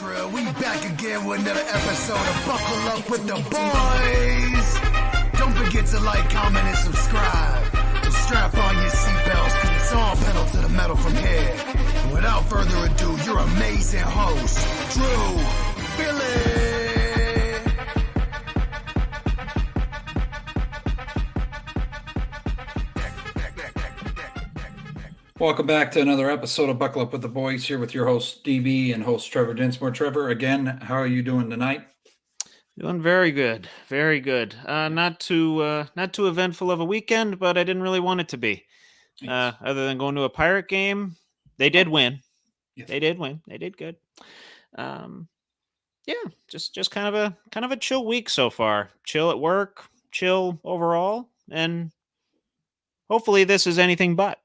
Trill. We back again with another episode of Buckle Up with the Boys. Don't forget to like, comment, and subscribe. And strap on your seatbelts, because it's all pedal to the metal from here. And without further ado, your amazing host, Drew Billy. Welcome back to another episode of Buckle Up with the Boys, here with your host, DB, and host Trevor Dinsmore. Trevor, again, how are you doing tonight? Doing very good, very good. Not too eventful of a weekend, but I didn't really want it to be. Yes. Other than going to a Pirate game, they did win. Yes. They did win. They did good. Yeah, just kind of a chill week so far. Chill at work, chill overall, and hopefully this is anything but.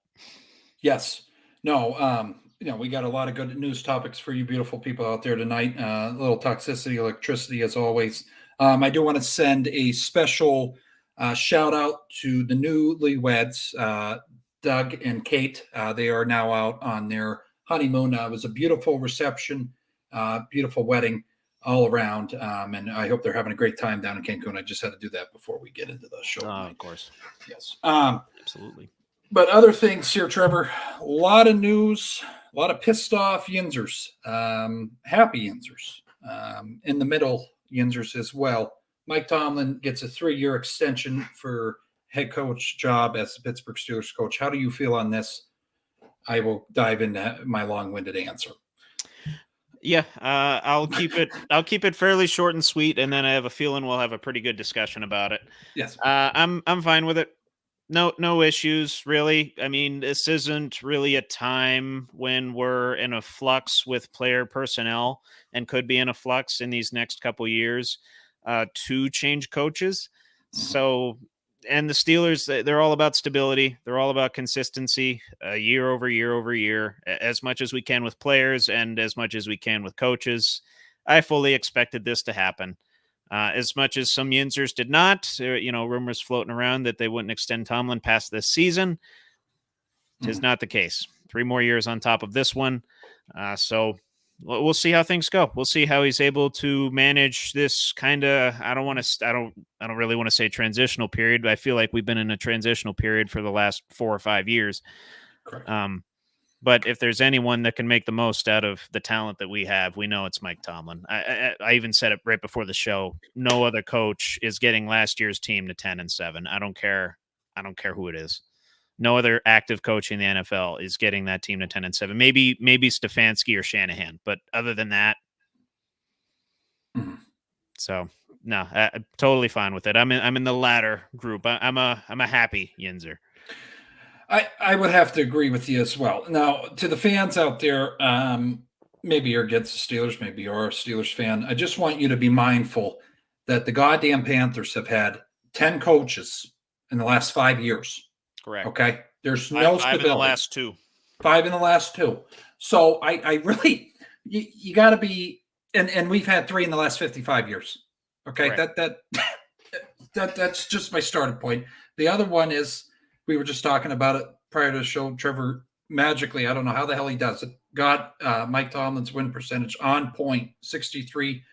Yes. No, we got a lot of good news topics for you beautiful people out there tonight. A little toxicity, electricity, as always. I do want to send a special shout out to the newlyweds, Doug and Kate. They are now out on their honeymoon. It was a beautiful reception, beautiful wedding all around. And I hope they're having a great time down in Cancun. I just had to do that before we get into the show. Of course. Yes. Absolutely. But other things here, Trevor, a lot of news, a lot of pissed off Yinzers, happy Yinzers, in the middle Yinzers as well. Mike Tomlin gets a 3-year extension for head coach job as the Pittsburgh Steelers coach. How do you feel on this? I will dive into my long-winded answer. Yeah, I'll keep it fairly short and sweet, and then I have a feeling we'll have a pretty good discussion about it. Yes. I'm fine with it. No issues, really. I mean, this isn't really a time when we're in a flux with player personnel and could be in a flux in these next couple years to change coaches. So, and the Steelers, they're all about stability. They're all about consistency, year over year over year, as much as we can with players and as much as we can with coaches. I fully expected this to happen. As much as some Yinzers did not, rumors floating around that they wouldn't extend Tomlin past this season. Tis not the case. 3 more years on top of this one. So we'll see how things go. We'll see how he's able to manage this kind of, I don't really want to say transitional period, but I feel like we've been in a transitional period for the last 4 or 5 years. Correct. But if there's anyone that can make the most out of the talent that we have, we know it's Mike Tomlin. I even said it right before the show. No other coach is getting last year's team to 10-7. I don't care who it is. No other active coach in the NFL is getting that team to 10-7. Maybe Stefanski or Shanahan, but other than that, So no, I'm totally fine with it. I'm in the latter group. I'm a happy Yinzer. I would have to agree with you as well. Now, to the fans out there, maybe you're against the Steelers, maybe you're a Steelers fan. I just want you to be mindful that the goddamn Panthers have had 10 coaches in the last 5 years. Correct. Okay? There's no stability. 5 in the last 2. 5 in the last 2. So I really, you got to be, and we've had 3 in the last 55 years. Okay? Correct. That's just my starting point. The other one is, we were just talking about it prior to the show. Trevor magically, I don't know how the hell he does it, got Mike Tomlin's win percentage on point, 63%,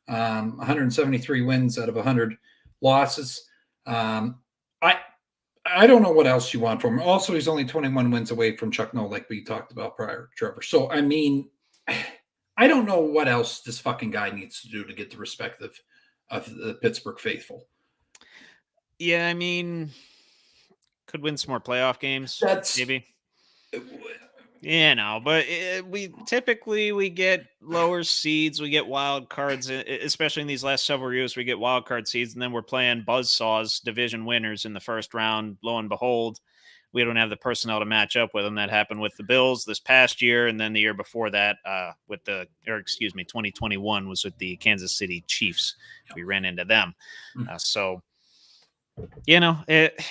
173 wins out of 100 losses. I don't know what else you want from him. Also, he's only 21 wins away from Chuck Noll, like we talked about prior, Trevor. So, I mean, I don't know what else this fucking guy needs to do to get the respect of the Pittsburgh faithful. Yeah, I mean, could win some more playoff games, maybe. Yeah, no, but we typically get lower seeds, we get wild cards, especially in these last several years. We get wild card seeds, and then we're playing buzzsaws, division winners in the first round. Lo and behold, we don't have the personnel to match up with them. That happened with the Bills this past year, and then the year before that, 2021 was with the Kansas City Chiefs. We ran into them, so you know it.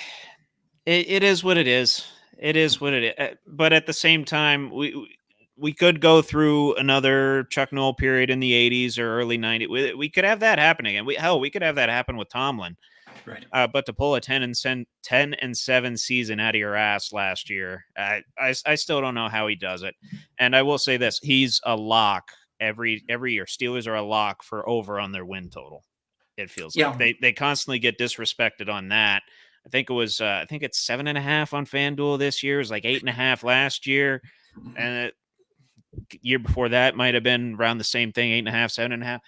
It is what it is. It is what it is. But at the same time, we could go through another Chuck Noll period in the 80s or early 90s. We could have that happen again. We could have that happen with Tomlin. Right. But to pull a 10-7 season out of your ass last year, I still don't know how he does it. And I will say this: he's a lock every year. Steelers are a lock for over on their win total. It feels Yeah. like they constantly get disrespected on that. I think it's 7.5 on FanDuel this year. It was like 8.5 last year, and year before that might have been around the same thing, 8.5, 7.5,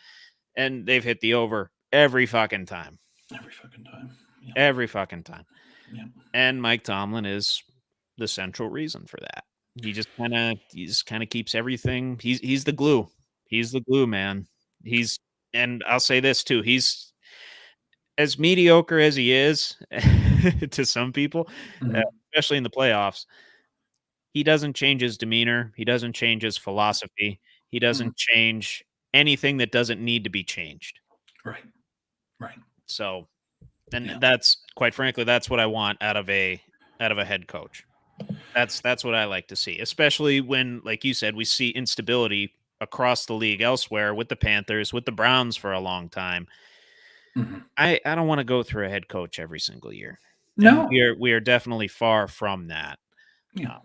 and they've hit the over every fucking time. Every fucking time. Yeah. Every fucking time. Yeah. And Mike Tomlin is the central reason for that. He just kind of keeps everything. He's the glue. He's the glue, man. And I'll say this too. He's as mediocre as he is to some people, especially in the playoffs. He doesn't change his demeanor. He doesn't change his philosophy. He doesn't change anything that doesn't need to be changed. Right. Right. So, and that's quite frankly, that's what I want out of a head coach. That's what I like to see, especially when, like you said, we see instability across the league elsewhere with the Panthers, with the Browns for a long time. I don't want to go through a head coach every single year. No, and we are definitely far from that. Yeah.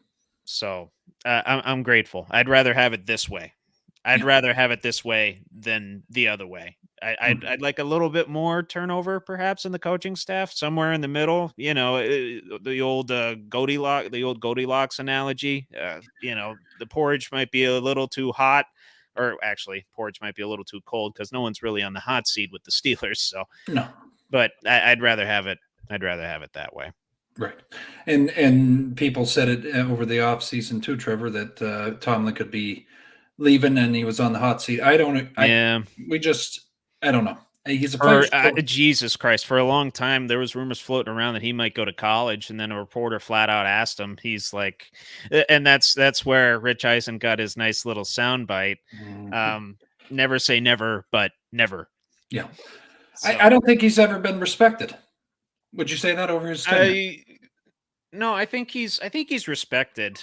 So I'm grateful. I'd rather have it this way. I'd rather have it this way than the other way. I'd like a little bit more turnover, perhaps, in the coaching staff, somewhere in the middle. The old Goldilocks analogy. The porridge might be a little too hot, or actually, porridge might be a little too cold because no one's really on the hot seat with the Steelers. So no, but I'd rather have it. I'd rather have it that way. Right. And people said it over the offseason too, Trevor, that Tomlin could be leaving and he was on the hot seat. I don't know. He's a player. Jesus Christ. For a long time, there was rumors floating around that he might go to college, and then a reporter flat out asked him. He's like, and that's where Rich Eisen got his nice little soundbite. Never say never, but never. Yeah. So. I don't think he's ever been respected. Would you say that over his tenure? No, I think he's respected.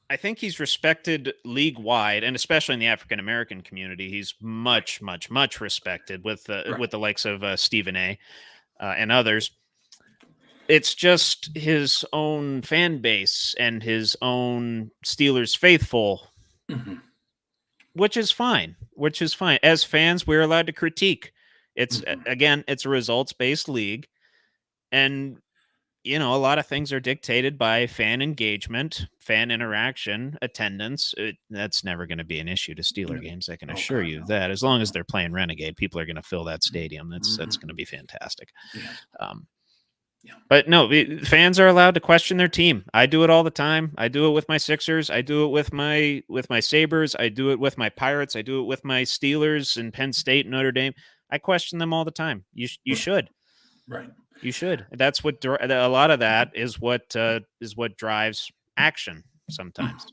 I think he's respected league wide, and especially in the African American community, he's much respected with the likes of Stephen A. And others. It's just his own fan base and his own Steelers faithful, which is fine. As fans, we're allowed to critique. It's it's a results-based league. And, a lot of things are dictated by fan engagement, fan interaction, attendance. That's never going to be an issue to Steeler games. I can assure you that. As long as they're playing Renegade, people are going to fill that stadium. That's going to be fantastic. But no, fans are allowed to question their team. I do it all the time. I do it with my Sixers. I do it with my Sabres. I do it with my Pirates. I do it with my Steelers and Penn State and Notre Dame. I question them all the time. You should. Right. You should. That's what a lot of that is what drives action sometimes.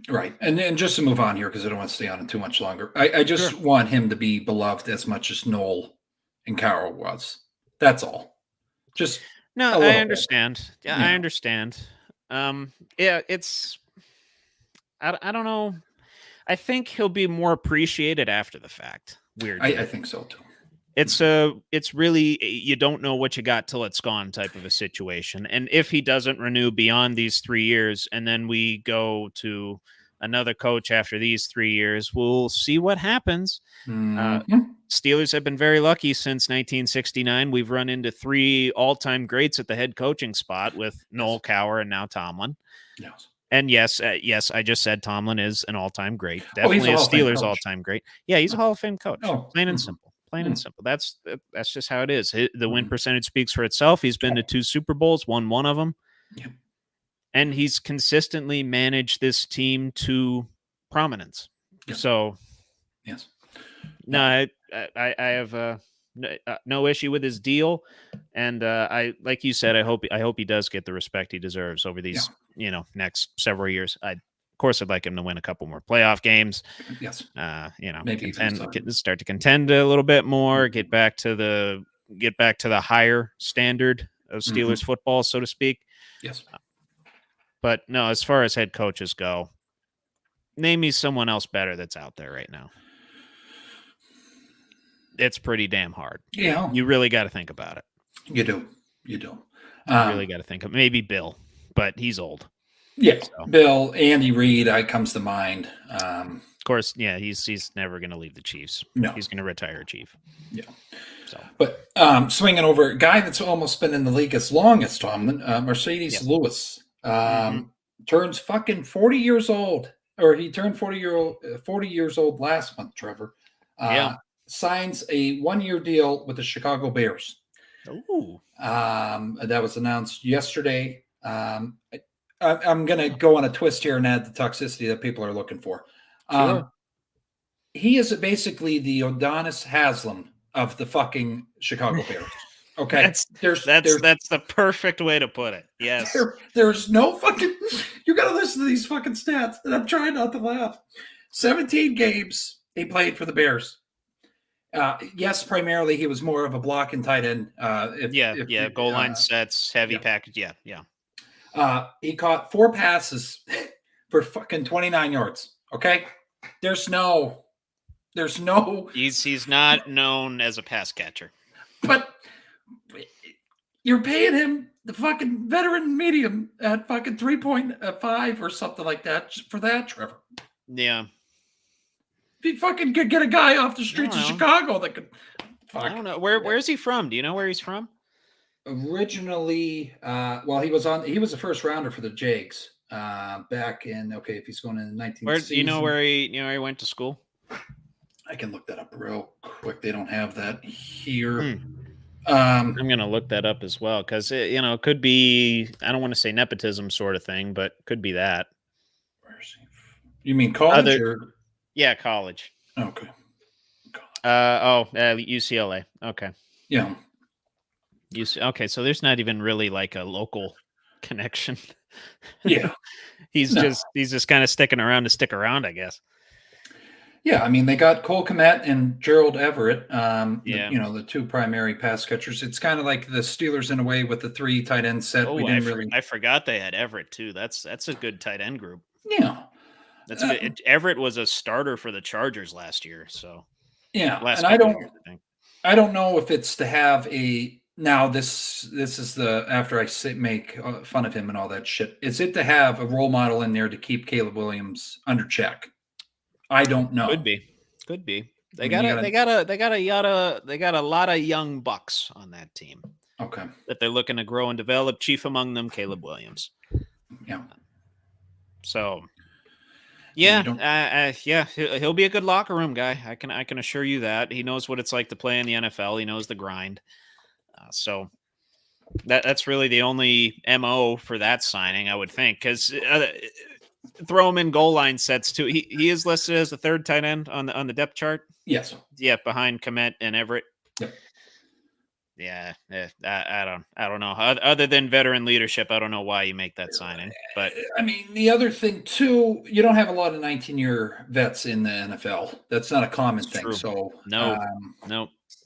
Right. And just to move on here, because I don't want to stay on it too much longer. I just want him to be beloved as much as Noel and Carroll was. That's all. Just I understand. Yeah, I understand. It's I don't know. I think he'll be more appreciated after the fact. Weirdly. I think so too. It's really, you don't know what you got till it's gone type of a situation. And if he doesn't renew beyond these 3 years, and then we go to another coach after these 3 years, we'll see what happens. Steelers have been very lucky since 1969. We've run into 3 all-time greats at the head coaching spot with Noel Cowher and now Tomlin. Yes. And yes, I just said Tomlin is an all-time great. Definitely a Steelers all-time great. Yeah, he's a Hall of Fame coach. Plain and simple. Plain and simple. That's just how it is. The win percentage speaks for itself. He's been to 2 Super Bowls, won one of them. Yep. And he's consistently managed this team to prominence. Yep. So, yes. No, I have no issue with his deal. And I, like you said, I hope he does get the respect he deserves over these, next several years. Of course, I'd like him to win a couple more playoff games. Yes. Maybe start to contend a little bit more, get back to the higher standard of Steelers football, so to speak. Yes. But no, as far as head coaches go, name me someone else better that's out there right now. It's pretty damn hard. Yeah. You really got to think about it. You do. You really got to think of maybe Bill, but he's old. Yeah, so. Bill, Andy Reid comes to mind. course, yeah, he's never going to leave the Chiefs. No. He's going to retire Chief. Yeah. So, but swinging over a guy that's almost been in the league as long as Tomlin, Mercedes Lewis, turns fucking 40 years old, or he turned 40 years old last month. Trevor, signs a 1-year deal with the Chicago Bears. Ooh. That was announced yesterday. I'm going to go on a twist here and add the toxicity that people are looking for. Sure. He is basically the Adonis Haslam of the fucking Chicago Bears. Okay, that's the perfect way to put it. Yes, there's no fucking. You got to listen to these fucking stats, and I'm trying not to laugh. 17 games he played for the Bears. Yes, primarily he was more of a block and tight end. Goal line sets, heavy package. Yeah. He caught 4 passes for fucking 29 yards. Okay, he's not known as a pass catcher. But you're paying him the fucking veteran medium at fucking 3.5 or something like that for that, Trevor. Yeah. If you fucking could get a guy off the streets of Chicago that could. I don't know. Where's he from? Do you know where he's from? Originally, he was a first rounder for the Jags back in. Okay, if he's going in the 19th. Do you know where he went to school? I can look that up real quick. They don't have that here. I'm going to look that up as well because it could be. I don't want to say nepotism sort of thing, but could be that. Where is he? You mean college or? Yeah, college. Okay. UCLA. Okay. Yeah. Okay, so there's not even really like a local connection. Yeah. He's just kind of sticking around to stick around, I guess. Yeah, I mean, they got Cole Kmet and Gerald Everett, the 2 primary pass catchers. It's kind of like the Steelers in a way with the 3 tight end set. I forgot they had Everett too. That's a good tight end group. Yeah. That's good. Everett was a starter for the Chargers last year, so yeah. And I don't know if it's to have a now this is the after I make fun of him and all that shit. Is it to have a role model in there to keep Caleb Williams under check? I don't know. Could be. They got a lot of young bucks on that team. Okay. That they're looking to grow and develop. Chief among them, Caleb Williams. Yeah. So. Yeah, he'll be a good locker room guy. I can assure you that. He knows what it's like to play in the NFL. He knows the grind. So that's really the only MO for that signing, I would think, because throw him in goal line sets too. He is listed as the 3rd tight end on the depth chart. Yes. Yeah, behind Kmet and Everett. Yep. Yeah, I don't know. Other than veteran leadership, I don't know why you make that signing. But I mean, the other thing too, you don't have a lot of 19-year vets in the NFL. That's not a common thing. True. So no,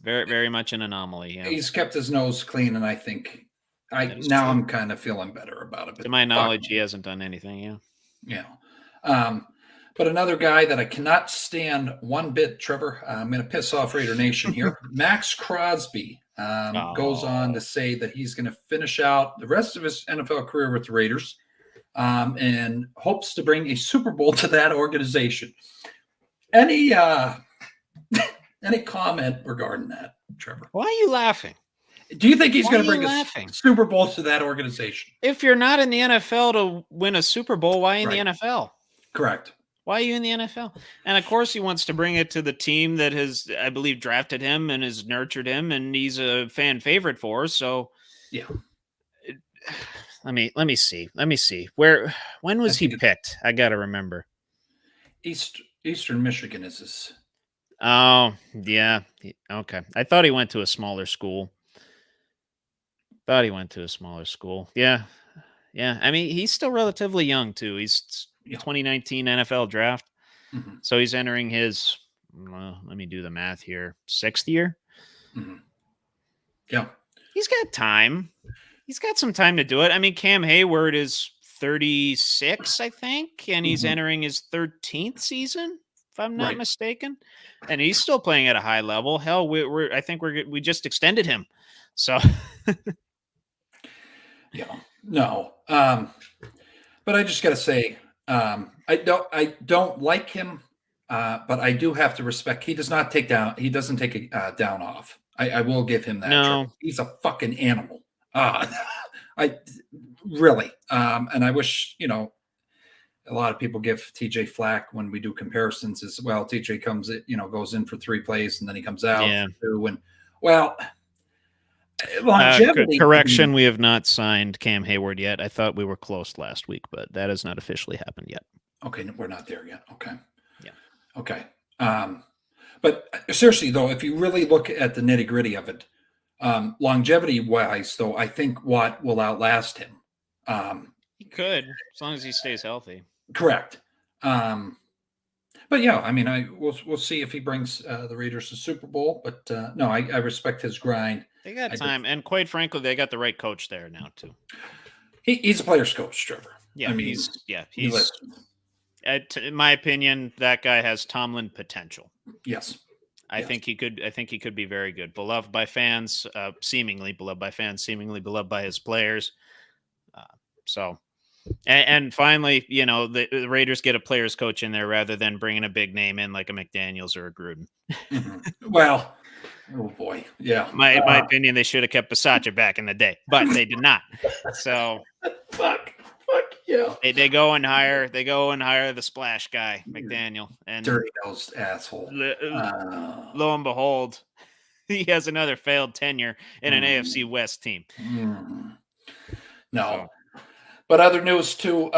very very much an anomaly. Yeah. He's kept his nose clean, and I think I'm kind of feeling better about it. But to my knowledge, he hasn't done anything. Yeah. But another guy that I cannot stand one bit, Trevor. I'm going to piss off Raider Nation here. Max Crosby. Goes on to say that he's going to finish out the rest of his NFL career with the Raiders and hopes to bring a Super Bowl to that organization. Any comment regarding that, Trevor? Why are you laughing? Do you think he's going to bring a Super Bowl to that organization? If you're not in the NFL to win a Super Bowl, why in the NFL? Correct. Why are you in the NFL? And of course, he wants to bring it to the team that has, I believe, drafted him and has nurtured him, and he's a fan favorite for. So, yeah. Let me see. When was he picked? I got to remember. Eastern Michigan is his. Oh, yeah. Okay. I thought he went to a smaller school. Yeah. Yeah. I mean, he's still relatively young, too. He's 2019 NFL draft. Mm-hmm. So he's entering his, let me do the math here, 6th year. Mm-hmm. Yeah. He's got time. He's got some time to do it. I mean, Cam Hayward is 36, I think, and he's entering his 13th season, if I'm not mistaken. And he's still playing at a high level. Hell, we just extended him. So yeah. No. But I just got to say, I don't like him. but I do have to respect. He does not take down. He doesn't take a down off. I will give him that. No. He's a fucking animal. I really, and I wish a lot of people give TJ flack when we do comparisons as well. TJ comes, goes in for 3 plays and then he comes out Yeah. for 2. And well, longevity. Correction, we have not signed Cam Hayward yet. I thought we were close last week, but that has not officially happened yet. Okay, we're not there yet. Okay. Yeah. Okay. But seriously, though, if you really look at the nitty gritty of it, longevity-wise, though, I think Watt will outlast him. He could, as long as he stays healthy. Correct. But yeah, I mean, we'll see if he brings the Raiders to Super Bowl. But no, I respect his grind. They got time, and quite frankly, they got the right coach there now too. He's a player's coach, Trevor. Yeah, I mean, he's. In my opinion, that guy has Tomlin potential. Yes. I think he could be very good. Beloved by fans, seemingly beloved by fans, seemingly beloved by his players. And finally, the Raiders get a players coach in there rather than bringing a big name in like a McDaniels or a Gruden. Mm-hmm. Well, oh boy, yeah. My opinion, they should have kept Bisaccia back in the day, but they did not. So fuck yeah. They go and hire the splash guy, McDaniel, and dirty nosed asshole. Lo and behold, he has another failed tenure in an AFC West team. No. But other news too,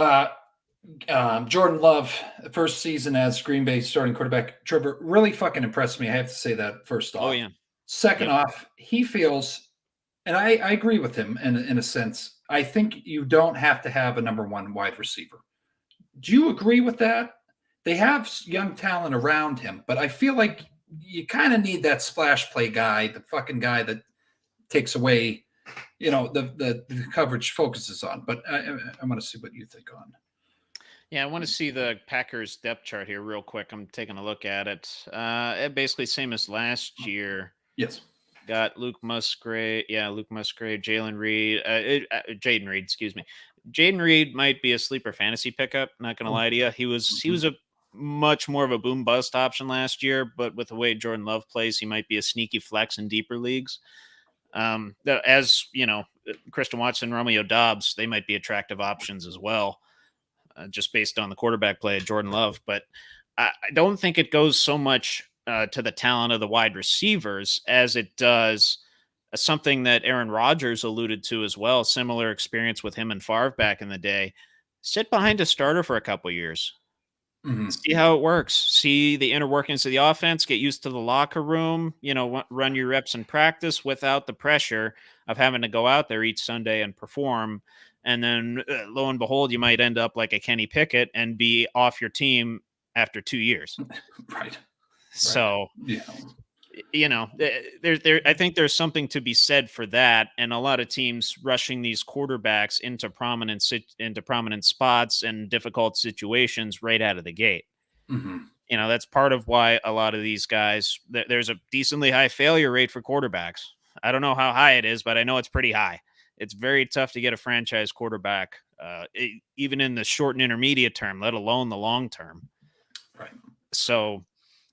Jordan Love, first season as Green Bay starting quarterback. Trevor really fucking impressed me. I have to say that first off. Oh, yeah. Second off, he feels, and I agree with him in a sense, I think you don't have to have a number 1 wide receiver. Do you agree with that? They have young talent around him, but I feel like you kind of need that splash play guy, the fucking guy that takes away the coverage focuses on. But I want to see what you think on. Yeah, I want to see the Packers depth chart here real quick. I'm taking a look at it. Basically same as last year. Yes. Got Luke Musgrave, Jaden Reed, excuse me. Jaden Reed might be a sleeper fantasy pickup, not going to lie to you. He was a much more of a boom bust option last year, but with the way Jordan Love plays, he might be a sneaky flex in deeper leagues. As Christian Watson, Romeo Doubs, they might be attractive options as well, just based on the quarterback play of Jordan Love. But I don't think it goes so much to the talent of the wide receivers as it does something that Aaron Rodgers alluded to as well. Similar experience with him and Favre back in the day. Sit behind a starter for a couple years. Mm-hmm. See how it works. See the inner workings of the offense. Get used to the locker room. Run your reps in practice without the pressure of having to go out there each Sunday and perform. And then, lo and behold, you might end up like a Kenny Pickett and be off your team after 2 years. Right. So, yeah. I think there's something to be said for that, and a lot of teams rushing these quarterbacks into prominent spots and difficult situations right out of the gate. Mm-hmm. That's part of why a lot of these guys. There's a decently high failure rate for quarterbacks. I don't know how high it is, but I know it's pretty high. It's very tough to get a franchise quarterback, even in the short and intermediate term, let alone the long term. Right. So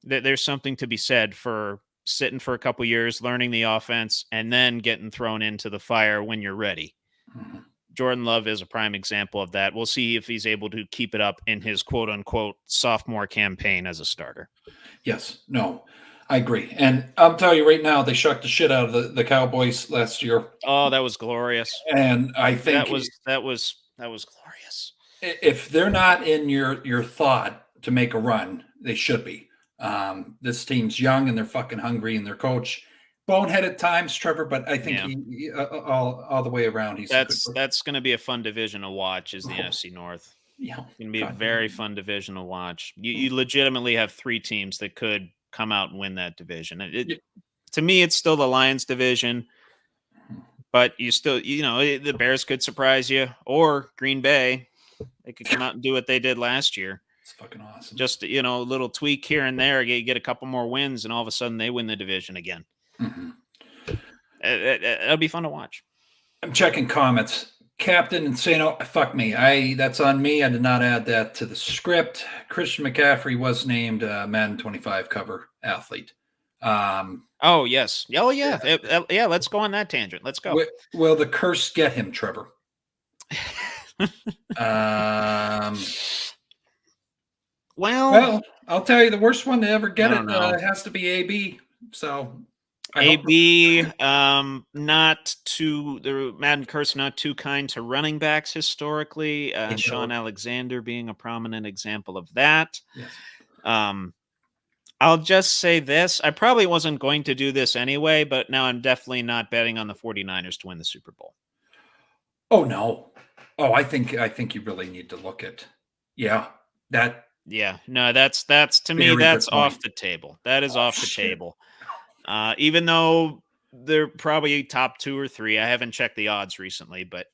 there's something to be said for sitting for a couple years, learning the offense, and then getting thrown into the fire when you're ready. Mm-hmm. Jordan Love is a prime example of that. We'll see if he's able to keep it up in his quote unquote sophomore campaign as a starter. Yes, no, I agree. And I'll tell you right now, they shocked the shit out of the Cowboys last year. Oh, that was glorious. And I think that was glorious. If they're not in your thought to make a run, they should be. This team's young and they're fucking hungry, and their coach bonehead at times, Trevor, but I think he all the way around that's going to be a fun division to watch. Is the NFC North? Yeah, it's going to be a very fun division to watch. You legitimately have 3 teams that could come out and win that division. To me, it's still the Lions division, but you still, the Bears could surprise you, or Green Bay. They could come out and do what they did last year. It's fucking awesome. Just, a little tweak here and there. You get a couple more wins, and all of a sudden they win the division again. Mm-hmm. It'll be fun to watch. I'm checking comments. Captain Insano, fuck me. That's on me. I did not add that to the script. Christian McCaffrey was named Madden 25 cover athlete. Oh yes. Oh yeah. Yeah. Let's go on that tangent. Let's go. Will the curse get him, Trevor? Well, I'll tell you, the worst one to ever get it has to be AB. So AB, not too the Madden curse, not too kind to running backs historically. Sean Alexander being a prominent example of that. Yes. I'll just say this. I probably wasn't going to do this anyway, but now I'm definitely not betting on the 49ers to win the Super Bowl. Oh no. Oh, I think you really need to look at that. Yeah, no, that's to me, that's off the table. That is off the table. Even though they're probably top 2 or 3. I haven't checked the odds recently, but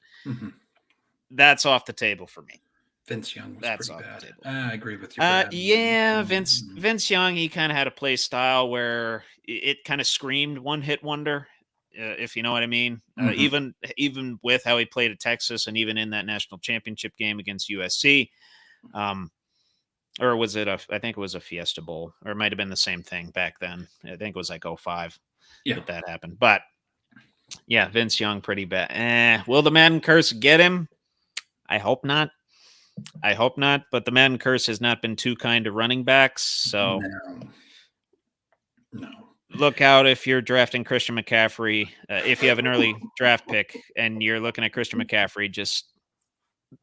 that's off the table for me. Vince Young was that's pretty off bad. the table. I agree with you. Yeah, Vince Young, he kind of had a play style where it kind of screamed one-hit wonder, if you know what I mean. Even with how he played at Texas and even in that national championship game against USC. Or was it I think it was a Fiesta Bowl, or it might have been the same thing back then. I think it was like 05 that happened. But yeah, Vince Young, pretty bad. Will the Madden curse get him? I hope not. But the Madden curse has not been too kind to running backs. So no. Look out if you're drafting Christian McCaffrey. If you have an early draft pick and you're looking at Christian McCaffrey, just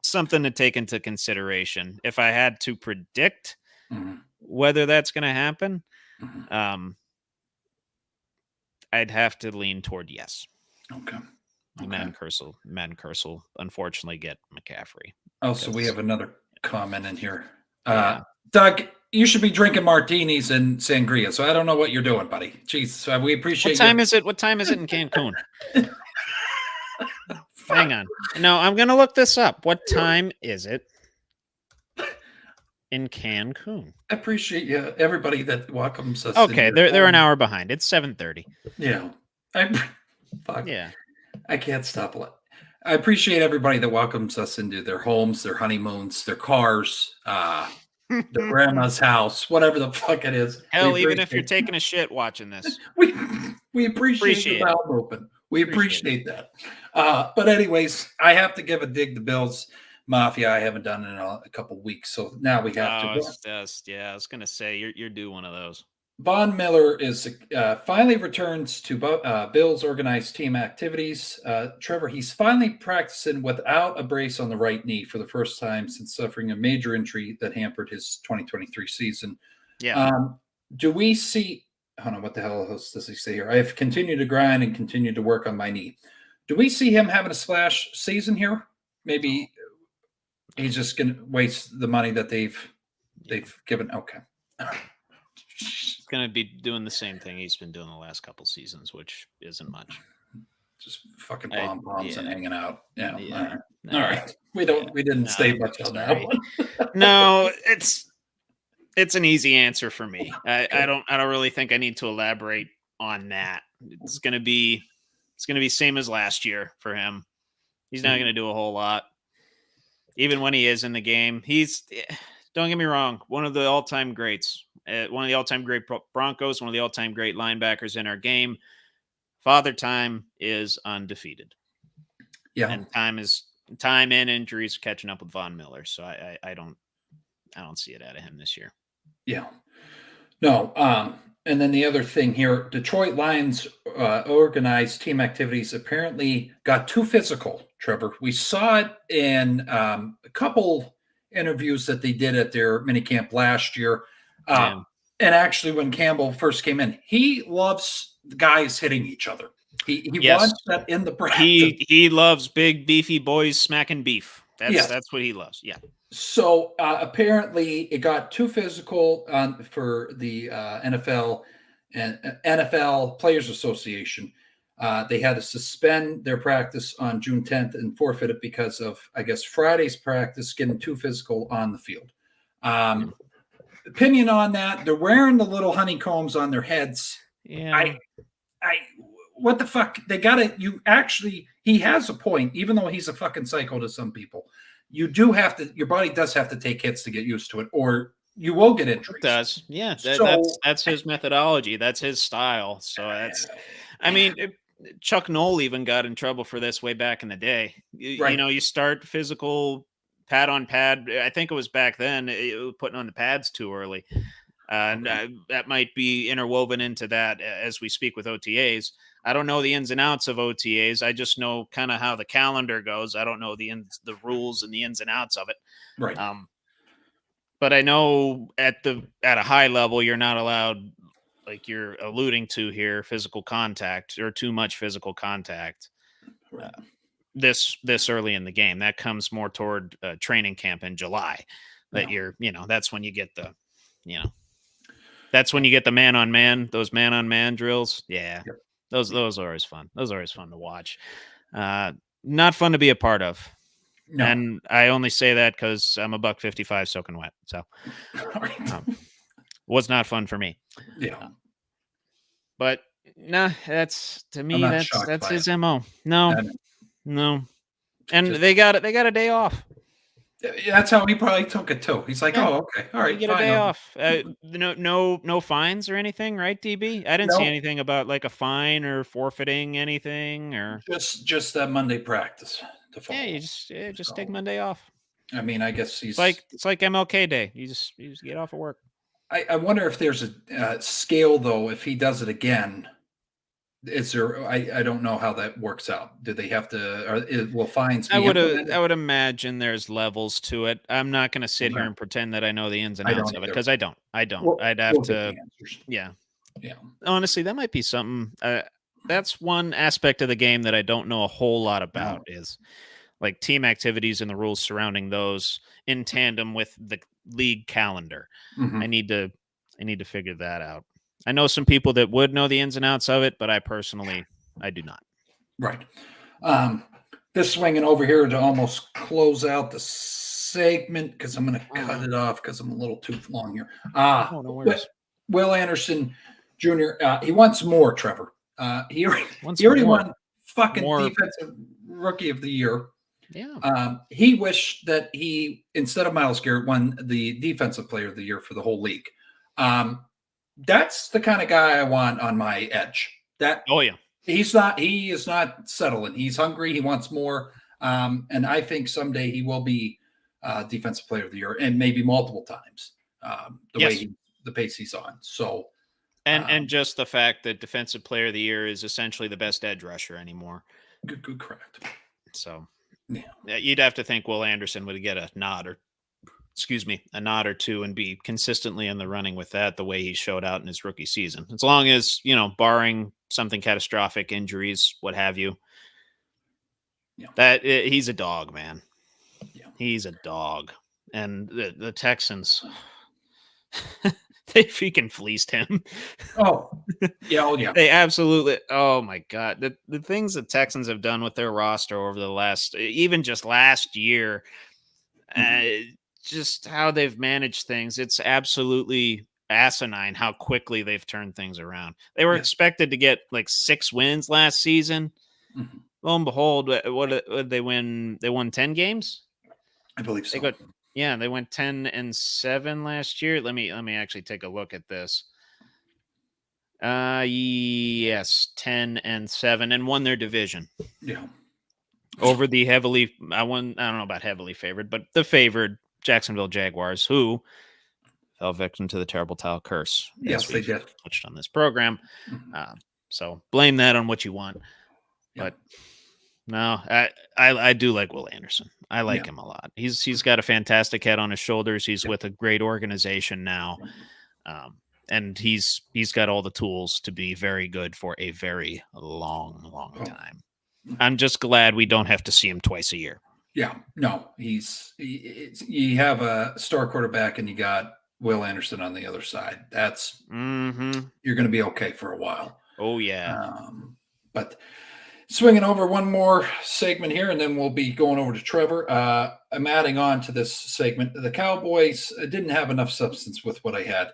something to take into consideration. If I had to predict whether that's going to happen, I'd have to lean toward yes. Okay. Madden curse will unfortunately get McCaffrey. Oh, so we have another comment in here. Doug, you should be drinking martinis and sangria. So I don't know what you're doing, buddy. Jesus, we appreciate. What time is it? What time is it in Cancun? Hang on. No, I'm going to look this up. What time is it in Cancun? I appreciate everybody that welcomes us. Okay, they're an hour behind. It's 7:30. Yeah. Fuck. Yeah. I can't stop it. I appreciate everybody that welcomes us into their homes, their honeymoons, their cars, their grandma's house, whatever the fuck it is. Hell, even if you're taking a shit watching this. We appreciate the mouth open. We appreciate that. But anyways, I have to give a dig to Bills Mafia. I haven't done it in a couple weeks, so now we have to. Yeah, I was gonna say you're due one of those. Von Miller is finally returns to Bills organized team activities. Trevor, he's finally practicing without a brace on the right knee for the first time since suffering a major injury that hampered his 2023 season. Yeah. Do we see? Hold on, what the hell does he say here? I have continued to grind and continued to work on my knee. Do we see him having a splash season here? Maybe he's just going to waste the money that they've given. Okay. He's going to be doing the same thing he's been doing the last couple seasons, which isn't much. Just fucking pom-poms and hanging out. Yeah. Yeah. All right. We didn't stay much on that one. No, it's an easy answer for me. I don't really think I need to elaborate on that. It's gonna be same as last year for him. He's not gonna do a whole lot. Even when he is in the game, don't get me wrong, one of the all-time greats. One of the all-time great Broncos, one of the all-time great linebackers in our game. Father Time is undefeated. Yeah. And time and injuries catching up with Von Miller. So I don't see it out of him this year. Yeah. No. And then the other thing here, Detroit Lions organized team activities apparently got too physical, Trevor. We saw it in a couple interviews that they did at their minicamp last year. And actually, when Campbell first came in, he loves guys hitting each other. He wants that in the practice. He loves big, beefy boys smacking beef. That's what he loves. Yeah. So apparently, it got too physical for the NFL and NFL Players Association. They had to suspend their practice on June 10th and forfeit it because of, I guess, Friday's practice getting too physical on the field. Opinion on that? They're wearing the little honeycombs on their heads. Yeah. What the fuck? They got it. You actually, he has a point, even though he's a fucking psycho to some people. You do have to, your body does have to take hits to get used to it, or you will get injuries. It does. Yeah. So That's his methodology. That's his style. So I mean, Chuck Noll even got in trouble for this way back in the day. Right. You start physical pad on pad. I think it was back then, putting on the pads too early. And that might be interwoven into that as we speak with OTAs. I don't know the ins and outs of OTAs. I just know kind of how the calendar goes. I don't know the rules and the ins and outs of it. Right. But I know at a high level, you're not allowed, like you're alluding to here, physical contact or too much physical contact. Right. This early in the game, that comes more toward training camp in July. That you're, that's when you get the, that's when you get the man on man, those man on man drills. Yeah. Yep. Those are always fun. Those are always fun to watch. Not fun to be a part of. No. And I only say that because I'm a $155 soaking wet. So was not fun for me. Yeah. But nah, that's to me, that's his it. MO. No. And they got a day off. That's how he probably took it too. He's like, "Oh, okay, all right, you get a day off. No fines or anything, right, DB? I didn't see anything about like a fine or forfeiting anything, or just that Monday practice. Yeah, you just take Monday off. I mean, I guess it's like MLK Day. You just get off of work. I wonder if there's a scale though. If he does it again, is there? I don't know how that works out. Do they have to? Will fines? I would imagine there's levels to it. I'm not going to sit here and pretend that I know the ins and outs of it because I don't. I'd have to. Yeah. Honestly, that might be something. That's one aspect of the game that I don't know a whole lot about. Is like team activities and the rules surrounding those in tandem with the league calendar. Mm-hmm. I need to figure that out. I know some people that would know the ins and outs of it, but I do not. Right. This swinging over here to almost close out the segment because I'm going to cut it off because I'm a little too long here. Will Anderson Jr. He wants more, Trevor. He already won fucking defensive rookie of the year. Yeah. He wished that he, instead of Myles Garrett, won the defensive player of the year for the whole league. That's the kind of guy I want on my edge. He is not settling. He's hungry. He wants more. And I think someday he will be defensive player of the year, and maybe multiple times. The pace he's on. So, and just the fact that defensive player of the year is essentially the best edge rusher anymore. Good, correct. So, you'd have to think Will Anderson would get a nod or two and be consistently in the running with that the way he showed out in his rookie season. As long as, barring something catastrophic, injuries, what have you, that he's a dog, man. Yeah. He's a dog. And the Texans, they freaking fleeced him. Oh, yeah. They absolutely, oh my God. The things the Texans have done with their roster over the last year, just how they've managed things. It's absolutely asinine how quickly they've turned things around. They were expected to get like 6 wins last season. Mm-hmm. Lo and behold, what did they win? They won 10 games? I believe so. They went 10-7 last year. Let me actually take a look at this. Yes, 10-7 and won their division. Yeah. Over the I don't know about heavily favored, but the favored Jacksonville Jaguars, who fell victim to the terrible tile curse. Yes, they did. Touched on this program. Mm-hmm. So blame that on what you want. Yeah. But no, I do like Will Anderson. I like him a lot. He's got a fantastic head on his shoulders. He's with a great organization now. And he's got all the tools to be very good for a very long time. I'm just glad we don't have to see him twice a year. Yeah, no, you have a star quarterback and you got Will Anderson on the other side. That's you're going to be okay for a while. Oh yeah. But swinging over one more segment here, and then we'll be going over to Trevor. I'm adding on to this segment. The Cowboys didn't have enough substance with what I had.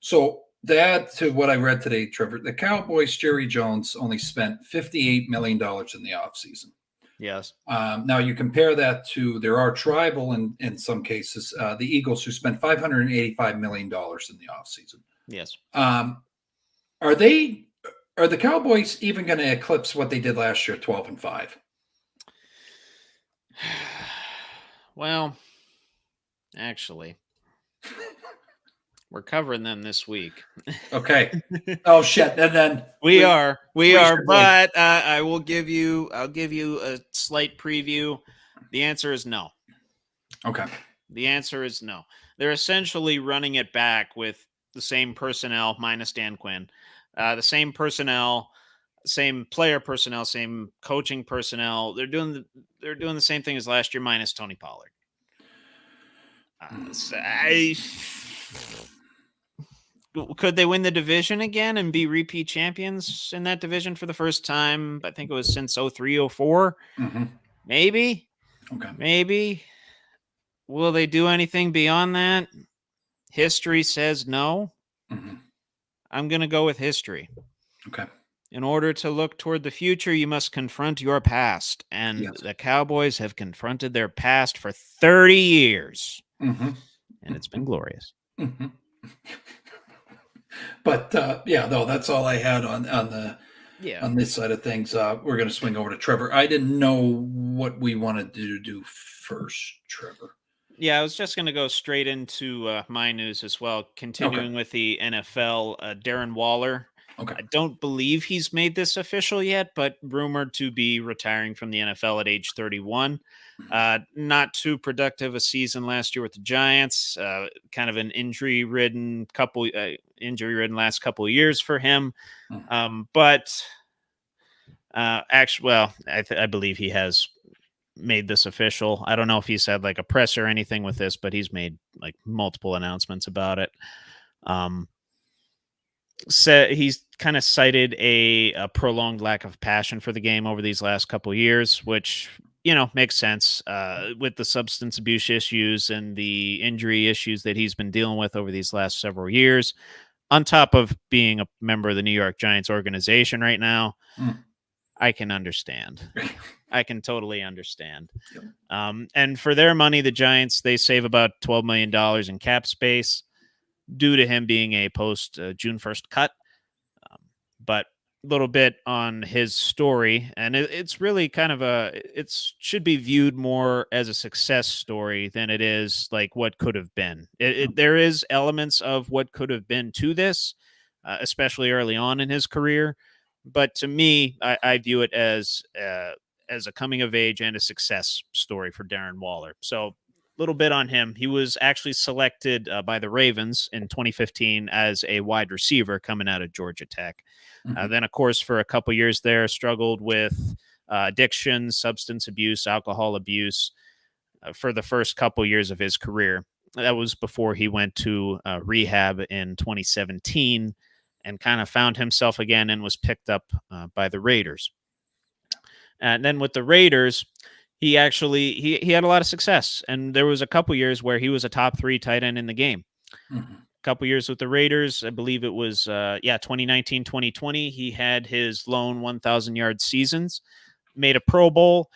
So to add to what I read today, Trevor, the Cowboys, Jerry Jones, only spent $58 million in the offseason. Yes. Now you compare that to there are tribal in some cases, the Eagles who spent $585 million in the offseason. Yes. Are the Cowboys even going to eclipse what they did last year, 12-5? Well, actually, we're covering them this week. Okay. Oh shit. And then we are, should but I'll give you a slight preview. The answer is no. Okay. The answer is no. They're essentially running it back with the same personnel minus Dan Quinn, the same personnel, same player personnel, same coaching personnel. They're doing the same thing as last year minus Tony Pollard. Could they win the division again and be repeat champions in that division for the first time? I think it was since 03, 04. Mm-hmm. Maybe. Okay. Maybe. Will they do anything beyond that? History says no. Mm-hmm. I'm going to go with history. Okay. In order to look toward the future, you must confront your past. And Yes. the Cowboys have confronted their past for 30 years. Mm-hmm. And it's been glorious. Mm-hmm. But no, that's all I had on this side of things. We're going to swing over to Trevor. I didn't know what we wanted to do first, Trevor. Yeah, I was just going to go straight into my news as well. Continuing with the NFL, Darren Waller. Okay. I don't believe he's made this official yet, but rumored to be retiring from the NFL at age 31. Not too productive a season last year with the Giants. Kind of an injury-ridden last couple of years for him. But actually, well, I believe he has made this official. I don't know if he's had like a press or anything with this, but he's made like multiple announcements about it. He's kind of cited a prolonged lack of passion for the game over these last couple of years, which, makes sense with the substance abuse issues and the injury issues that he's been dealing with over these last several years, on top of being a member of the New York Giants organization right now. I can understand. I can totally understand. And for their money, the Giants, they save about $12 million in cap space due to him being a post June 1st cut. But a little bit on his story, and it's really kind of it should be viewed more as a success story than it is like what could have been. There is elements of what could have been to this, especially early on in his career. But to me, I view it as a coming of age and a success story for Darren Waller. So a little bit on him. He was actually selected by the Ravens in 2015 as a wide receiver coming out of Georgia Tech. Then, of course, for a couple years there, struggled with addiction, substance abuse, alcohol abuse for the first couple years of his career. That was before he went to rehab in 2017 and kind of found himself again and was picked up by the Raiders. And then with the Raiders, he had a lot of success. And there was a couple years where he was a top 3 tight end in the game. A couple years with the Raiders, I believe it was 2019, 2020. He had his lone 1,000-yard seasons, made a Pro Bowl,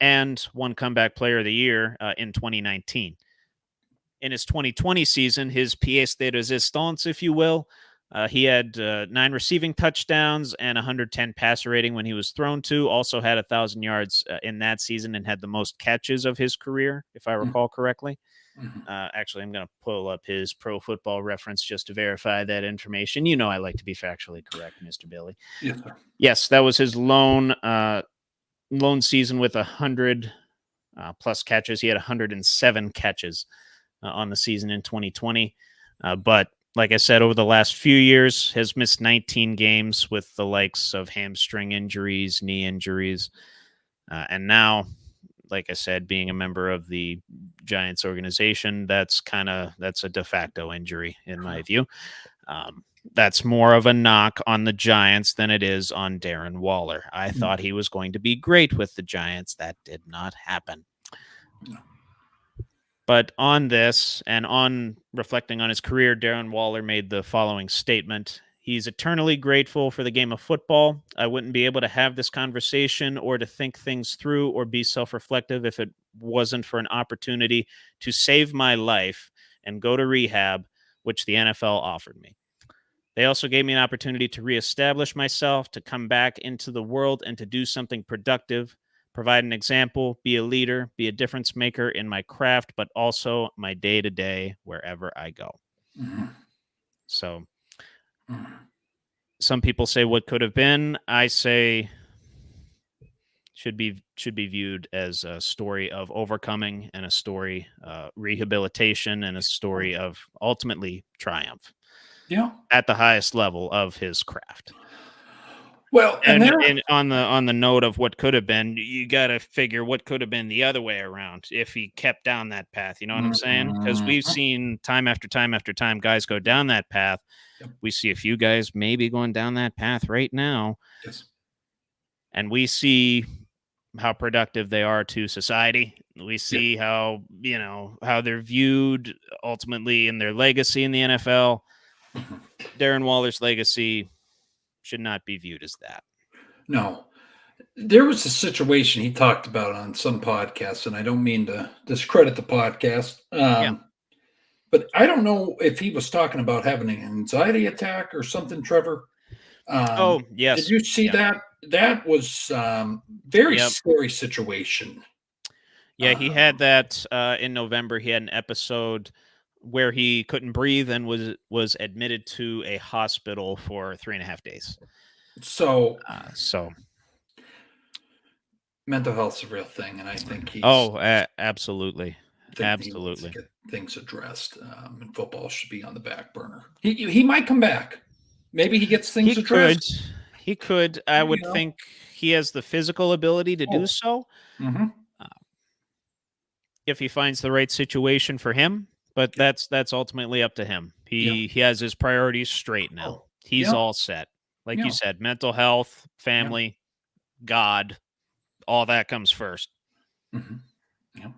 and won Comeback Player of the Year in 2019. In his 2020 season, his pièce de résistance, if you will, he had 9 receiving touchdowns and 110 passer rating when he was thrown to. Also had 1,000 yards in that season and had the most catches of his career, if I recall correctly. Actually, I'm going to pull up his Pro Football Reference just to verify that information. I like to be factually correct, Mr. Billy. Yes, sir. Yes, that was his lone season with 100 plus catches. He had 107 catches on the season in 2020. But like I said, over the last few years, has missed 19 games with the likes of hamstring injuries, knee injuries. And now, like I said, being a member of the Giants organization, that's a de facto injury in my view. That's more of a knock on the Giants than it is on Darren Waller. I thought he was going to be great with the Giants. That did not happen. But on this and on reflecting on his career, Darren Waller made the following statement. He's eternally grateful for the game of football. I wouldn't be able to have this conversation or to think things through or be self-reflective if it wasn't for an opportunity to save my life and go to rehab, which the NFL offered me. They also gave me an opportunity to reestablish myself, to come back into the world and to do something productive, provide an example, be a leader, be a difference maker in my craft, but also my day-to-day wherever I go. Mm-hmm. So some people say what could have been. I say should be viewed as a story of overcoming and a story rehabilitation and a story of ultimately triumph. Yeah, at the highest level of his craft. Well, and on the note of what could have been, you got to figure what could have been the other way around if he kept down that path. You know what I'm saying? Because we've seen time after time after time guys go down that path. Yep. We see a few guys maybe going down that path right now. Yes. And we see how productive they are to society. We see how, how they're viewed ultimately in their legacy in the NFL. Darren Waller's legacy should not be viewed as that. No. There was a situation he talked about on some podcasts, and I don't mean to discredit the podcast, but I don't know if he was talking about having an anxiety attack or something, Trevor. Yes. Did you see that? That was very scary situation. Yeah, he had that in November. He had an episode where he couldn't breathe and was admitted to a hospital for 3.5 days. So mental health's a real thing, and I think he's absolutely. He needs to get things addressed, and football should be on the back burner. He might come back. Maybe he gets things addressed. He could. I would think he has the physical ability to do so. Mm-hmm. If he finds the right situation for him, but that's ultimately up to him. He has his priorities straight now. He's all set. Like you said, mental health, family, God, all that comes first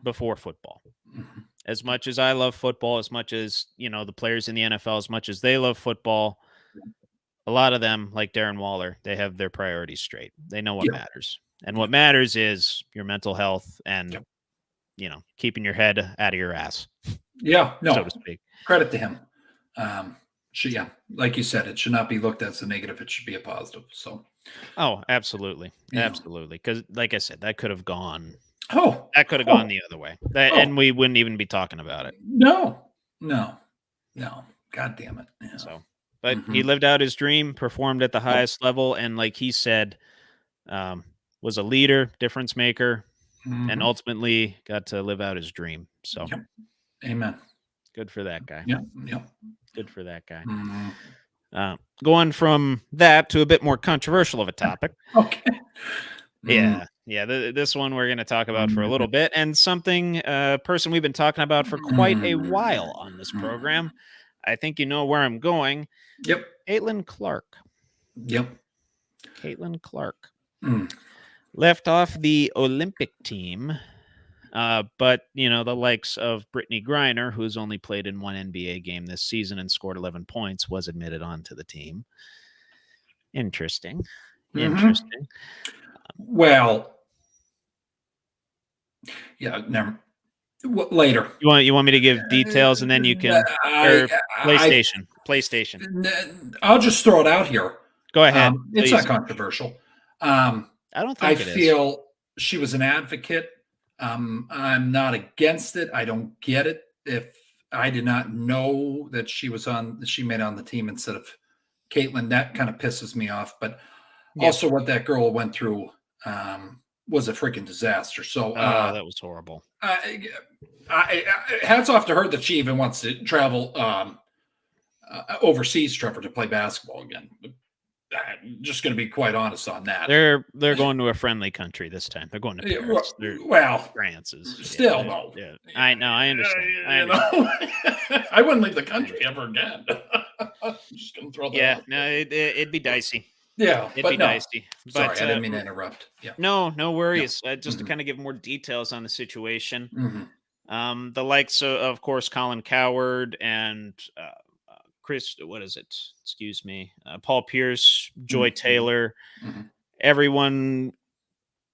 before football. Mm-hmm. As much as I love football, as much as, the players in the NFL, as much as they love football, a lot of them, like Darren Waller, they have their priorities straight. They know what matters. And what matters is your mental health and, keeping your head out of your ass. Yeah, no, so to speak. Credit to him. Like you said, it should not be looked at as a negative. It should be a positive. So, absolutely, absolutely. Because, like I said, that could have gone. That could have gone the other way, and we wouldn't even be talking about it. No. God damn it. Yeah. So, but he lived out his dream, performed at the highest level, and like he said, was a leader, difference maker. And ultimately got to live out his dream. So, amen. Good for that guy. Yeah. Good for that guy. Going from that to a bit more controversial of a topic. Okay. Yeah. This one we're going to talk about for a little bit, and something person we've been talking about for quite a while on this program. I think you know where I'm going. Yep. Caitlin Clark. Yep. Caitlin Clark. Left off the Olympic team, but, the likes of Brittany Griner, who's only played in one NBA game this season and scored 11 points, was admitted onto the team. Interesting. Well, never. Later. You want me to give details, and then you can PlayStation. I'll just throw it out here. Go ahead. It's not controversial. I don't think it is. I feel she was an advocate. I'm not against it. I don't get it. If I did not know that she made it on the team instead of Caitlin, that kind of pisses me off. But also what that girl went through was a freaking disaster. So that was horrible. Hats off to her that she even wants to travel overseas, Trevor, to play basketball again. I'm just going to be quite honest on that. They're going to a friendly country this time. They're going to Paris. France is still though. Yeah, I know. I understand. I wouldn't leave the country ever again. I'm just going to throw that. Yeah, no, it'd be dicey. Yeah, it'd be dicey. Sorry, I didn't mean to interrupt. Yeah. No worries. Just to kind of give more details on the situation. The likes of course, Colin Coward and what is it? Excuse me. Paul Pierce, Joy Mhm. Taylor, Mhm. everyone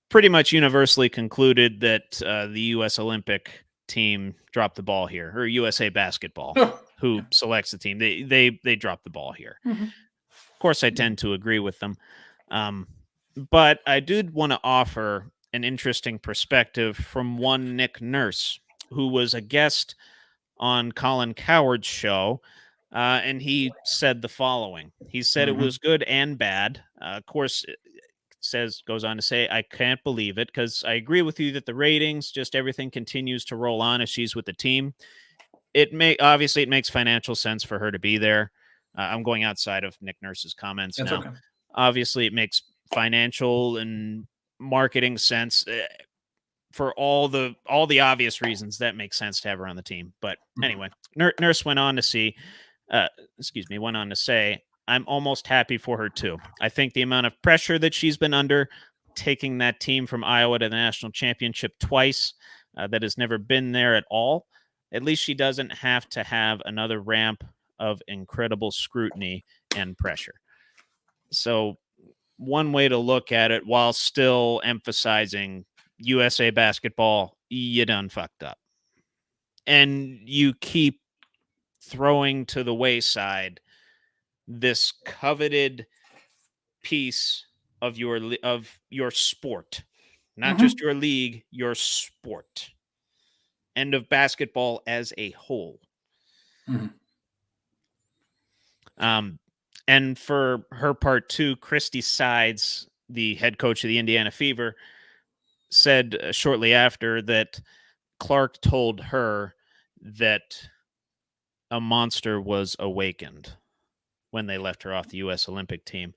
pretty much universally concluded that the U.S. Olympic team dropped the ball here, or USA Basketball, Oh, who yeah. selects the team. They dropped the ball here. Mhm. Of course, I tend to agree with them. But I did want to offer an interesting perspective from one Nick Nurse, who was a guest on Colin Coward's show. And he said the following. He said it Mhm. was good and bad. Of course, goes on to say, I can't believe it because I agree with you that the ratings, just everything continues to roll on as she's with the team. It makes financial sense for her to be there. I'm going outside of Nick Nurse's comments That's now. okay. Obviously, it makes financial and marketing sense for all the obvious reasons. That makes sense to have her on the team. But Mhm. anyway, Nurse went on to went on to say, I'm almost happy for her too. I think the amount of pressure that she's been under, taking that team from Iowa to the national championship twice, that has never been there at all. At least she doesn't have to have another ramp of incredible scrutiny and pressure. So, one way to look at it while still emphasizing USA Basketball, you done fucked up. And you keep throwing to the wayside this coveted piece of your sport, not Mhm. just your league, your sport, and of basketball as a whole. Mhm. And for her part too, Christy Sides, the head coach of the Indiana Fever, said shortly after that Clark told her that a monster was awakened when they left her off the U.S. Olympic team,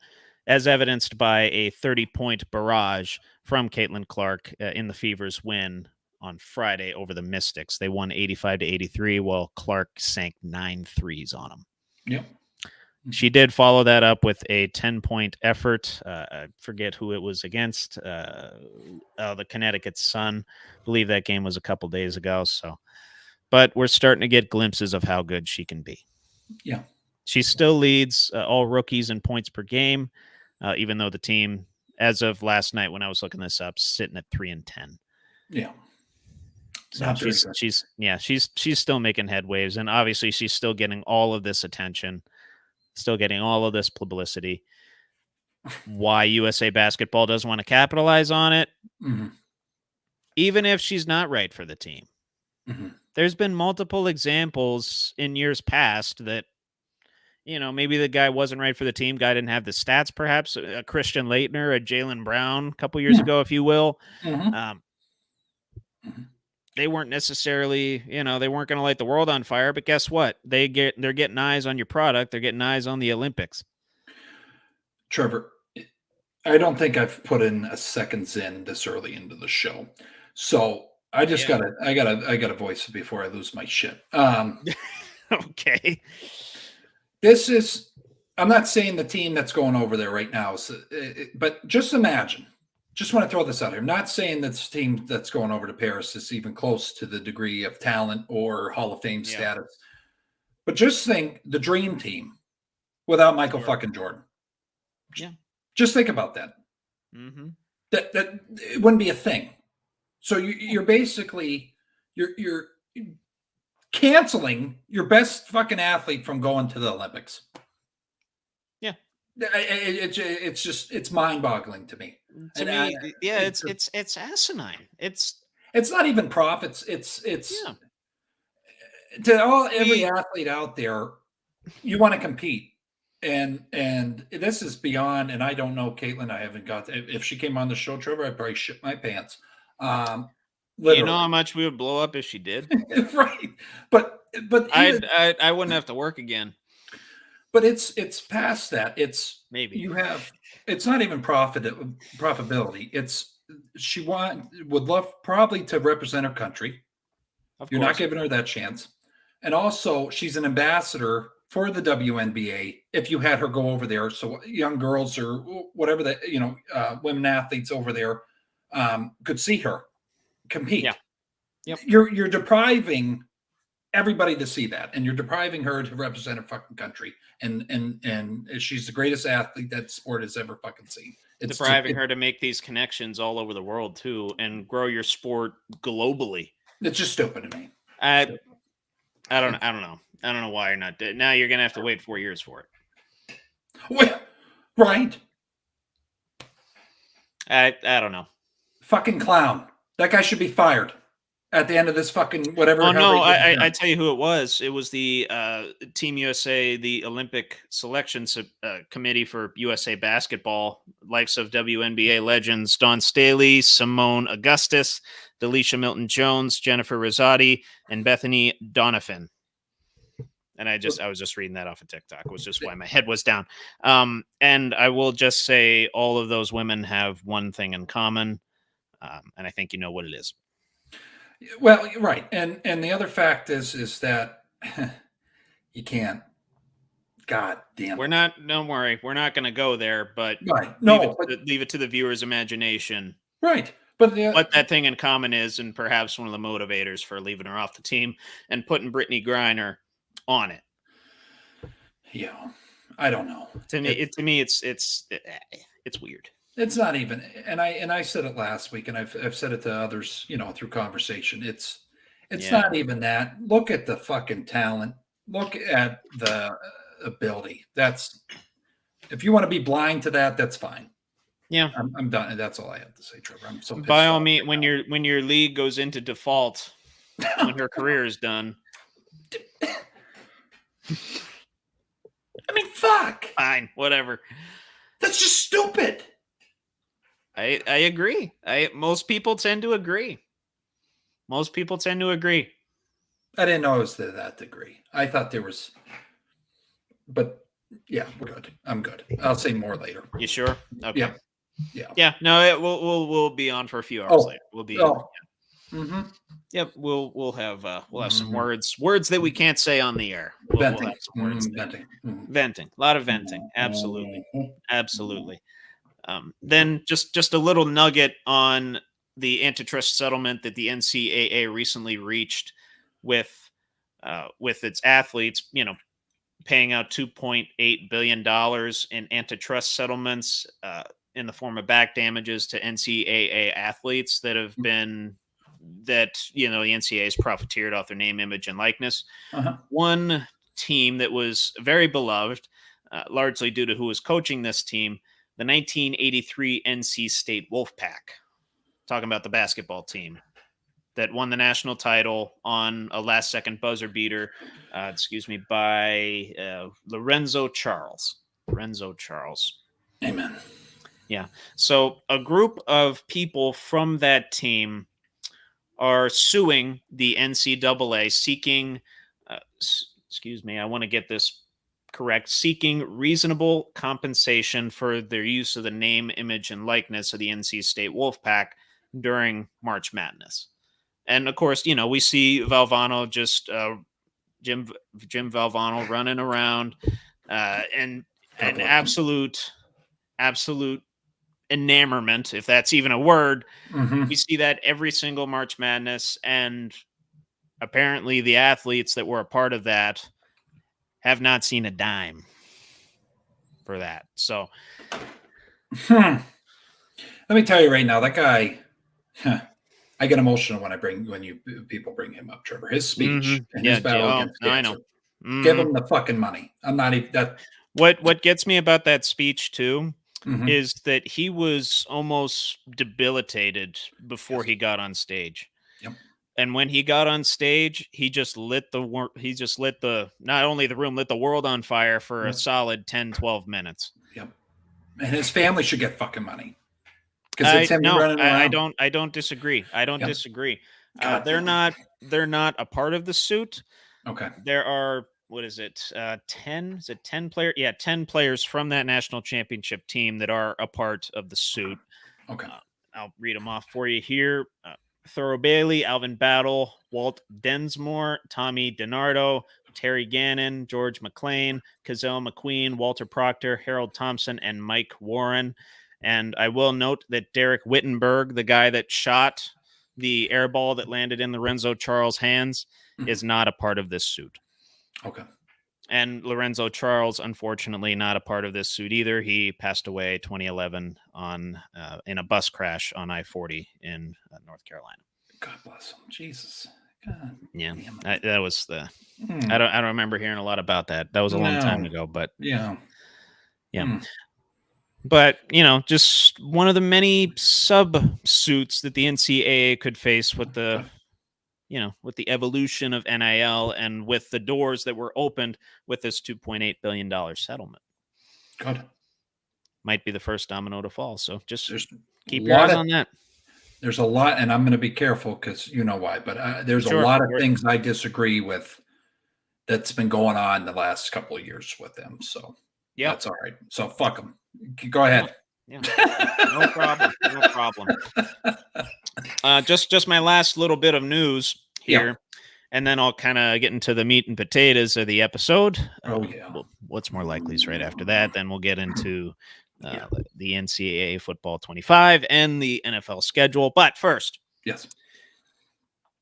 as evidenced by a 30-point barrage from Caitlin Clark in the Fever's win on Friday over the Mystics. They won 85-83, while Clark sank 9 threes on them. Yep. She did follow that up with a 10-point effort. I forget who it was against. The Connecticut Sun. I believe that game was a couple days ago. But we're starting to get glimpses of how good she can be. Yeah. She still leads all rookies in points per game, even though the team, as of last night when I was looking this up, sitting at 3-10. Yeah. So Not very good. she's still making headwaves, and obviously she's still getting all of this attention, still getting all of this publicity. Why USA Basketball doesn't want to capitalize on it, Mhm. even if she's not right for the team. Mhm. There's been multiple examples in years past that, maybe the guy wasn't right for the team. Guy didn't have the stats, perhaps. A Christian Leitner, a Jaylen Brown a couple years Yeah. ago, if you will. Mhm. Mhm. They weren't necessarily, they weren't going to light the world on fire. But guess what? They're getting eyes on your product. They're getting eyes on the Olympics. Trevor, I don't think I've put in a second's in this early into the show. So I just Yeah. gotta voice it before I lose my shit. Okay. This is, I'm not saying the team that's going over there right now, but just imagine, just want to throw this out here. I'm not saying that this team that's going over to Paris is even close to the degree of talent or Hall of Fame Yeah. status, but just think the dream team without Michael Sure. fucking Jordan. Yeah. Just think about that. Mm-hmm. That it wouldn't be a thing. So you're basically you're canceling your best fucking athlete from going to the Olympics. Yeah. It's just it's mind-boggling to me. To me, it's asinine. It's not even profits. It's Yeah. to every athlete out there. You want to compete, and this is beyond. And I don't know, Caitlin. I haven't got if she came on the show, Trevor. I'd probably shit my pants. Literally. You know how much we would blow up if she did? Right. But even, I wouldn't have to work again. but it's past that. It's Maybe it's not even profitability. It's would love probably to represent her country. of You're course. not giving her that chance. And also she's an ambassador for the WNBA if you had her go over there. So young girls or whatever that, women athletes over there could see her compete. Yeah. Yep. You're depriving everybody to see that, and you're depriving her to represent her fucking country. And she's the greatest athlete that sport has ever fucking seen. It's Depriving her to make these connections all over the world too, and grow your sport globally. It's just stupid to me. I don't know. I don't know why you're not. Now you're gonna have to wait 4 years for it. Well, right? I don't know. Fucking clown. That guy should be fired at the end of this fucking whatever. Oh no, I tell you who it was. It was the Team USA, the Olympic Selection Committee for USA Basketball, likes of WNBA legends Dawn Staley, Simone Augustus, Delisha Milton-Jones, Jennifer Rosati, and Bethany Donovan. And I was just reading that off of TikTok. It was just why my head was down. And I will just say all of those women have one thing in common, and I think you know what it is. Well, right, and the other fact is that you can't. God damn. We're not. Don't worry. We're not going to go there. But right. No, leave it to the viewer's imagination. Right. But what that thing in common is, and perhaps one of the motivators for leaving her off the team and putting Brittany Griner on it. Yeah, I don't know. To me, it's weird. It's not even, and I said it last week, and I've said it to others, through conversation. It's not even that. Look at the fucking talent. Look at the ability. If you want to be blind to that, that's fine. Yeah, I'm done. That's all I have to say, Trevor. I'm so pissed by all means, when your league goes into default, when her career is done. I mean, fuck. Fine, whatever. That's just stupid. I agree. Most people tend to agree. I didn't know it was to that degree. I thought there was, but yeah, we're good. I'm good. I'll say more later. You sure? Okay. Yeah. No, we'll be on for a few hours later. We'll be. Oh. Mm-hmm. Yep. We'll have some words that we can't say on the air. Venting. We'll have some words venting. Mm-hmm. Venting. A lot of venting. Absolutely. Then just a little nugget on the antitrust settlement that the NCAA recently reached with its athletes, paying out $2.8 billion in antitrust settlements in the form of back damages to NCAA athletes that have been the NCAA has profiteered off their name, image, and likeness. Uh-huh. One team that was very beloved, largely due to who was coaching this team, the 1983 NC State Wolfpack. Talking about the basketball team that won the national title on a last-second buzzer beater, by Lorenzo Charles. Amen. Yeah. So a group of people from that team are suing the NCAA, seeking, I want to get this correct, seeking reasonable compensation for their use of the name, image, and likeness of the NC State Wolfpack during March Madness. And of course, we see Valvano Jim Valvano running around and an absolute enamorment, if that's even a word. Mm-hmm. We see that every single March Madness, and apparently the athletes that were a part of that have not seen a dime for that. So let me tell you right now, that guy, I get emotional when people bring him up, Trevor. His speech and his battle against cancer. I know. Mm-hmm. Give him the fucking money. I'm not even that. What gets me about that speech too Mm-hmm. is that he was almost debilitated before he got on stage. Yep. And when he got on stage, he just lit the not only the room, lit the world on fire for a solid 10, 12 minutes. Yep. And his family should get fucking money. Because it's him running around. I don't disagree. Disagree. They're not a part of the suit. Okay. There are, 10? Is it 10 players? Yeah, 10 players from that national championship team that are a part of the suit. Okay. I'll read them off for you here. Thurl Bailey, Alvin Battle, Walt Densmore, Tommy DiNardo, Terry Gannon, George McLean, Cazell McQueen, Walter Proctor, Harold Thompson, and Mike Warren. And I will note that Derek Wittenberg, the guy that shot the air ball that landed in Lorenzo Charles' hands, is not a part of this suit. Okay. And Lorenzo Charles, unfortunately, not a part of this suit either. He passed away 2011 in a bus crash on I-40 in North Carolina. God bless him. Jesus. God. Yeah, damn it. that was the. Hmm. I don't remember hearing a lot about that. That was a long time ago, but yeah. yeah. But, just one of the many sub-suits that the NCAA could face with the evolution of NIL and with the doors that were opened with this $2.8 billion settlement. Good. Might be the first domino to fall. So just keep a your lot eyes of- on that. There's a lot, and I'm going to be careful because you know why, but there's Sure. a lot of things I disagree with that's been going on the last couple of years with them. So that's all right. So fuck them. Go ahead. Yeah. No problem. No problem. Just my last little bit of news here, and then I'll kind of get into the meat and potatoes of the episode. Well, what's more likely is right after that. Then we'll get into the NCAA football 25 and the NFL schedule. But first, yes,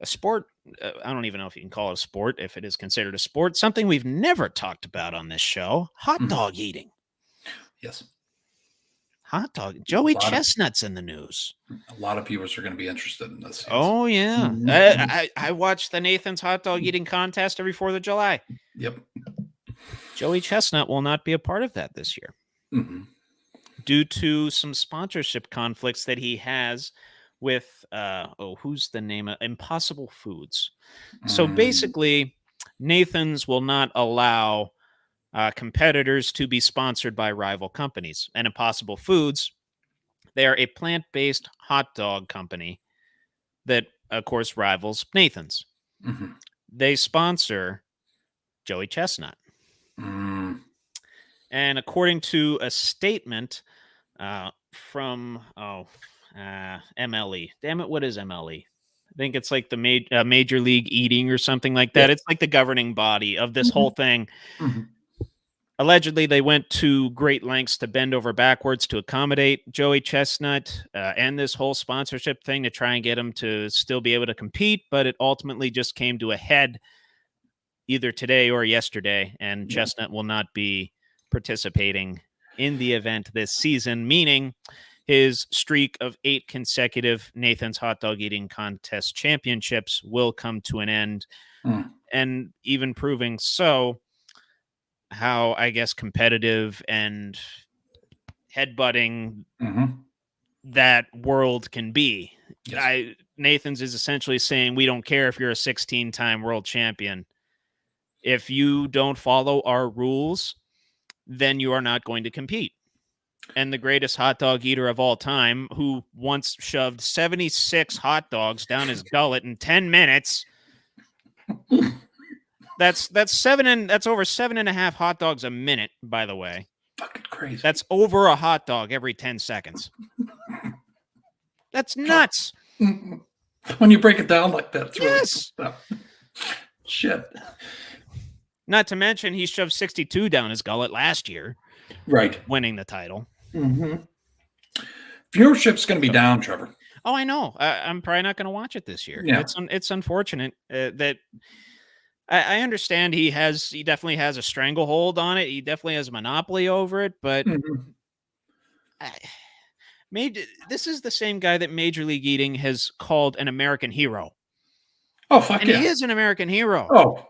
a sport. I don't even know if you can call it a sport, if it is considered a sport. Something we've never talked about on this show: hot dog eating. Yes. Hot dog. Joey Chestnut's in the news. A lot of viewers are going to be interested in this. Yes. Oh, yeah. I watch the Nathan's hot dog eating contest every 4th of July. Yep. Joey Chestnut will not be a part of that this year due to some sponsorship conflicts that he has with, who's the name of Impossible Foods. So basically, Nathan's will not allow competitors to be sponsored by rival companies. And Impossible Foods, they are a plant-based hot dog company that, of course, rivals Nathan's. They sponsor Joey Chestnut. And according to a statement from MLE, damn it, what is MLE? I think it's like the Major League Eating or something like that. It's like the governing body of this whole thing. Allegedly, they went to great lengths to bend over backwards to accommodate Joey Chestnut and this whole sponsorship thing to try and get him to still be able to compete, but it ultimately just came to a head either today or yesterday, and Chestnut will not be participating in the event this season, meaning his streak of 8 consecutive Nathan's Hot Dog Eating Contest championships will come to an end, and even proving so how, I guess, competitive and headbutting that world can be. Yes. Nathan's is essentially saying, we don't care if you're a 16-time world champion. If you don't follow our rules, then you are not going to compete. And the greatest hot dog eater of all time, who once shoved 76 hot dogs down his gullet in 10 minutes... That's over 7.5 hot dogs a minute, by the way. Fucking crazy. That's over a hot dog every 10 seconds. That's nuts. When you break it down like that, it's really shit. Not to mention he shoved 62 down his gullet last year. Right. Winning the title. Viewership's going to be down, Trevor. Oh, I know. I'm probably not going to watch it this year. Yeah. It's unfortunate that... I understand he definitely has a stranglehold on it. He definitely has a monopoly over it, but this is the same guy that Major League Eating has called an American hero. Oh, fuck yeah. And he is an American hero. Oh,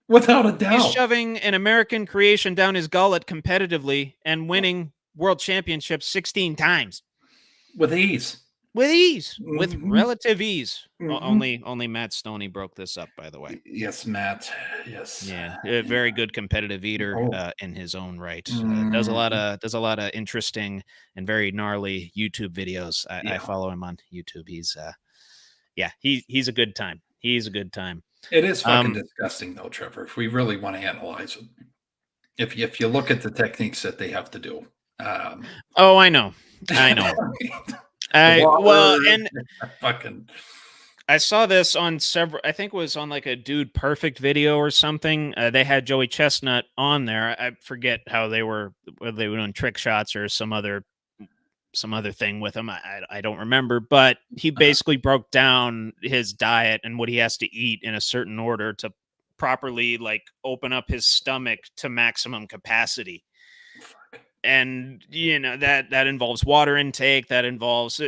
without a doubt. He's shoving an American creation down his gullet competitively and winning world championships 16 times. With ease. With relative ease. Only Matt Stoney broke this up, by the way. Yes, Matt. Yes. Yeah, a very good competitive eater in his own right. Does a lot of interesting and very gnarly YouTube videos. I follow him on YouTube. He's he's a good time. He's a good time. It is fucking disgusting, though, Trevor. If we really want to analyze it, if you look at the techniques that they have to do. Oh, I know. I saw this on several. I think it was on like a Dude Perfect video or something. They had Joey Chestnut on there. I forget how they were, whether they were doing trick shots or some other some other thing with him. I don't remember, but he basically broke down his diet and what he has to eat in a certain order to properly like open up his stomach to maximum capacity. And that involves water intake, that involves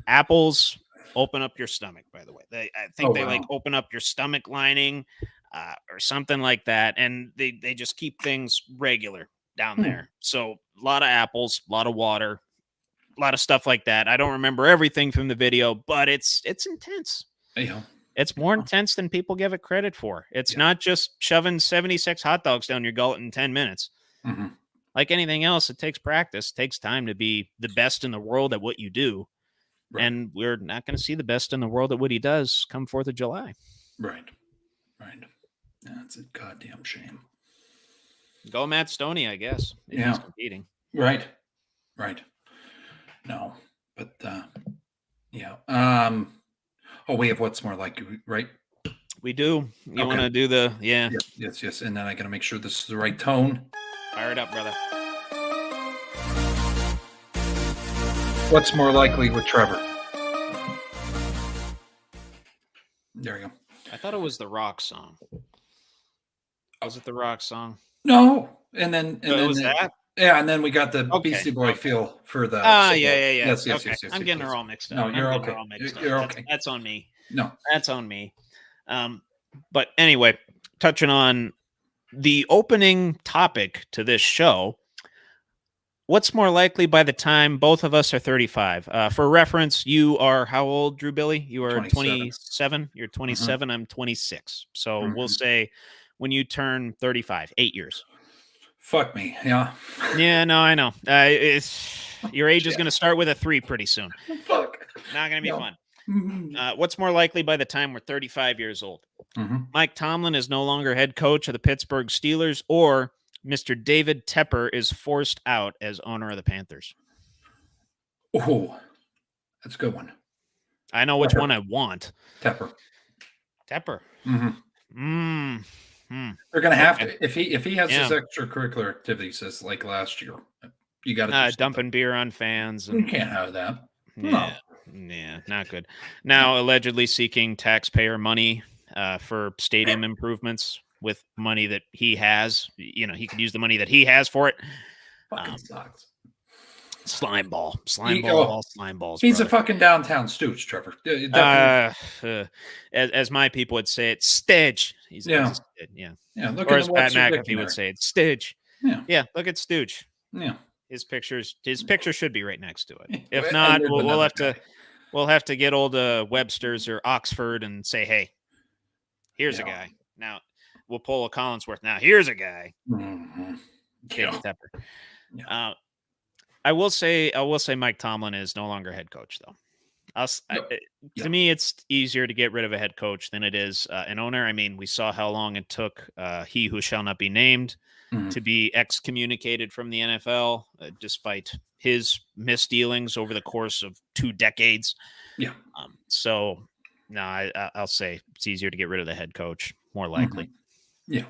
apples open up your stomach, by the way. I think they like open up your stomach lining or something like that, and they just keep things regular down there. So a lot of apples, a lot of water, a lot of stuff like that. I don't remember everything from the video, but it's intense. Yeah. It's more intense than people give it credit for. It's not just shoving 76 hot dogs down your gullet in 10 minutes. Mm-hmm. Like anything else, it takes practice. It takes time to be the best in the world at what you do. Right. And we're not going to see the best in the world at what he does come 4th of July. Right. That's a goddamn shame. Go Matt Stoney, I guess. If he's competing. Right. No, but we have what's more like, right? We do. You want to do the Yes. And then I got to make sure this is the right tone. Fire it up, brother. What's more likely with Trevor? There we go. I thought it was the Rock song. Was it the Rock song? No. And then was that? Yeah, and then we got the Beastie Boy feel for the. Yeah. Yes. I'm getting her all mixed up. No, you're okay. You're okay. That's on me. No, that's on me. But anyway, touching on the opening topic to this show. What's more likely by the time both of us are 35? For reference, you are how old, Drew Billy? You are 27. You're 27. Mm-hmm. I'm 26. So we'll say when you turn 35, 8 years. Fuck me. Yeah. Yeah, no, I know. Your age is going to start with a 3 pretty soon. Fuck. Not going to be fun. What's more likely by the time we're 35 years old? Mike Tomlin is no longer head coach of the Pittsburgh Steelers, or Mr. David Tepper is forced out as owner of the Panthers. Oh, that's a good one. I know which one I want. Tepper. Mm-hmm. They're going to have to. If he has his extracurricular activities as like last year, you got to dumping beer on fans. You can't have that. Yeah, not good. Now allegedly seeking taxpayer money for stadium improvements with money that he has. He could use the money that he has for it. Fucking sucks. Slime balls. He's a fucking downtown stooge, Trevor. As my people would say, it's stooge. He's yeah. Or as Pat McAfee would say, it's stooge. Yeah. Look at stooge. Yeah. His picture should be right next to it. If not, we'll have to get old Webster's or Oxford and say, hey, here's a guy. Now we'll pull a Collinsworth. Now here's a guy. David Tepper. Yeah. I will say Mike Tomlin is no longer head coach, though. To me, it's easier to get rid of a head coach than it is an owner. I mean, we saw how long it took he who shall not be named to be excommunicated from the NFL, despite his misdealings over the course of 2 decades. Yeah. So, no, I'll say it's easier to get rid of the head coach, more likely. Yeah.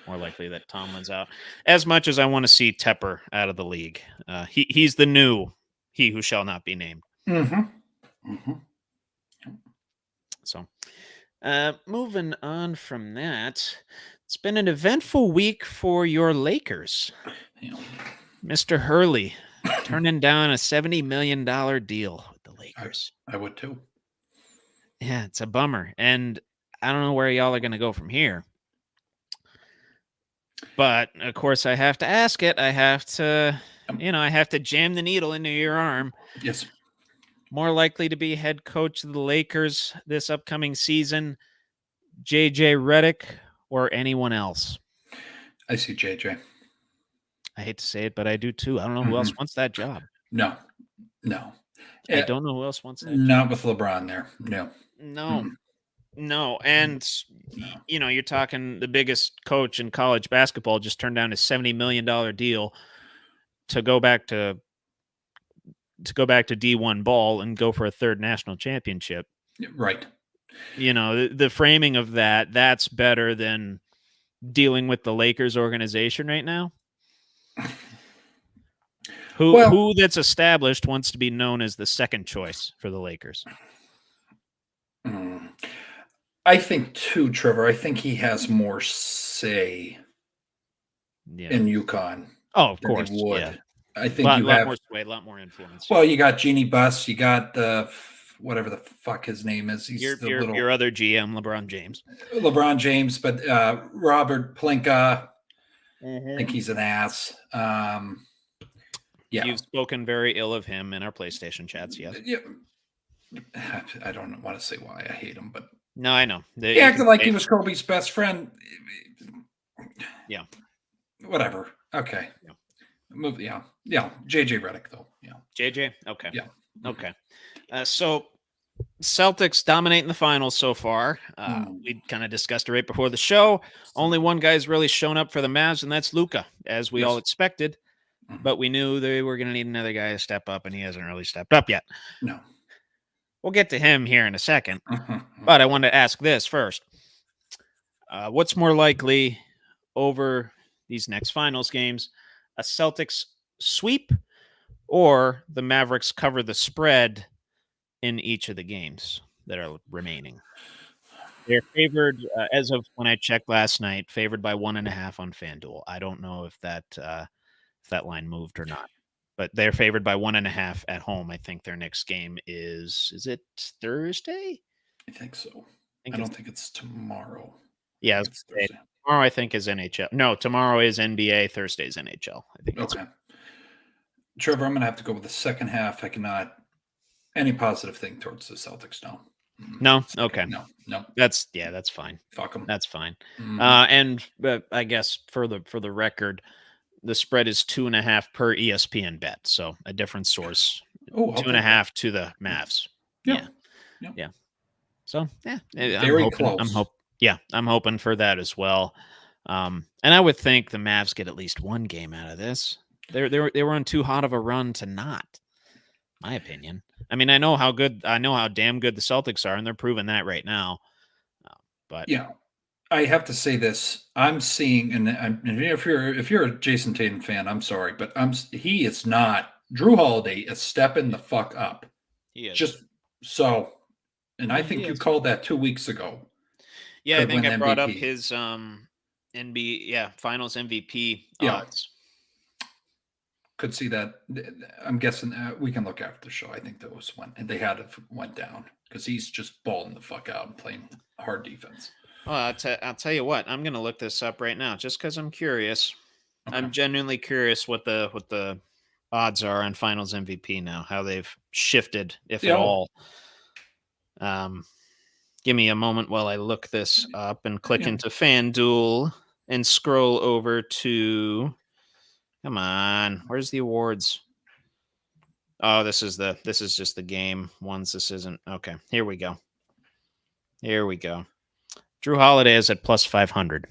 More likely that Tomlin's out. As much as I want to see Tepper out of the league, he's the new he who shall not be named. So, moving on from that, it's been an eventful week for your Lakers. Mr. Hurley turning down a $70 million deal with the Lakers. I would too. Yeah, it's a bummer. And I don't know where y'all are going to go from here. But, of course, I have to ask it. I have to jam the needle into your arm. Yes. More likely to be head coach of the Lakers this upcoming season, JJ Redick or anyone else? I see JJ. I hate to say it, but I do too. I don't know who else wants that job. No. I don't know who else wants that Not job. with LeBron there. No. And, you're talking the biggest coach in college basketball just turned down a $70 million deal to go back to D1 ball and go for a 3rd national championship. Right. The framing of that's better than dealing with the Lakers organization right now. Who that's established wants to be known as the second choice for the Lakers? I think too, Trevor. I think he has more say in UConn. Oh, of than course. he would. Yeah. I think you lot have more sway, a lot more influence. Well, you got Jeannie Buss, you got whatever the fuck his name is. He's your other GM, LeBron James. LeBron James, but Robert Plinka. I think he's an ass. Yeah. You've spoken very ill of him in our PlayStation chats, yes. Yeah. I don't want to say why I hate him, but no, I know. He acted like he was Kobe's best friend. Yeah. Whatever. Okay. Yeah. Move. Yeah. Yeah. JJ Redick, though. Yeah. JJ. Okay. Yeah. Okay. So Celtics dominating the finals so far. We kind of discussed it right before the show. Only one guy's really shown up for the Mavs, and that's Luka, as we all expected. But we knew they were going to need another guy to step up, and he hasn't really stepped up yet. No. We'll get to him here in a second. But I wanted to ask this first. What's more likely over these next finals games? A Celtics sweep or the Mavericks cover the spread in each of the games that are remaining? They're favored, as of when I checked last night, favored by 1.5 on FanDuel. I don't know if that line moved or not, but they're favored by 1.5 at home. I think their next game is it Thursday? I think so. I don't think it's tomorrow. Yeah, it's Thursday. Tomorrow I think is NHL. No, tomorrow is NBA. Thursday's NHL. I think. Okay. Trevor, I'm going to have to go with the second half. I cannot any positive thing towards the Celtics now. No. Okay. No. That's fine. Fuck them. That's fine. And I guess for the record, the spread is 2.5 per ESPN bet. So a different source. 2.5 to the Mavs. Yeah. So very close. I'm hoping for that as well. And I would think the Mavs get at least one game out of this. They were on too hot of a run to not. My opinion. I mean, I know how damn good the Celtics are, and they're proving that right now. But yeah, I have to say this. I'm seeing, and if you're a Jason Tatum fan, I'm sorry, but he is not. Drew Holiday is stepping the fuck up. He is just so, and I think you called that 2 weeks ago. Yeah, I think I brought up his NBA Finals MVP odds. Could see that. I'm guessing we can look after the show. I think that was when they went down because he's just balling the fuck out and playing hard defense. Well, I'll tell you what. I'm going to look this up right now just because I'm curious. Okay. I'm genuinely curious what the odds are on Finals MVP now. How they've shifted, if at all. Give me a moment while I look this up and click into FanDuel and scroll over to. Come on, where's the awards? Oh, this is just the game ones. This isn't okay. Here we go. Drew Holiday is at plus 500.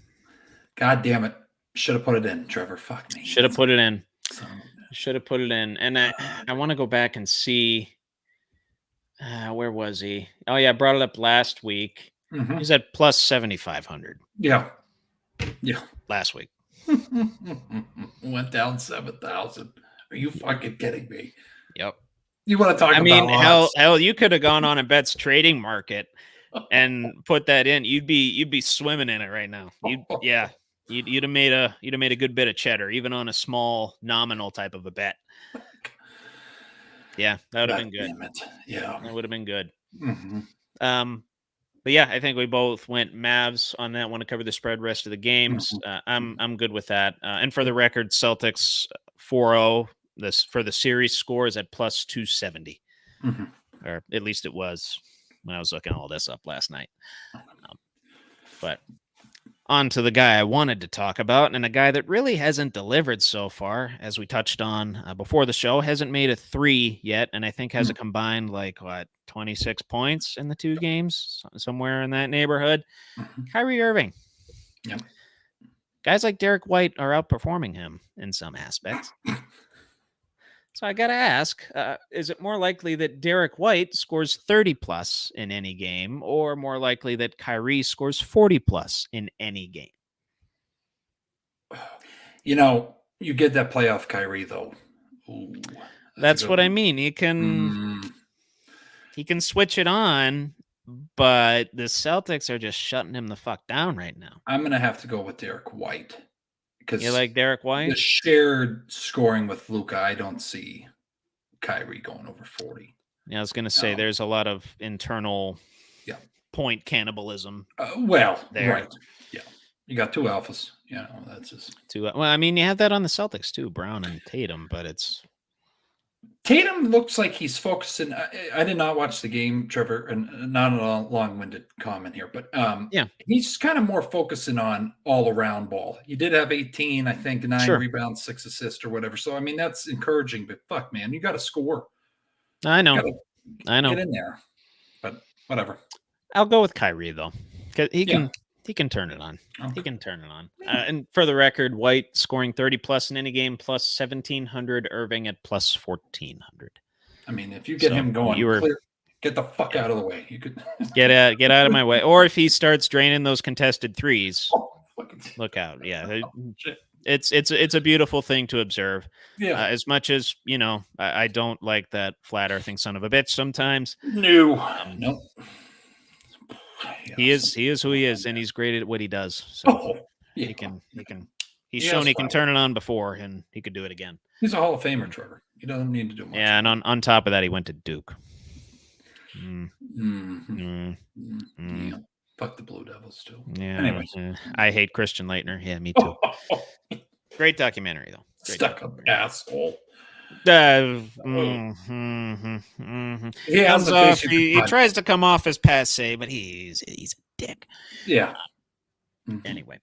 God damn it! Should have put it in, Trevor. Fuck me. Should have put it in. And I want to go back and see. Where was he? Oh yeah, I brought it up last week. Mm-hmm. He's at plus 7,500. Yeah. Last week. Went down 7,000. Are you fucking kidding me? Yep. You want to talk about hell, you could have gone on a Bet's trading market and put that in. You'd be swimming in it right now. You'd have made a good bit of cheddar, even on a small nominal type of a bet. Yeah, that would have been good. Yeah, that would have been good. Mm-hmm. But yeah, I think we both went Mavs on that one to cover the spread rest of the games. I'm good with that. And for the record, Celtics 4-0. This for the series score is at plus 270, or at least it was when I was looking all this up last night. But on to the guy I wanted to talk about, and a guy that really hasn't delivered so far, as we touched on before the show, hasn't made a 3 yet, and I think has a combined 26 points in the 2 games, somewhere in that neighborhood. Kyrie Irving. Yep. Guys like Derek White are outperforming him in some aspects. So I got to ask, is it more likely that Derek White scores 30 plus in any game, or more likely that Kyrie scores 40 plus in any game? You get that playoff Kyrie, though. Ooh, That's what I mean. He can switch it on, but the Celtics are just shutting him the fuck down right now. I'm going to have to go with Derek White. Because You like Derek White? the shared scoring with Luka, I don't see Kyrie going over 40. Yeah, I was going to say there's a lot of internal point cannibalism. There. Right. Yeah. You got two alphas. That's just well, I mean, you have that on the Celtics too, Brown and Tatum, but it's Tatum looks like he's focusing. I did not watch the game, Trevor, and not a long-winded comment here, but he's kind of more focusing on all-around ball. You did have 18, I think, 9 rebounds, 6 assists, or whatever. So I mean, that's encouraging. But fuck, man, you got to score. I know. Get in there, but whatever. I'll go with Kyrie though, because he can turn it on. Okay. He can turn it on. And for the record, White scoring 30 plus in any game, plus 1,700. Irving at plus 1,400. I mean, if you get him going, get the fuck out of the way. You could get out of my way. Or if he starts draining those contested threes, look out. Yeah, it's a beautiful thing to observe. Yeah. As much as I don't like that flat earthing son of a bitch sometimes. No. He is who he is, and he's great at what he does. So he's shown he can turn it on before, and he could do it again. He's a Hall of Famer, Trevor. He doesn't need to do much. Yeah, and on top of that, he went to Duke. Yeah. Fuck the Blue Devils too. Yeah. Anyways. I hate Christian Leitner. Yeah, me too. Great documentary though. Stuck up asshole. He tries to come off as passe, but he's a dick. Yeah. Anyway,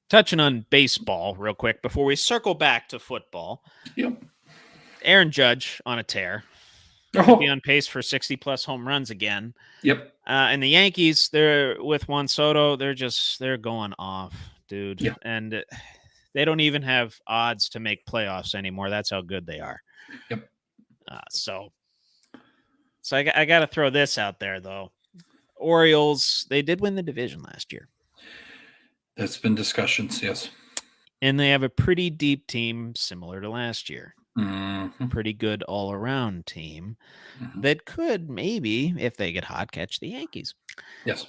touching on baseball real quick before we circle back to football. Yep. Aaron Judge on a tear. Could be on pace for 60 plus home runs again. Yep. And the Yankees, they're with Juan Soto. They're going off, dude. Yeah. And they don't even have odds to make playoffs anymore. That's how good they are. Yep. So I got to throw this out there, though. Orioles, they did win the division last year. There's been discussions, yes. And they have a pretty deep team similar to last year. Pretty good all-around team that could maybe, if they get hot, catch the Yankees. Yes.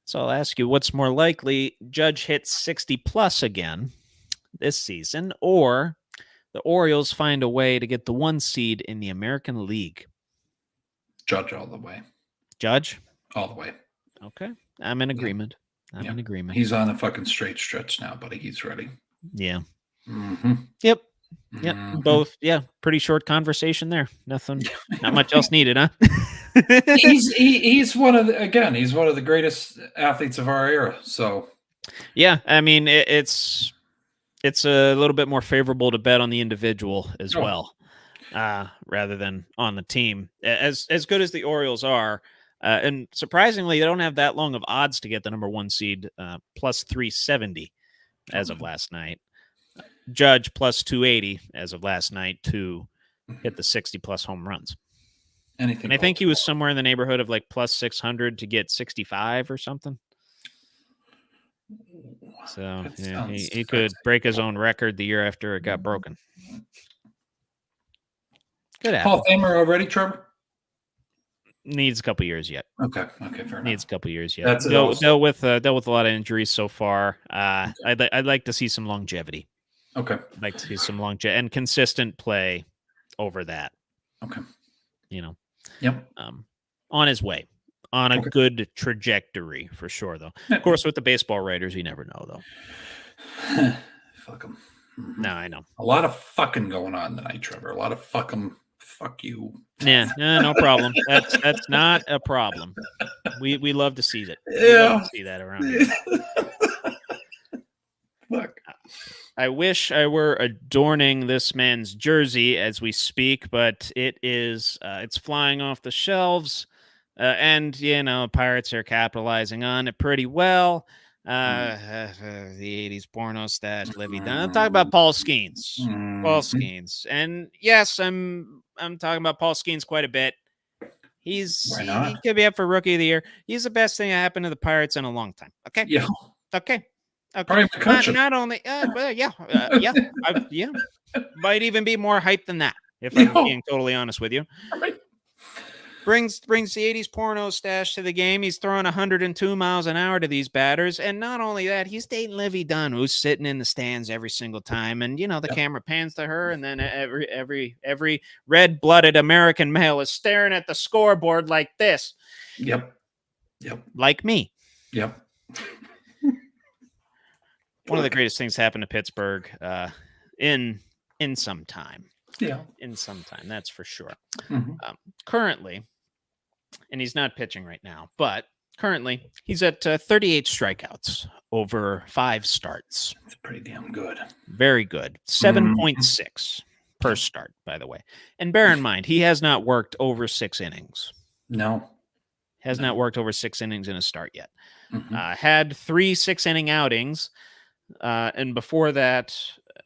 So I'll ask you, what's more likely? Judge hits 60 plus again this season, or the Orioles find a way to get the 1 seed in the American League? Judge all the way. Judge? All the way. Okay. I'm in agreement. I'm in agreement. He's on a fucking straight stretch now, buddy. He's ready. Yeah. Yep. Yep. Both. Yeah. Pretty short conversation there. Nothing. Not much else needed, huh? he's one of the greatest athletes of our era. So. Yeah. I mean, it's a little bit more favorable to bet on the individual as well, rather than on the team. As good as the Orioles are, and surprisingly, they don't have that long of odds to get the number 1 seed, plus 370 as of last night. Judge plus 280 as of last night to hit the 60 plus home runs. And I think he was somewhere in the neighborhood of like plus 600 to get 65 or something. So he could break his own record the year after it got broken. Good Hall of Famer already, Trevor? Needs a couple years yet. Okay, fair enough. Needs a couple years yet. Dealt with a lot of injuries so far. I'd like to see some longevity. Okay. I'd like to see some longevity and consistent play over that. Okay. Yep. On his way. On a good trajectory for sure, though. Of course, with the baseball writers, you never know, though. Fuck them. No, I know. A lot of fucking going on tonight, Trevor. A lot of fuck you. Yeah, no problem. That's not a problem. We love to see that. Yeah. Love to see that around here. Fuck. I wish I were adorning this man's jersey as we speak, but it's flying off the shelves. And, Pirates are capitalizing on it pretty well. The 80s porno stash, Livy Dunn. I'm talking about Paul Skeens. Paul Skeens. And yes, I'm talking about Paul Skeens quite a bit. He could be up for Rookie of the Year. He's the best thing that happened to the Pirates in a long time. Okay? Yeah. Okay. Probably Not only, yeah. Might even be more hype than that, if You I'm know, being totally honest with you. right? Brings the 80s porno stash to the game. He's throwing 102 miles an hour to these batters. And not only that, he's dating Livy Dunn, who's sitting in the stands every single time. And, the Yep. camera pans to her, and then every red-blooded American male is staring at the scoreboard like this. Yep. Like me. Yep. One of the greatest things happened to Pittsburgh in some time. Yeah. In some time, that's for sure. Mhm. Currently, and he's not pitching right now, but currently he's at 38 strikeouts over 5 starts. It's pretty damn good. Very good. 7.6 per start, by the way. And bear in mind, he has not worked over 6 innings. No. Has not worked over 6 innings in a start yet. Mhm. Had 3 6-inning outings. And before that,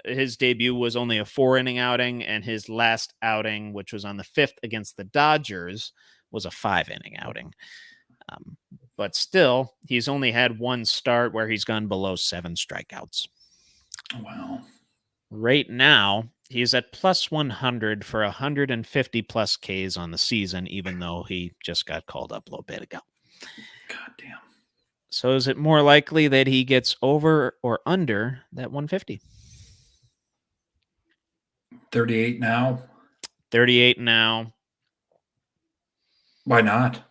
his debut was only a 4-inning outing, and his last outing, which was on the 5th against the Dodgers, was a 5-inning outing. But still, he's only had 1 start where he's gone below 7 strikeouts. Wow. Right now, he's at plus 100 for 150 plus Ks on the season, even though he just got called up a little bit ago. God damn. So is it more likely that he gets over or under that 150? 38 now. 38 now. Why not?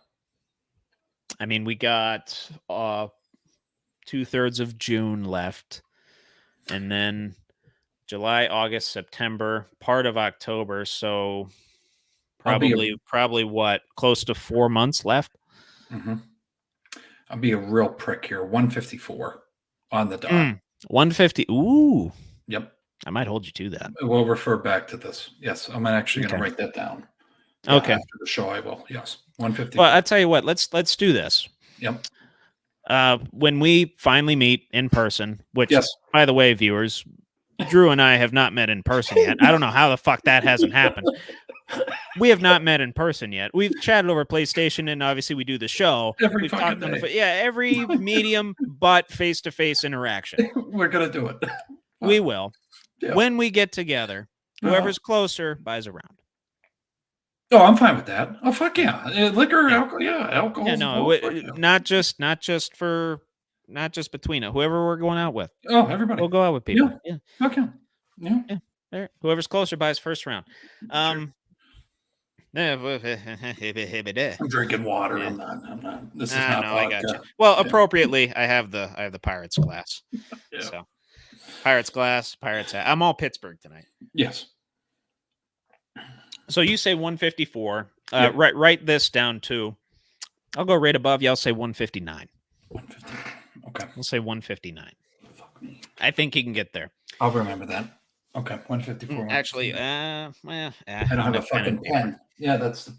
I mean, we got 2/3 of June left, and then July, August, September, part of October. So probably what, close to 4 months left. Mm-hmm. I'll be a real prick here. 154 on the dot. 150. Ooh. Yep. I might hold you to that. We'll refer back to this. Yes, I'm actually going to write that down. Okay. After the show, I will. Yes, 154. Well, I'll tell you what. Let's do this. Yep. When we finally meet in person, which, Yes. by the way, viewers, Drew and I have not met in person yet. I don't know how the fuck that hasn't happened. We have not met in person yet. We've chatted over PlayStation, and obviously we do the show. Every fucking day. Every medium but face-to-face interaction. We're going to do it. We will. Yeah. When we get together, whoever's closer buys a round. Oh, I'm fine with that. Oh, fuck yeah. Liquor, alcohol, yeah. Alcohol. Yeah, no, not just between it. Whoever we're going out with. Oh, everybody. We'll go out with people. Yeah. Okay. Yeah. There. Whoever's closer buys first round. Sure. I'm drinking water. Yeah. I'm not. This is not. No, I got you. Well, appropriately, I have the Pirates glass. Yeah. So, Pirates glass, Pirates hat. I'm all Pittsburgh tonight. Yes. So you say 154. Yep. Write this down too. I'll go right above you. I'll say 159. 159. Okay. We'll say 159. Fuck me. I think he can get there. I'll remember that. Okay. 154. Actually, I don't have a fucking pen. Yeah, that's.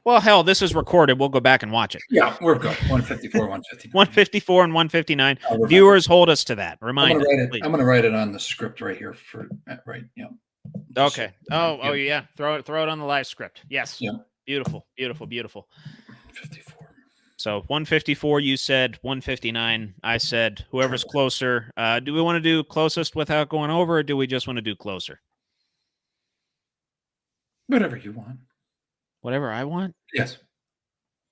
Well, hell, this is recorded. We'll go back and watch it. Yeah, we're good. 154, 159. 154 and 159. Viewers, hold us to that. Remind us. I'm going to write it on the script right here for right. Yeah. Okay. Oh yeah. Throw it on the live script. Yes. Yeah. Beautiful. 54. So 154, you said 159. I said whoever's closer. Do we want to do closest without going over, or do we just want to do closer? Whatever you want. Whatever I want? Yes.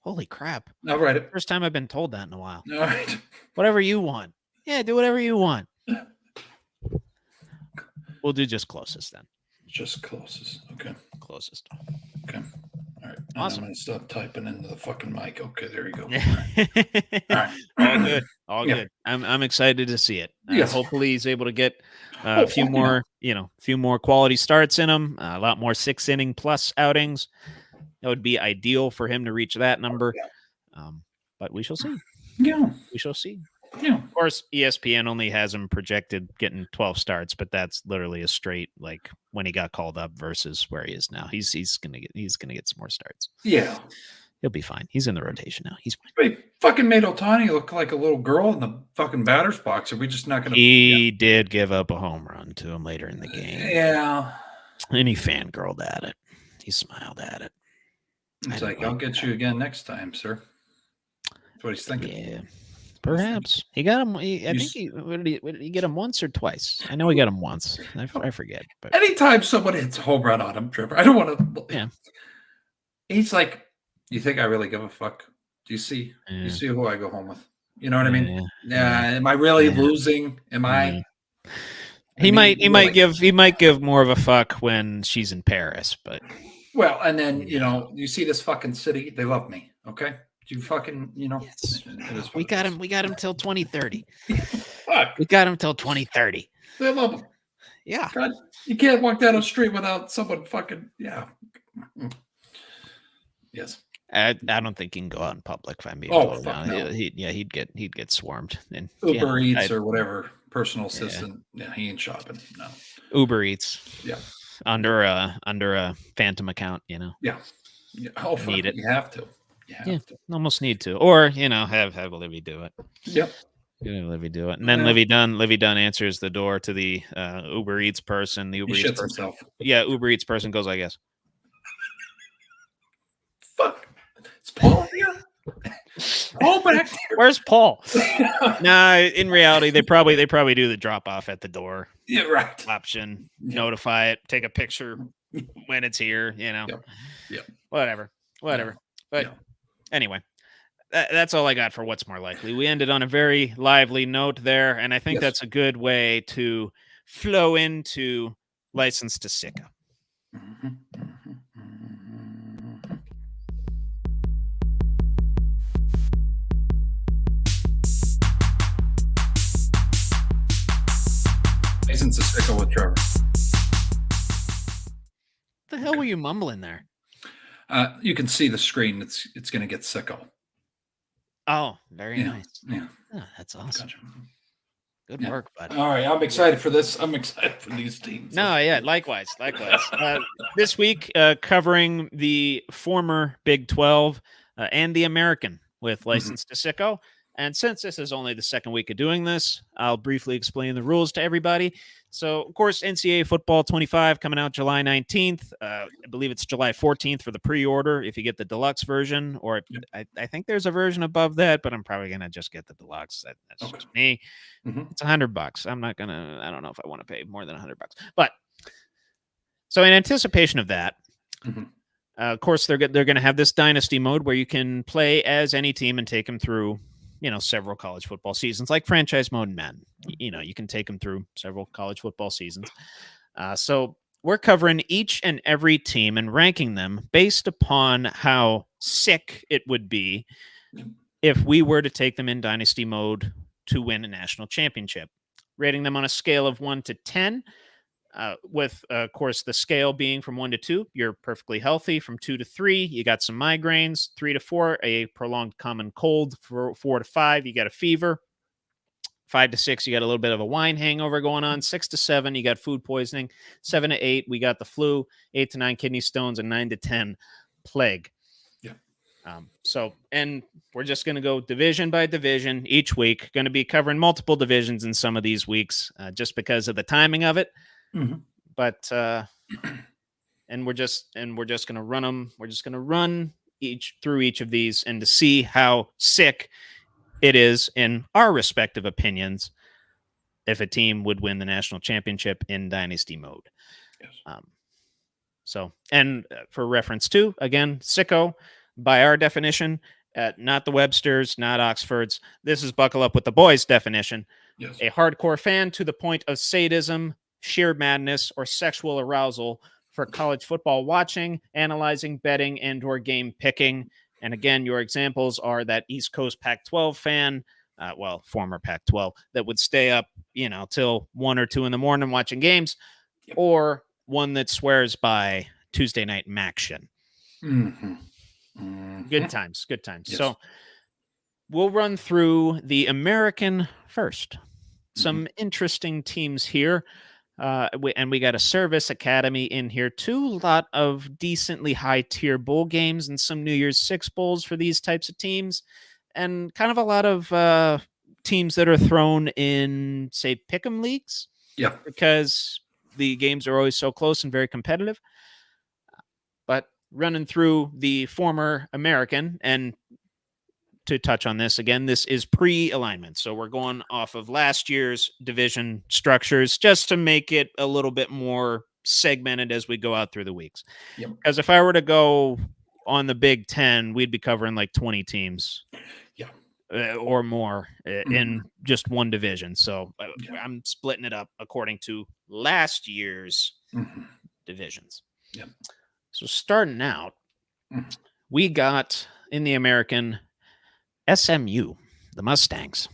Holy crap. I'll write it. First time I've been told that in a while. All right. Whatever you want. Yeah, do whatever you want. We'll do just closest then. Just closest. Okay. Closest. Okay. All right. Awesome. I'm going to stop typing into the fucking mic. Okay, there you go. All right. All good. All good. I'm excited to see it. Yes. Hopefully he's able to get a few more, few more quality starts in him, a lot more 6-inning plus outings. That would be ideal for him to reach that number. But we shall see. Yeah. We shall see. Yeah. Of course, ESPN only has him projected getting 12 starts, but that's literally a straight like when he got called up versus where he is now. He's gonna get some more starts. Yeah. He'll be fine. He's in the rotation now. He's fine. He fucking made Ohtani look like a little girl in the fucking batter's box. Are we just not gonna? He did give up a home run to him later in the game. Yeah. And he fangirled at it. He smiled at it. It's like, I'll get you again next time, sir. That's what he's thinking. Yeah. Perhaps he got him. I think what did he get him once or twice? I know he got him once. I forget. But anytime someone hits a home run on him, Trevor, I don't want to. Yeah. He's like, you think I really give a fuck? Do you see? Yeah. You see who I go home with? You know what I mean? Yeah. Am I really losing? Am I? He might give more of a fuck when she's in Paris, but well, and then you see this fucking city. They love me. Okay, you fucking Yes. We got him till 2030. Fuck. We got him till 2030. They love him. Yeah. God, you can't walk down the street without someone fucking Yes. I don't think he can go out in public if I'm being fuck honest. no. He'd get swarmed. And Uber Eats or whatever, personal assistant. Yeah, he ain't shopping. No. Uber Eats. Yeah. Under a Phantom account, Yeah. Oh, fuck, need it. You have to. You have to. Almost need to, or have Livy do it. Yep. Livy do it, and then Livy Dunn answers the door to the Uber Eats person. The Uber He Eats shits person. himself. Yeah, Uber Eats person goes like this. Fuck. Is Paul here? Paul back here. Where's Paul? Nah, in reality, they probably do the drop off at the door. Yeah, right. Option, notify it, take a picture when it's here. Yep. Whatever. But anyway, that's all I got for what's more likely. We ended on a very lively note there, and I think that's a good way to flow into License to Sicko. License to Sicko with Trevor. What the hell were you mumbling there? You can see the screen. It's going to get sicko. Oh, very nice. Yeah. Oh, that's awesome. Gotcha. Good work, buddy. All right. I'm excited for this. I'm excited for these teams. No, yeah, likewise. This week, covering the former Big 12 and the American with License to Sicko. And since this is only the second week of doing this, I'll briefly explain the rules to everybody. So, of course, NCAA Football 25 coming out July 19th. I believe it's July 14th for the pre-order if you get the deluxe version, or I think there's a version above that, but I'm probably going to just get the deluxe. That's just me. It's $100. I don't know if I want to pay more than $100. But so in anticipation of that, of course, they're going to have this dynasty mode where you can play as any team and take them through several college football seasons, like franchise mode men. You can take them through several college football seasons. So we're covering each and every team and ranking them based upon how sick it would be if we were to take them in dynasty mode to win a national championship, rating them on a scale of 1 to 10. With, of course, the scale being from 1 to 2, you're perfectly healthy. From 2 to 3, you got some migraines. 3 to 4, a prolonged common cold. 4 to 5, you got a fever. 5 to 6, you got a little bit of a wine hangover going on. 6 to 7, you got food poisoning. 7 to 8, we got the flu. 8 to 9, kidney stones. And 9 to 10, plague. Yeah. And we're just going to go division by division each week. Going to be covering multiple divisions in some of these weeks just because of the timing of it. But and we're just going to run them. We're just going to run through each of these and to see how sick it is in our respective opinions if a team would win the national championship in dynasty mode. Yes. And for reference too, again, sicko by our definition, not the Webster's, not Oxford's. This is buckle up with the boys' definition. Yes. A hardcore fan to the point of sadism, sheer madness, or sexual arousal for college football watching, analyzing, betting, and/or game picking. And again, your examples are that East Coast Pac-12 fan, former Pac-12, that would stay up, till 1 or 2 in the morning watching games, or one that swears by Tuesday night Maction. Good times. Yes. So we'll run through the American first. Some interesting teams here. We got a service academy in here too. A lot of decently high tier bowl games and some New Year's Six bowls for these types of teams, and kind of a lot of teams that are thrown in, say, pick'em leagues. Yeah, because the games are always so close and very competitive. But running through the former American, and to touch on this again, this is pre-alignment. So we're going off of last year's division structures just to make it a little bit more segmented as we go out through the weeks. Yep. Because if I were to go on the Big Ten, we'd be covering like 20 teams. Or more in just one division. So I'm splitting it up according to last year's divisions. Yep. So starting out, we got in the American SMU, the Mustangs.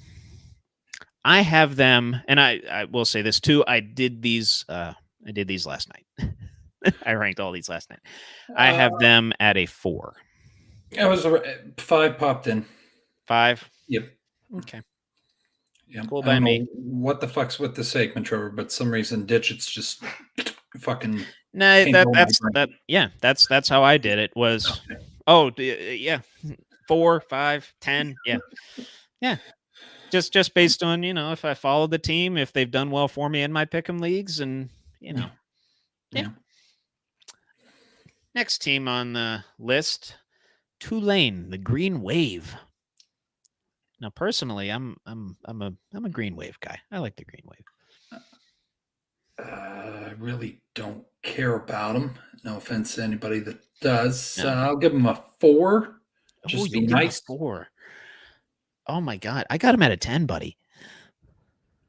I have them, and I will say this too. I did these last night. I ranked all these last night. I have them at a 4. I was 5 popped in. 5? Yep. Okay. Yeah. Cool by me. What the fuck's with the segment, Trevor? But some reason Digits just fucking. No, that's how I did it. Was okay. 4, 5, 10. Yeah. Just based on if I follow the team, if they've done well for me in my pick'em leagues, and Yeah. Next team on the list, Tulane, the Green Wave. Now, personally, I'm a Green Wave guy. I like the Green Wave. I really don't care about them. No offense to anybody that does. No. I'll give them a 4. Just be nice. 4. Oh my God, I got him at a 10, buddy.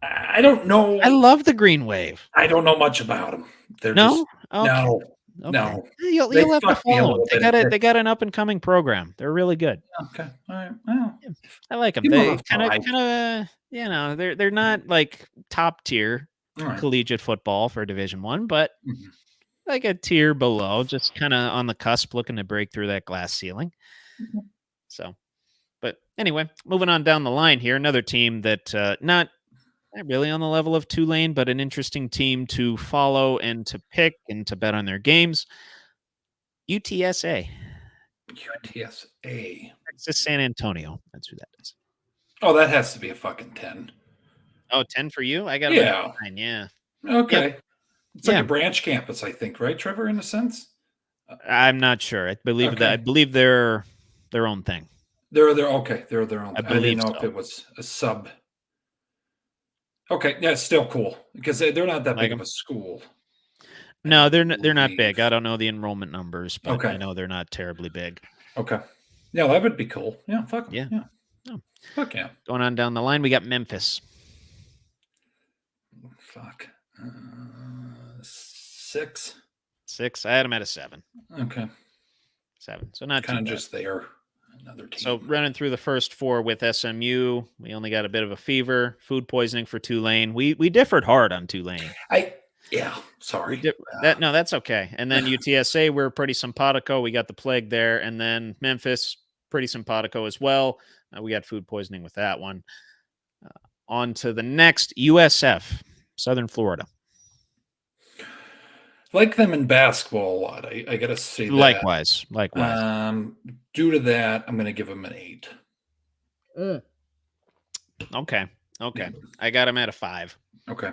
I don't know. I love the Green Wave. I don't know much about them. They're no, just, no. Okay. No, you'll have to follow them. They got an up and coming program. They're really good. Okay, all right. Well, I like them. They kind of they're not like top tier collegiate football for Division I, but like a tier below, just kind of on the cusp, looking to break through that glass ceiling. So, but anyway, moving on down the line here, another team that not really on the level of Tulane, but an interesting team to follow and to pick and to bet on their games. UTSA. Texas San Antonio. That's who that is. Oh, that has to be a fucking 10. Oh, 10 for you? I got it. 9. Yeah. Okay. Yep. It's like a branch campus, I think, right, Trevor, in a sense? I'm not sure. I believe they're their own thing. They're their own. I believe didn't know if it was a sub. Okay, yeah, it's still cool because they're not that big of a school. No, they're not big. I don't know the enrollment numbers, but I know they're not terribly big. Okay, yeah, that would be cool. Yeah, fuck yeah. Oh. Fuck yeah. Going on down the line, we got Memphis. Fuck. 6. 6. I had them at a 7. Okay. 7. So not kind of just there. Another team. So running through the first 4 with SMU, we only got a bit of a fever, food poisoning for Tulane. We differed hard on Tulane. Sorry. That's okay. And then UTSA, we're pretty simpatico. We got the plague there. And then Memphis, pretty simpatico as well. We got food poisoning with that one. On to the next, USF, Southern Florida. Like them in basketball a lot. I got to say that. Likewise. Due to that, I'm going to give them an 8. Okay. Yeah. I got them at a 5. Okay.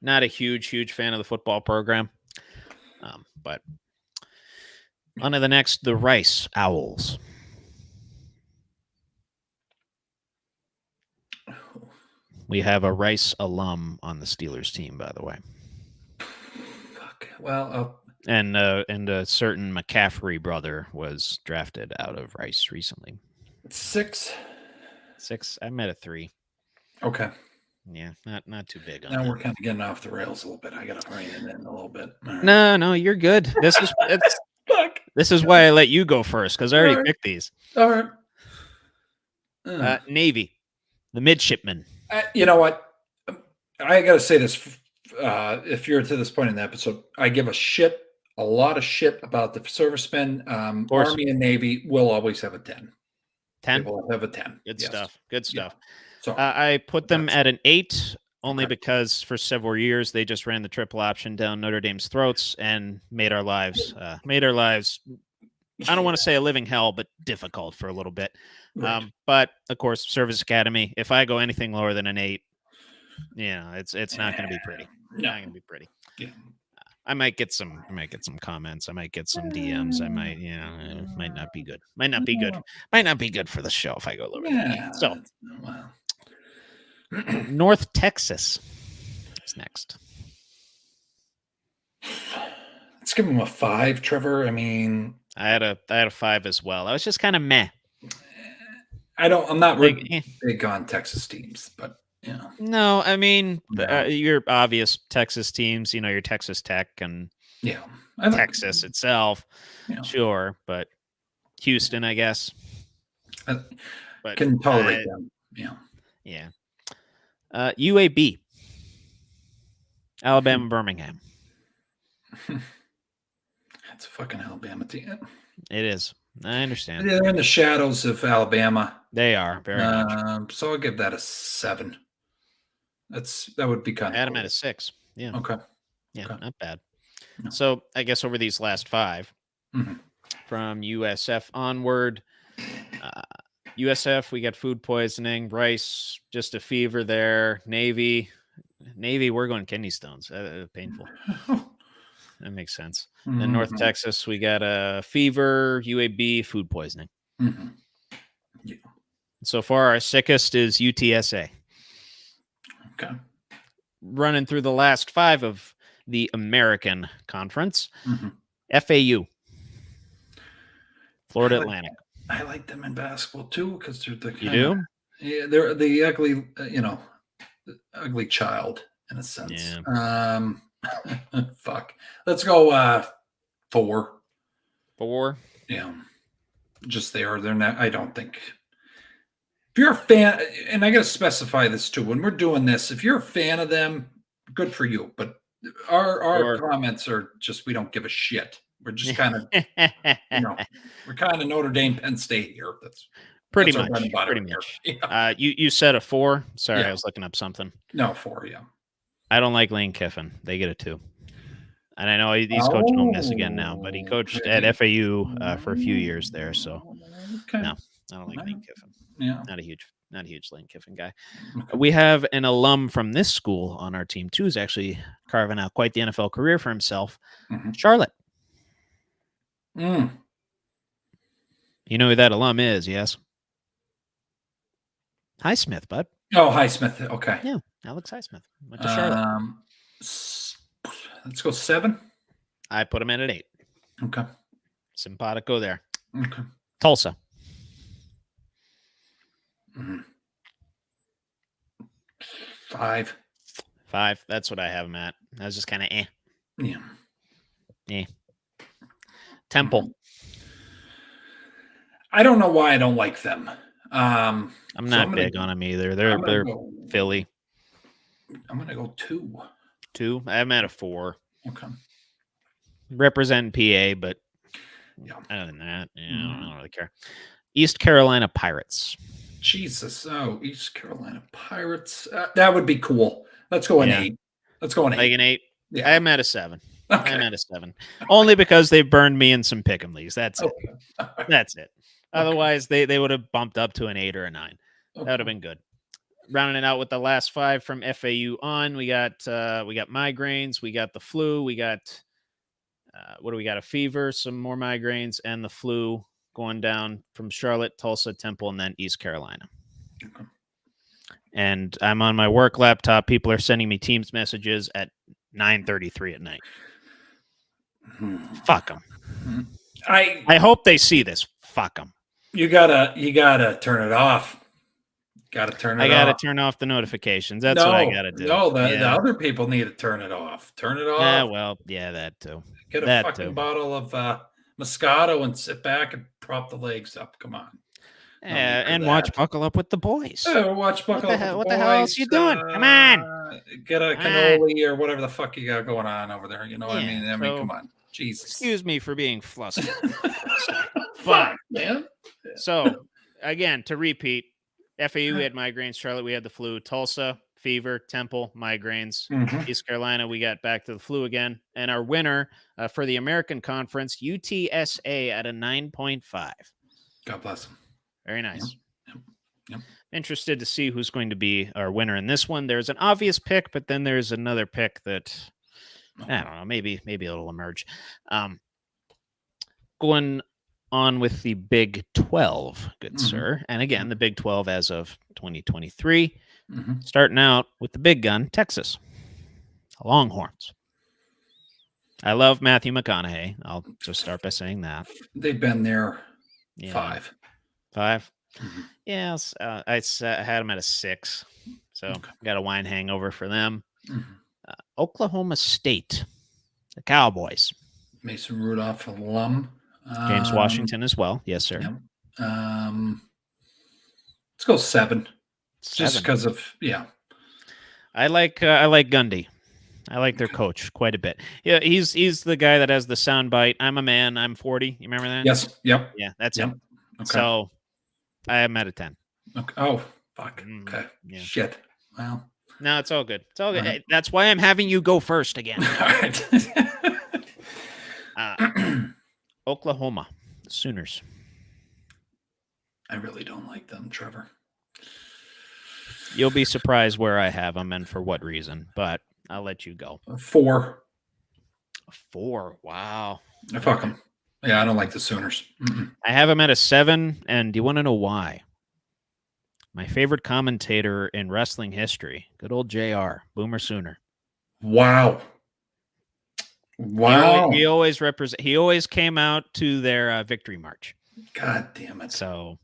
Not a huge fan of the football program. But on to the next, the Rice Owls. We have a Rice alum on the Steelers team, by the way. Fuck. Well, and a certain McCaffrey brother was drafted out of Rice recently. 6. 6. I'm at a 3. Okay. Yeah, not too big on now that. We're kind of getting off the rails a little bit. I got to rein it in a little bit. Right. No, you're good. This is why I let you go first, because I already picked these. All right. Navy, the midshipmen. You know what? I got to say this. If you're to this point in the episode, I give a lot of shit about the servicemen. Army and Navy will always have a 10. 10? They will have a 10. Good stuff. Good stuff. Yeah. So I put them at an 8 only because for several years they just ran the triple option down Notre Dame's throats and made our lives I don't want to say a living hell, but difficult for a little bit. Right. But of course, Service Academy, if I go anything lower than an 8, it's not going to be pretty. No. Not going to be pretty. Yeah. I might get some comments. I might get some DMs. I might, it might not be good. Might not be good. Might not be good for the show if I go lower than 8. So, well. North Texas is next. Let's give them a 5, Trevor. I mean, I had a 5 as well. I was just kind of meh. I'm not Like, big on Texas teams, but yeah. No, I mean, your obvious Texas teams, your Texas Tech and Texas itself. Yeah. Sure, but Houston, I guess. But can tolerate them. Yeah. Yeah. UAB. Alabama, Birmingham. That's a fucking Alabama team. It is. I understand. They're in the shadows of Alabama. They are very much. So I'll give that a 7. That would be kind of Adam at a 6. Yeah. Okay. Yeah, okay. Not bad. No. So I guess over these last 5, from USF onward, USF, we got food poisoning. Rice, just a fever there. Navy, we're going kidney stones. Painful. That makes sense. In North Texas, we got a fever, UAB, food poisoning. Yeah. So far, our sickest is UTSA. Okay. Running through the last 5 of the American Conference. FAU. Florida Atlantic. I like them in basketball too because they're the you do? Yeah, they're the ugly, ugly child in a sense. Yeah. Fuck. Let's go 4. 4. Yeah. Just they're not. I don't think. If you're a fan, and I got to specify this too, when we're doing this, if you're a fan of them, good for you. But our comments are just we don't give a shit. We're just kind of, we're kind of Notre Dame, Penn State here. That's pretty much. Yeah. You said a 4. Sorry, I was looking up something. No, 4. Yeah. I don't like Lane Kiffin. They get a 2. And I know he's coaching Ole Miss again now, but he coached at FAU for a few years there. So no, I don't like Lane Kiffin. Yeah, not a huge Lane Kiffin guy. Okay. We have an alum from this school on our team too, who's actually carving out quite the NFL career for himself. Charlotte. You know who that alum is? Yes. Highsmith, bud. Oh, Highsmith. Okay. Yeah, Alex Highsmith went to Charlotte. Let's go 7. I put him in at 8. Okay. Simpatico there. Okay. Tulsa. 5. 5. That's what I have him at. I was just kind of Yeah. Temple. I don't know why I don't like them. I'm not big on them either. They're Philly. I'm gonna go 2. 2. I have them at a 4. Okay. Represent PA, but other than that, I don't really care. East Carolina Pirates. Jesus. Oh, East Carolina Pirates. That would be cool. Let's go an 8. Let's go an 8. Like an 8? Yeah. I'm at a 7. Okay. I'm at a 7. Only because they burned me in some pick'em leagues. That's it. Right. That's it. Otherwise, they would have bumped up to an 8 or a 9. That would have been good. Rounding it out with the last 5 from FAU on, we got migraines, we got the flu, we got what do we got? A fever, some more migraines, and the flu going down from Charlotte, Tulsa, Temple, and then East Carolina. Okay. And I'm on my work laptop. People are sending me Teams messages at 9:33 at night. Fuck them. I hope they see this. Fuck them. You gotta turn it off. I gotta turn off the notifications. That's what I gotta do. No, the other people need to turn it off. Turn it off. Yeah, well, that too. Get a fucking bottle of Moscato and sit back and prop the legs up. Come on. And watch Buckle Up with the Boys. Watch Buckle Up with the Boys. What the hell else you doing? Come on. Get a cannoli or whatever the fuck you got going on over there. You know what I mean? Come on. Jesus. Excuse me for being flustered. Fuck, man. So, again, to repeat, FAU had migraines. Charlotte, we had the flu. Tulsa, fever. Temple, migraines. East Carolina, we got back to the flu again. And our winner for the American Conference, UTSA at a 9.5. God bless them. Very nice. Yep. Interested to see who's going to be our winner in this one. There's an obvious pick, but then there's another pick that I don't know. Maybe it'll emerge. Going on with the Big 12, good sir. And again, the Big 12 as of 2023, starting out with the big gun, Texas, Longhorns. I love Matthew McConaughey. I'll just start by saying that. They've been there Yeah. 5. 5? Yes. I had them at a 6. So got a wine hangover for them. Oklahoma State, the Cowboys. Mason Rudolph alum. James Washington as well. Yes, sir. Yeah. Let's go 7. Just because of, I like Gundy. I like their coach quite a bit. Yeah, he's the guy that has the soundbite. I'm a man. I'm 40. You remember that? Yes. Yep. Yeah, that's him. Okay. So I am at a 10. Okay. Oh, fuck. Okay. Yeah. Shit. Well. No, it's all good. It's all good. Right. That's why I'm having you go first again. All right. Oklahoma Sooners. I really don't like them, Trevor. You'll be surprised where I have them and for what reason, but I'll let you go. 4. 4. Wow. I fuck them. Yeah, I don't like the Sooners. I have them at a 7, and do you want to know why? My favorite commentator in wrestling history, good old JR, Boomer Sooner. Wow. He always He always came out to their victory march. God damn it! So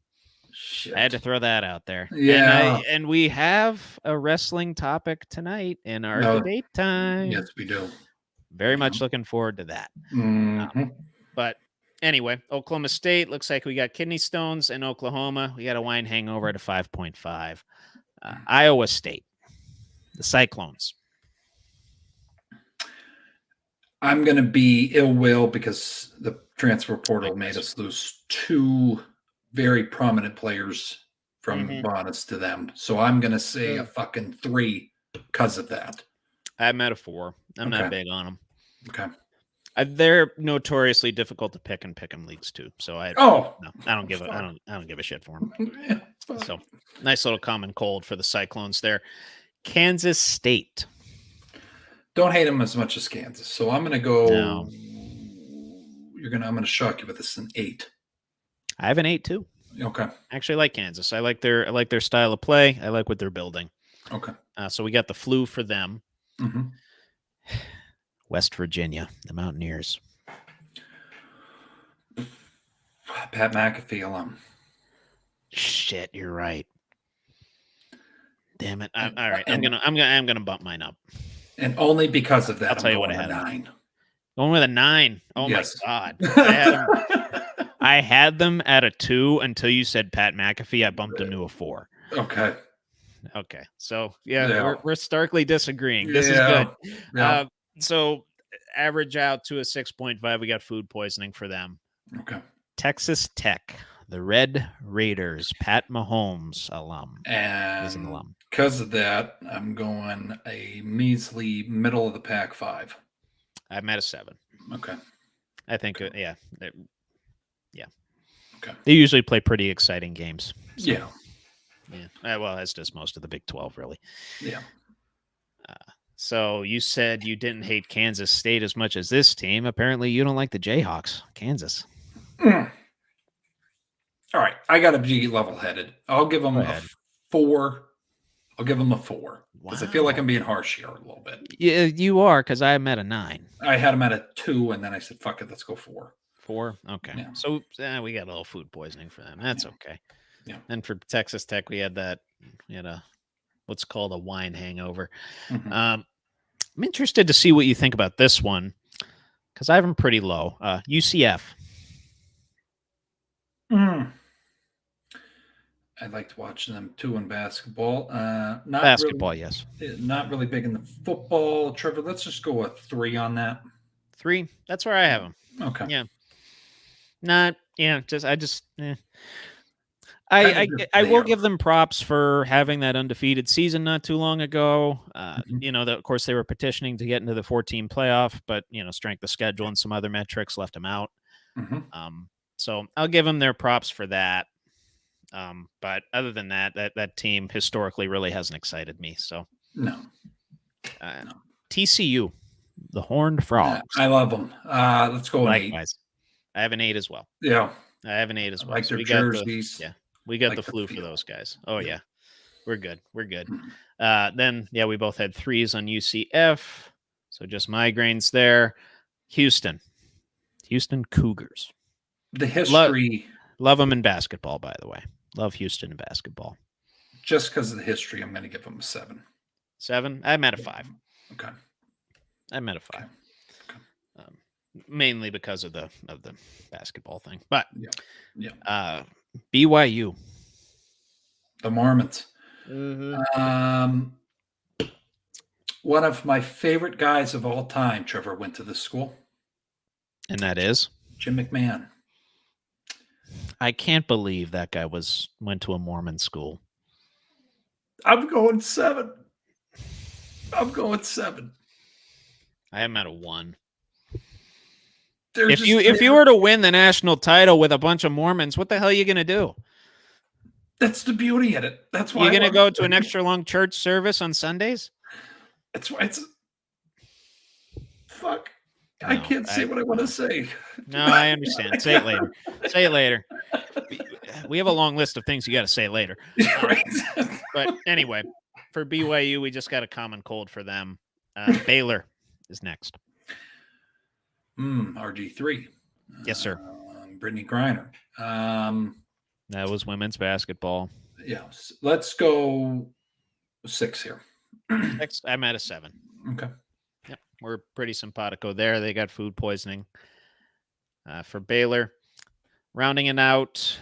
shit. I had to throw that out there. Yeah. And we have a wrestling topic tonight in our debate time. Yes, we do. Very much looking forward to that. But anyway, Oklahoma State looks like we got kidney stones in Oklahoma. We got a wine hangover at a 5.5. Iowa State, the Cyclones. I'm going to be ill will because the transfer portal made us lose 2 very prominent players from bonus to them. So I'm going to say a fucking 3 because of that. I'm at a 4. I'm not big on them. Okay. They're notoriously difficult to pick in pick'em leagues too. So I don't give a shit for them. So nice little common cold for the Cyclones there. Kansas State. Don't hate them as much as Kansas. So I'm going to go. No. I'm going to shock you with this an 8. I have an 8 too. Okay. I actually like Kansas. I like their style of play. I like what they're building. Okay. So we got the flu for them. West Virginia, the Mountaineers. Pat McAfee alum. Shit, you're right. Damn it! All right, I'm gonna bump mine up. And only because of that, I'll tell you what I had. 9. Going with a 9. Oh yes. My God! I had them at a 2 until you said Pat McAfee. I bumped them to a 4. Okay. So we're starkly disagreeing. This is good. Yeah. So average out to a 6.5. We got food poisoning for them. Okay. Texas Tech, the Red Raiders, Pat Mahomes alum. And is an alum. Because of that, I'm going a measly middle of the pack 5. I'm at a 7. Okay. I think, yeah. Okay. They usually play pretty exciting games. So, yeah. Well, as does most of the Big 12, really. Yeah. So you said you didn't hate Kansas State as much as this team. Apparently, you don't like the Jayhawks. Kansas. All right. I got to be level-headed. I'll give them a 4. I'll give them a 4 because I feel like I'm being harsh here a little bit. Yeah, you are, because I'm at a 9. I had them at a 2, and then I said, fuck it, let's go 4. 4? Okay. Yeah. So we got a little food poisoning for them. That's okay. Yeah. And for Texas Tech, we had what's called a wine hangover. I'm interested to see what you think about this one because I have them pretty low. UCF. I liked watching them too in basketball. Not basketball, really, yes. Not really big in the football. Trevor, let's just go with 3 on that. 3? That's where I have them. Okay. Yeah. I will give them props for having that undefeated season not too long ago. Of course, they were petitioning to get into the 14 playoff, but, strength of schedule and some other metrics left them out. So I'll give them their props for that. But other than that team historically really hasn't excited me. So no. TCU, The Horned Frogs. I love them. Let's go an 8. Likewise. I have an 8 as well. Yeah. I have an 8 as I well. like So their we got jerseys. we got like the the flu for feel. those guys. Oh, Yeah. yeah. We're good. We're good. Mhm. Then, we both had 3s on UCF. So just migraines there. Houston Cougars. The history, Love them in basketball, by the way. Love Houston in basketball. just because of the history, I'm going to give them a 7. 7? I'm at a 5. Okay. I'm at a 5. Okay. Mainly because of the basketball thing. But Yeah. BYU. The Mormons. Mm-hmm. One of my favorite guys of all time, Trevor, went to this school. And that is? Jim McMahon. I can't believe that guy went to a Mormon school. I'm going 7. I'm going 7. I am at a 1. They're If just you were to win the national title with a bunch of Mormons, what the hell are you going to do? That's the beauty in it. That's why You're going to go to an extra long church service on Sundays? That's why it's fuck. I No, can't say what I want to say. No, I understand. Say it later. Say it later. We have a long list of things you got to say later. Right. But anyway, for BYU, we just got a common cold for them. Baylor is next. RG3. Yes, sir. Brittany Griner. That was women's basketball. Yeah. Let's go 6 here. Next, I'm at a 7. Okay. Yep, we're pretty simpatico there. They got food poisoning. For Baylor, rounding it out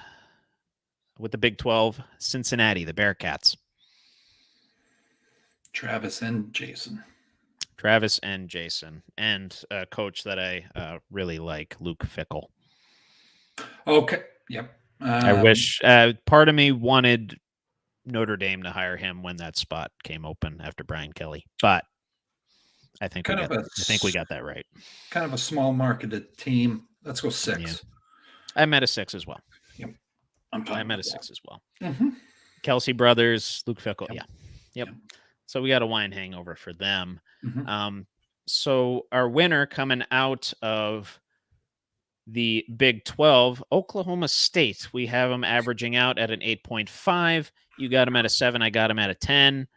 with the Big 12, Cincinnati, the Bearcats. Travis and Jason, and a coach that I really like, Luke Fickell. Okay. Yep. I wish part of me wanted Notre Dame to hire him when that spot came open after Brian Kelly, but I think we got that right. Kind of a small marketed team. Let's go 6. Yeah. I'm at a 6 as well. Yep. I'm at a 6 as well. Mm-hmm. Kelsey brothers, Luke Fickell. Yep. Yeah. Yep. So we got a wine hangover for them. Mm-hmm. So our winner coming out of the Big 12, Oklahoma State. We have them averaging out at an 8.5. You got them at a 7. I got them at a 10.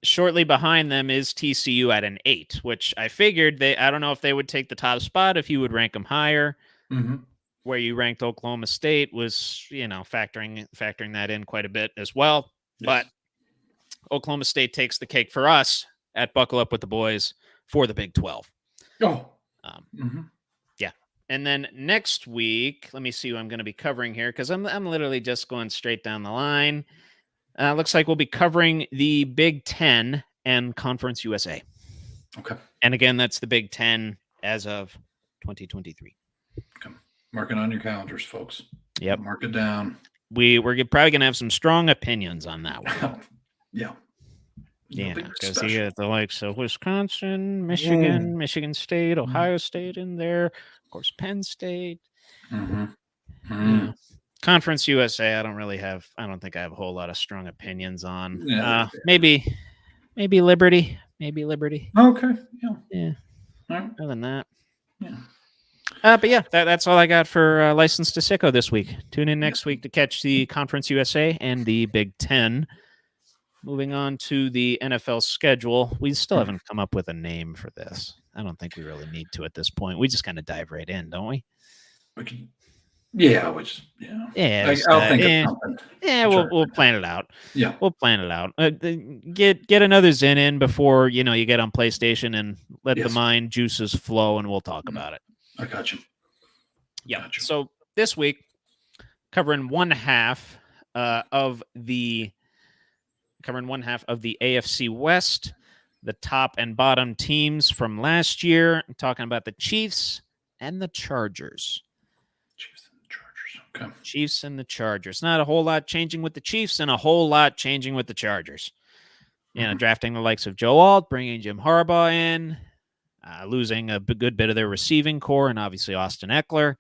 Shortly behind them is TCU at an 8, which I figured I don't know if they would take the top spot if you would rank them higher. Mm-hmm. Where you ranked Oklahoma State was, factoring that in quite a bit as well. Yes. But Oklahoma State takes the cake for us at Buckle Up with the Boys for the Big 12. Oh. Yeah. And then next week, let me see who I'm going to be covering here, because I'm literally just going straight down the line. Looks like we'll be covering the Big 10 and Conference USA. Okay. And again, that's the Big 10 as of 2023. Okay. Mark it on your calendars, folks. Yep. Mark it down. We're probably going to have some strong opinions on that one. Yeah. Yeah, because you get the likes of Wisconsin, Michigan, Michigan State, Ohio State in there, of course, Penn State. Yeah. Conference USA, I don't think I have a whole lot of strong opinions on. Yeah, maybe Liberty. Okay. Yeah. All right. Other than that. Yeah. But yeah, that's all I got for License to Sicko this week. Tune in next week to catch the Conference USA and the Big 10. Moving on to the NFL schedule. We still haven't come up with a name for this. I don't think we really need to at this point. We just kind of dive right in, don't we? Yeah. I'll think of something. Yeah, we'll plan it out. Yeah. We'll plan it out. Get another Zen in before, you get on PlayStation and let the mind juices flow, and we'll talk about it. I got you. Yeah. Gotcha. So this week, covering one half of the AFC West, the top and bottom teams from last year. I'm talking about the Chiefs and the Chargers. Okay. Chiefs and the Chargers. Not a whole lot changing with the Chiefs and a whole lot changing with the Chargers. Drafting the likes of Joe Alt, bringing Jim Harbaugh in, losing a good bit of their receiving core, and obviously Austin Eckler.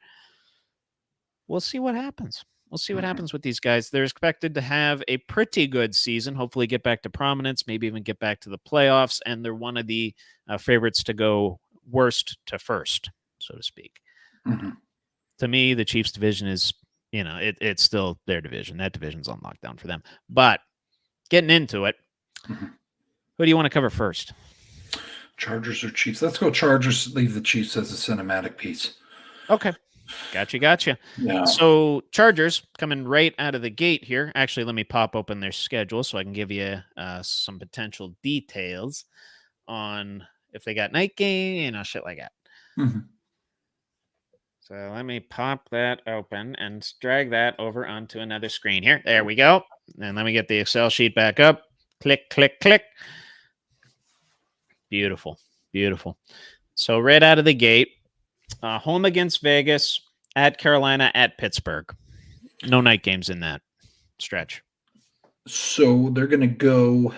We'll see what happens. We'll see what happens with these guys. They're expected to have a pretty good season, hopefully get back to prominence, maybe even get back to the playoffs, and they're one of the favorites to go worst to first, so to speak. Mm-hmm. To me, the Chiefs division is, it's still their division. That division's on lockdown for them. But getting into it, mm-hmm. Who do you want to cover first? Chargers or Chiefs? Let's go Chargers. Leave the Chiefs as a cinematic piece. Okay. Gotcha. Yeah. So Chargers coming right out of the gate here. Actually, let me pop open their schedule so I can give you some potential details on if they got night game, shit like that. Mm-hmm. So let me pop that open and drag that over onto another screen here. There we go. And let me get the Excel sheet back up. Click, click, click. Beautiful. So right out of the gate, home against Vegas, at Carolina, at Pittsburgh. No night games in that stretch. So they're going to go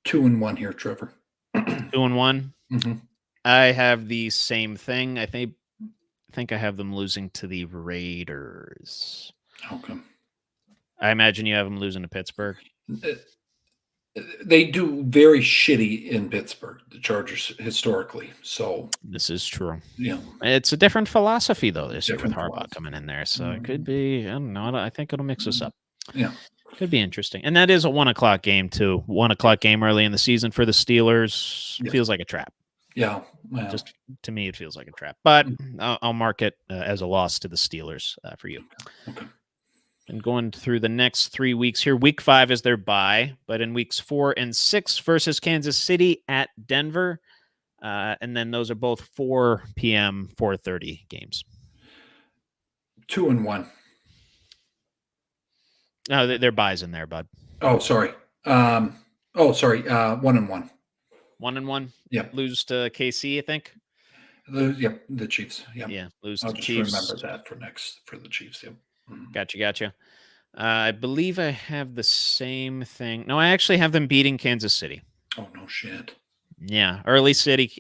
2-1 here, Trevor. 2-1. Mm-hmm. I have the same thing. I think I have them losing to the Raiders. Okay. I imagine you have them losing to Pittsburgh. They do very shitty in Pittsburgh, the Chargers, historically. So this is true. Yeah. It's a different philosophy, though, this year with Different Harbaugh philosophy. coming in there. So it could be, I don't know. I think it'll mix us up. Yeah. Could be interesting. And that is a 1:00 game, too. 1:00 game early in the season for the Steelers. Yeah. Feels like a trap. Yeah. Well, Just to me, it feels like a trap. But I'll mark it as a loss to the Steelers for you. Okay. And going through the next 3 weeks here, week 5 is their bye, but in weeks 4 and 6 versus Kansas City at Denver. And then those are both 4 p.m., 4:30 games. 2-1. No, their bye's in there, bud. Oh, sorry. 1-1. 1-1. Yep. Lose to KC, I think. The Chiefs. Yep. Yeah, lose I'll to just Chiefs. remember that for the Chiefs. Yep. Gotcha. I believe I have the same thing. No, I actually have them beating Kansas City. Oh, no shit. Yeah, early season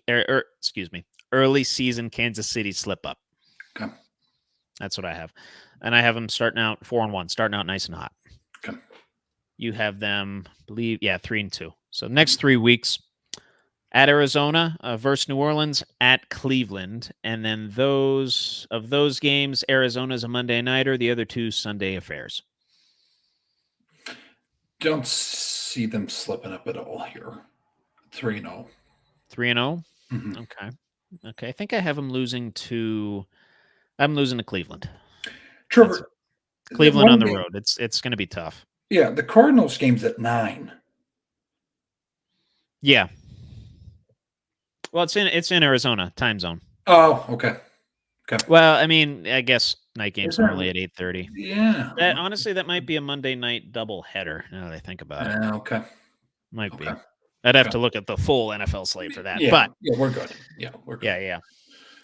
Kansas City slip up. Okay. That's what I have. And I have them starting out 4-1, starting out nice and hot. Okay. You have them, 3-2. So next 3 weeks at Arizona versus New Orleans, at Cleveland. And then those games, Arizona's a Monday nighter, the other 2 Sunday affairs. Don't see them slipping up at all here. 3-0. 3-0? Mm-hmm. Okay. I think I have them losing to Cleveland. Trevor, Cleveland on the road. It's going to be tough. Yeah, the Cardinals game's at 9. Yeah. Well, it's in Arizona time zone. Oh, okay. Well, I mean, I guess night games Is that- normally at 8:30. Yeah. Honestly, that might be a Monday night double header. Now that I think about it, Okay. might be. Okay. I'd have to look at the full NFL slate for that. Yeah, But we're good. Yeah, we're good. yeah.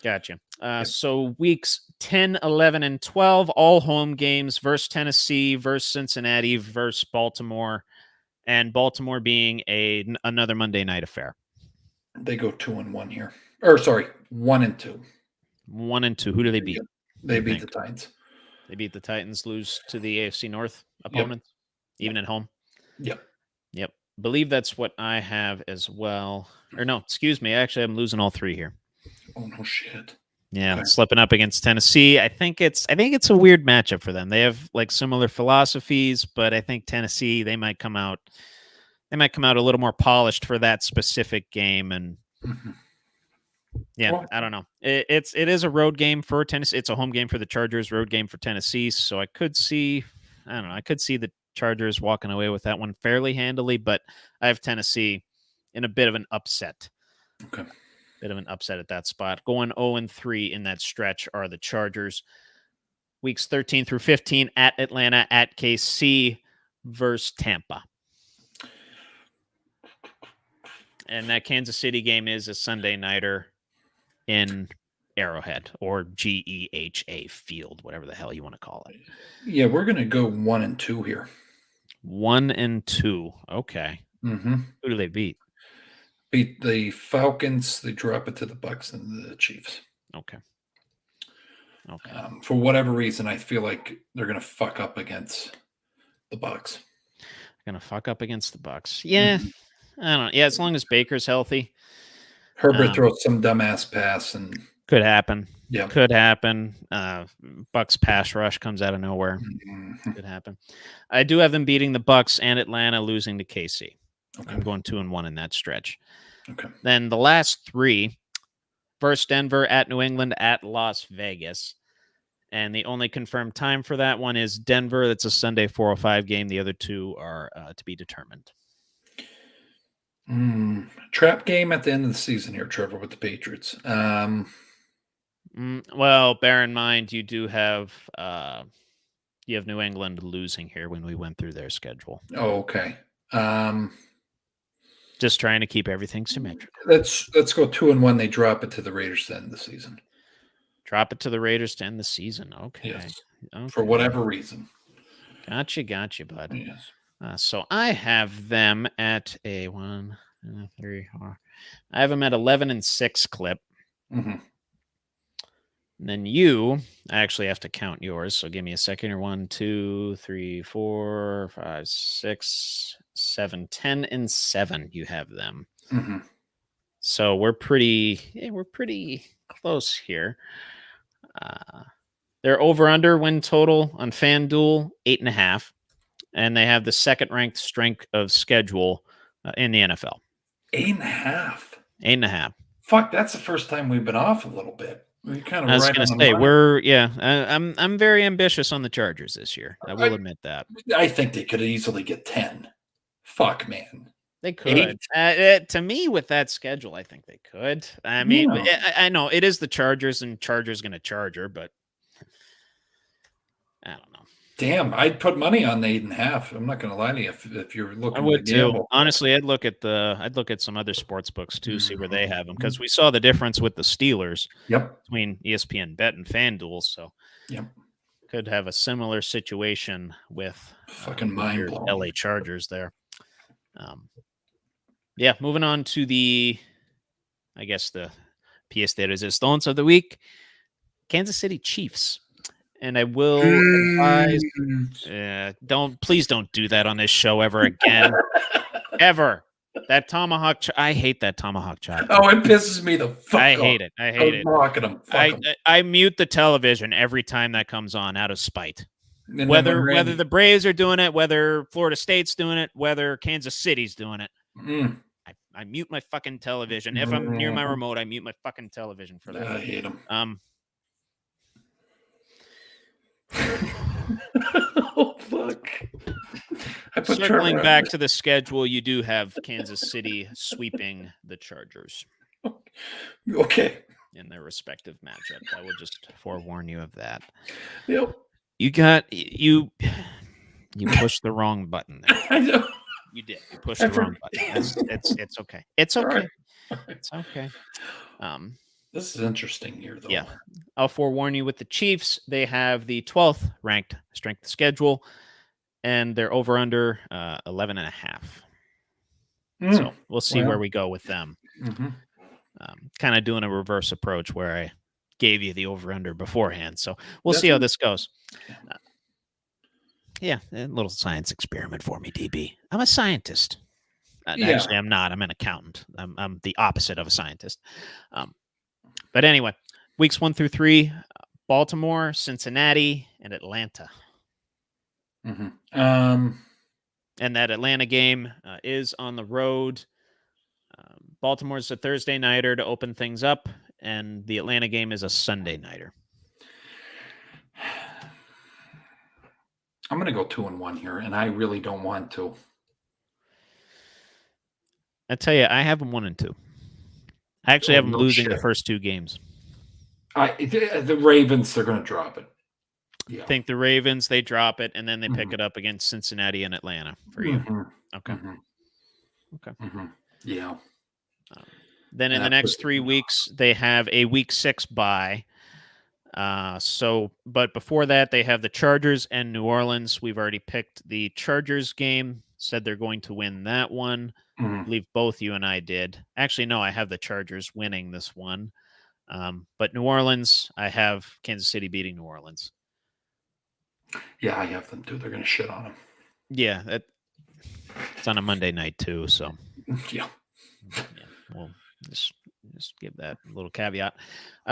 Gotcha. So weeks 10, 11, and 12, all home games versus Tennessee, versus Cincinnati, versus Baltimore, and Baltimore being another Monday night affair. They go 2-1 here. Or sorry, 1-2. 1-2. Who do they beat? They beat the Titans. They beat the Titans, lose to the AFC North opponents, even at home. Yep. Believe that's what I have as well. Or no, excuse me. Actually, I'm losing all 3 here. Oh no shit. Yeah, Okay. slipping up against Tennessee. I think it's a weird matchup for them. They have like similar philosophies, but I think Tennessee, they might come out a little more polished for that specific game. And yeah, Well, I don't know. It is a road game for Tennessee. It's a home game for the Chargers, road game for Tennessee. So I could see the Chargers walking away with that one fairly handily, but I have Tennessee in a bit of an upset. Okay. Bit of an upset at that spot. Going 0-3 in that stretch are the Chargers. Weeks 13 through 15 at Atlanta, at KC versus Tampa. And that Kansas City game is a Sunday nighter in Arrowhead or GEHA Field, whatever the hell you want to call it. Yeah, we're gonna go 1-2 here. 1-2. Okay. Mm-hmm. Who do they beat? Beat the Falcons. They drop it to the Bucks and the Chiefs. Okay. Okay. For whatever reason, I feel like they're going to fuck up against the Bucks. Gonna fuck up against the Bucks. Yeah. I don't know. Yeah, as long as Baker's healthy. Herbert throws some dumbass pass and could happen. Yeah. Could happen. Bucks pass rush comes out of nowhere. Could happen. I do have them beating the Bucks and Atlanta, losing to KC. Okay. I'm going 2-1 in that stretch. Okay. Then the last three: versus Denver, at New England, at Las Vegas. And the only confirmed time for that one is Denver. That's a Sunday 4:05 game. The other two are to be determined. Trap game at the end of the season here, Trevor, with the Patriots. Well, bear in mind you do have New England losing here when we went through their schedule. Oh, okay. Just trying to keep everything symmetrical. Let's go 2-1. They drop it to the Raiders to end the season. Drop it to the Raiders to end the season. Okay. Yes. Okay. For whatever reason. Gotcha, bud. Yes. So I have them at a 1, 3, 4. I have them at 11-6 clip. Mm-hmm. And then you, I actually have to count yours. So give me a second here. 1, 2, 3, 4, 5, 6, 7, 10-7. You have them. Mm-hmm. So we're pretty close here. Their over/under win total on FanDuel 8.5, and they have the second ranked strength of schedule in the NFL. 8.5. 8.5. Fuck, that's the first time we've been off a little bit. We're kind of. I was going to say I'm very ambitious on the Chargers this year. I will admit that. I think they could easily get 10. Fuck, man. They could. To me, with that schedule, I think they could. I mean, I know it is the Chargers, and Chargers going to Charger, but I don't know. Damn, I'd put money on the 8.5. I'm not going to lie to you. If you're looking, I would too. Honestly, I'd look at some other sports books too, see where they have them, because we saw the difference with the Steelers. Yep. Between ESPN Bet and FanDuel, so yep, could have a similar situation with fucking mind blowing LA Chargers there. Yeah, moving on to the pièce de résistance of the week, Kansas City Chiefs. And I will advise, please don't do that on this show ever again. Ever. That tomahawk, I hate that tomahawk chop. Oh, it pisses me the fuck off. I hate it. Mocking them. I mute the television every time that comes on out of spite. And Whether the Braves are doing it, whether Florida State's doing it, whether Kansas City's doing it, I mute my fucking television. If I'm near my remote, I mute my fucking television for that. I hate them. Oh, fuck. Circling back to the schedule, you do have Kansas City sweeping the Chargers. Okay. In their respective matchups. I will just forewarn you of that. Yep. You pushed the wrong button there. I know. You did. You pushed the wrong button. It's okay. It's okay. Right. It's okay. This is interesting here, though. Yeah. I'll forewarn you with the Chiefs. They have the 12th ranked strength schedule, and they're over under 11.5. So we'll see where we go with them. Kind of doing a reverse approach where I gave you the over under beforehand. So we'll see how this goes. A little science experiment for me, DB. I'm a scientist. Actually, I'm not. I'm an accountant. I'm the opposite of a scientist. But anyway, weeks 1 through 3, Baltimore, Cincinnati, and Atlanta. And that Atlanta game is on the road. Baltimore's a Thursday nighter to open things up, and the Atlanta game is a Sunday nighter. I'm going to go 2-1 here, and I really don't want to. I tell you, I have them 1-2. I actually have them losing the first 2 games. The Ravens, they're going to drop it. Yeah. I think the Ravens, they drop it, and then they pick it up against Cincinnati and Atlanta for you. Okay. Okay. Yeah. Then in the next 3 weeks, they have a week 6 bye. But before that, they have the Chargers and New Orleans. We've already picked the Chargers game, said they're going to win that one. I believe both you and I did. Actually, no, I have the Chargers winning this one. But New Orleans, I have Kansas City beating New Orleans. Yeah, I have them too. They're going to shit on them. Yeah, it's on a Monday night too, so Yeah. We'll just give that little caveat.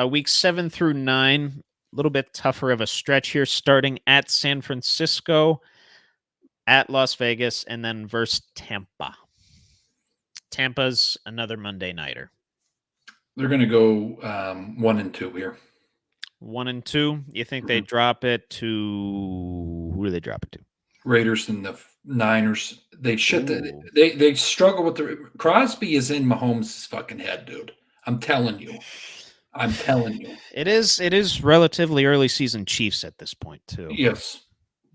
Weeks 7 through 9, a little bit tougher of a stretch here, starting at San Francisco, at Las Vegas, and then versus Tampa. Tampa's another Monday nighter. They're going to go 1-2 here. 1-2. You think they drop it to who do they drop it to? Raiders and the Niners. They they struggle with the Crosby is in Mahomes' fucking head, dude. I'm telling you. It is relatively early season Chiefs at this point too. Yes.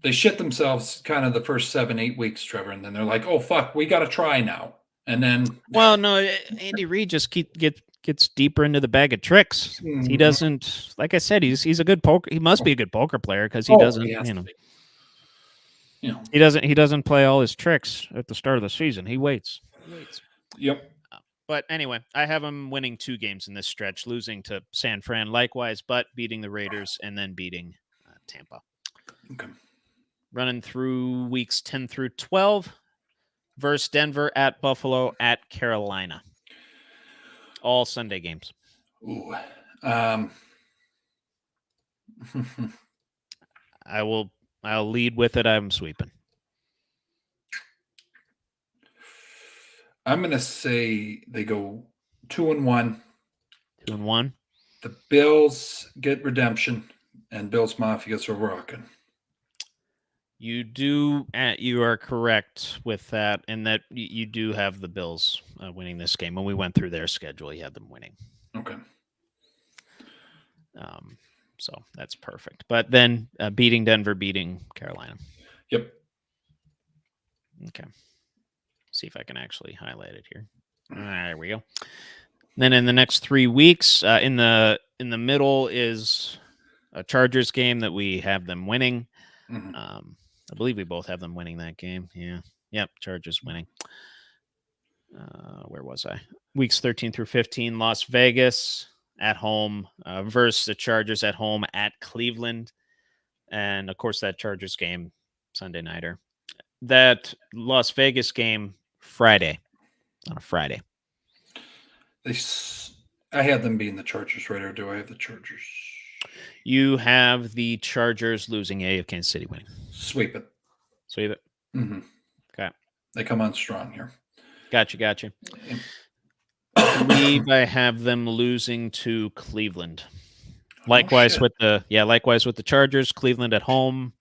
They shit themselves kind of the first 7-8 weeks, Trevor, and then they're like, "Oh fuck, we got to try now." And then well, no, Andy Reid just gets deeper into the bag of tricks. He doesn't, like I said, he's a good poker. He must be a good poker player because he doesn't, he doesn't play all his tricks at the start of the season. He waits. Yep. But anyway, I have him winning 2 games in this stretch, losing to San Fran likewise, but beating the Raiders and then beating Tampa. Okay. Running through weeks 10 through 12 versus Denver, at Buffalo, at Carolina. All Sunday games. Ooh. I'll lead with it. I'm sweeping. I'm going to say they go 2-1. 2-1. The Bills get redemption, and Bills Mafias are rocking. You are correct with that, and that you do have the Bills winning this game. When we went through their schedule, you had them winning. Okay. So that's perfect. But then beating Denver, beating Carolina. Yep. Okay. See if I can actually highlight it here. There we go. Then in the next 3 weeks, in the middle is a Chargers game that we have them winning. I believe we both have them winning that game. Yeah. Yep. Chargers winning. Where was I? Weeks 13 through 15, Las Vegas at home versus the Chargers at home at Cleveland. And of course, that Chargers game, Sunday nighter. That Las Vegas game, Friday, on a Friday. I had them being the Chargers, right? Or do I have the Chargers? You have the Chargers losing. You have Kansas City winning. Sweep it. Mm-hmm. Okay. They come on strong here. Gotcha. I believe I have them losing to Cleveland. Likewise with the Chargers. Cleveland at home,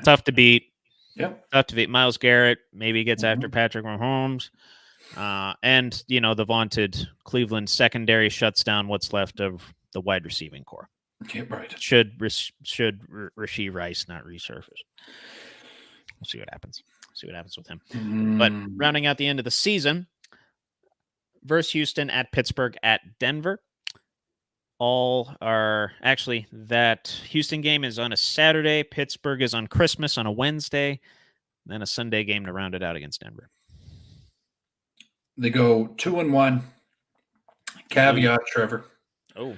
tough to beat. Yep. Tough to beat. Miles Garrett maybe gets after Patrick Mahomes, and the vaunted Cleveland secondary shuts down what's left of the wide receiving core. Yeah, right. Should Rashee Rice not resurface? We'll see what happens. See what happens with him. But rounding out the end of the season, versus Houston, at Pittsburgh, at Denver. All are actually, that Houston game is on a Saturday. Pittsburgh is on Christmas on a Wednesday. Then a Sunday game to round it out against Denver. They go 2-1. Caveat, Trevor. Oh.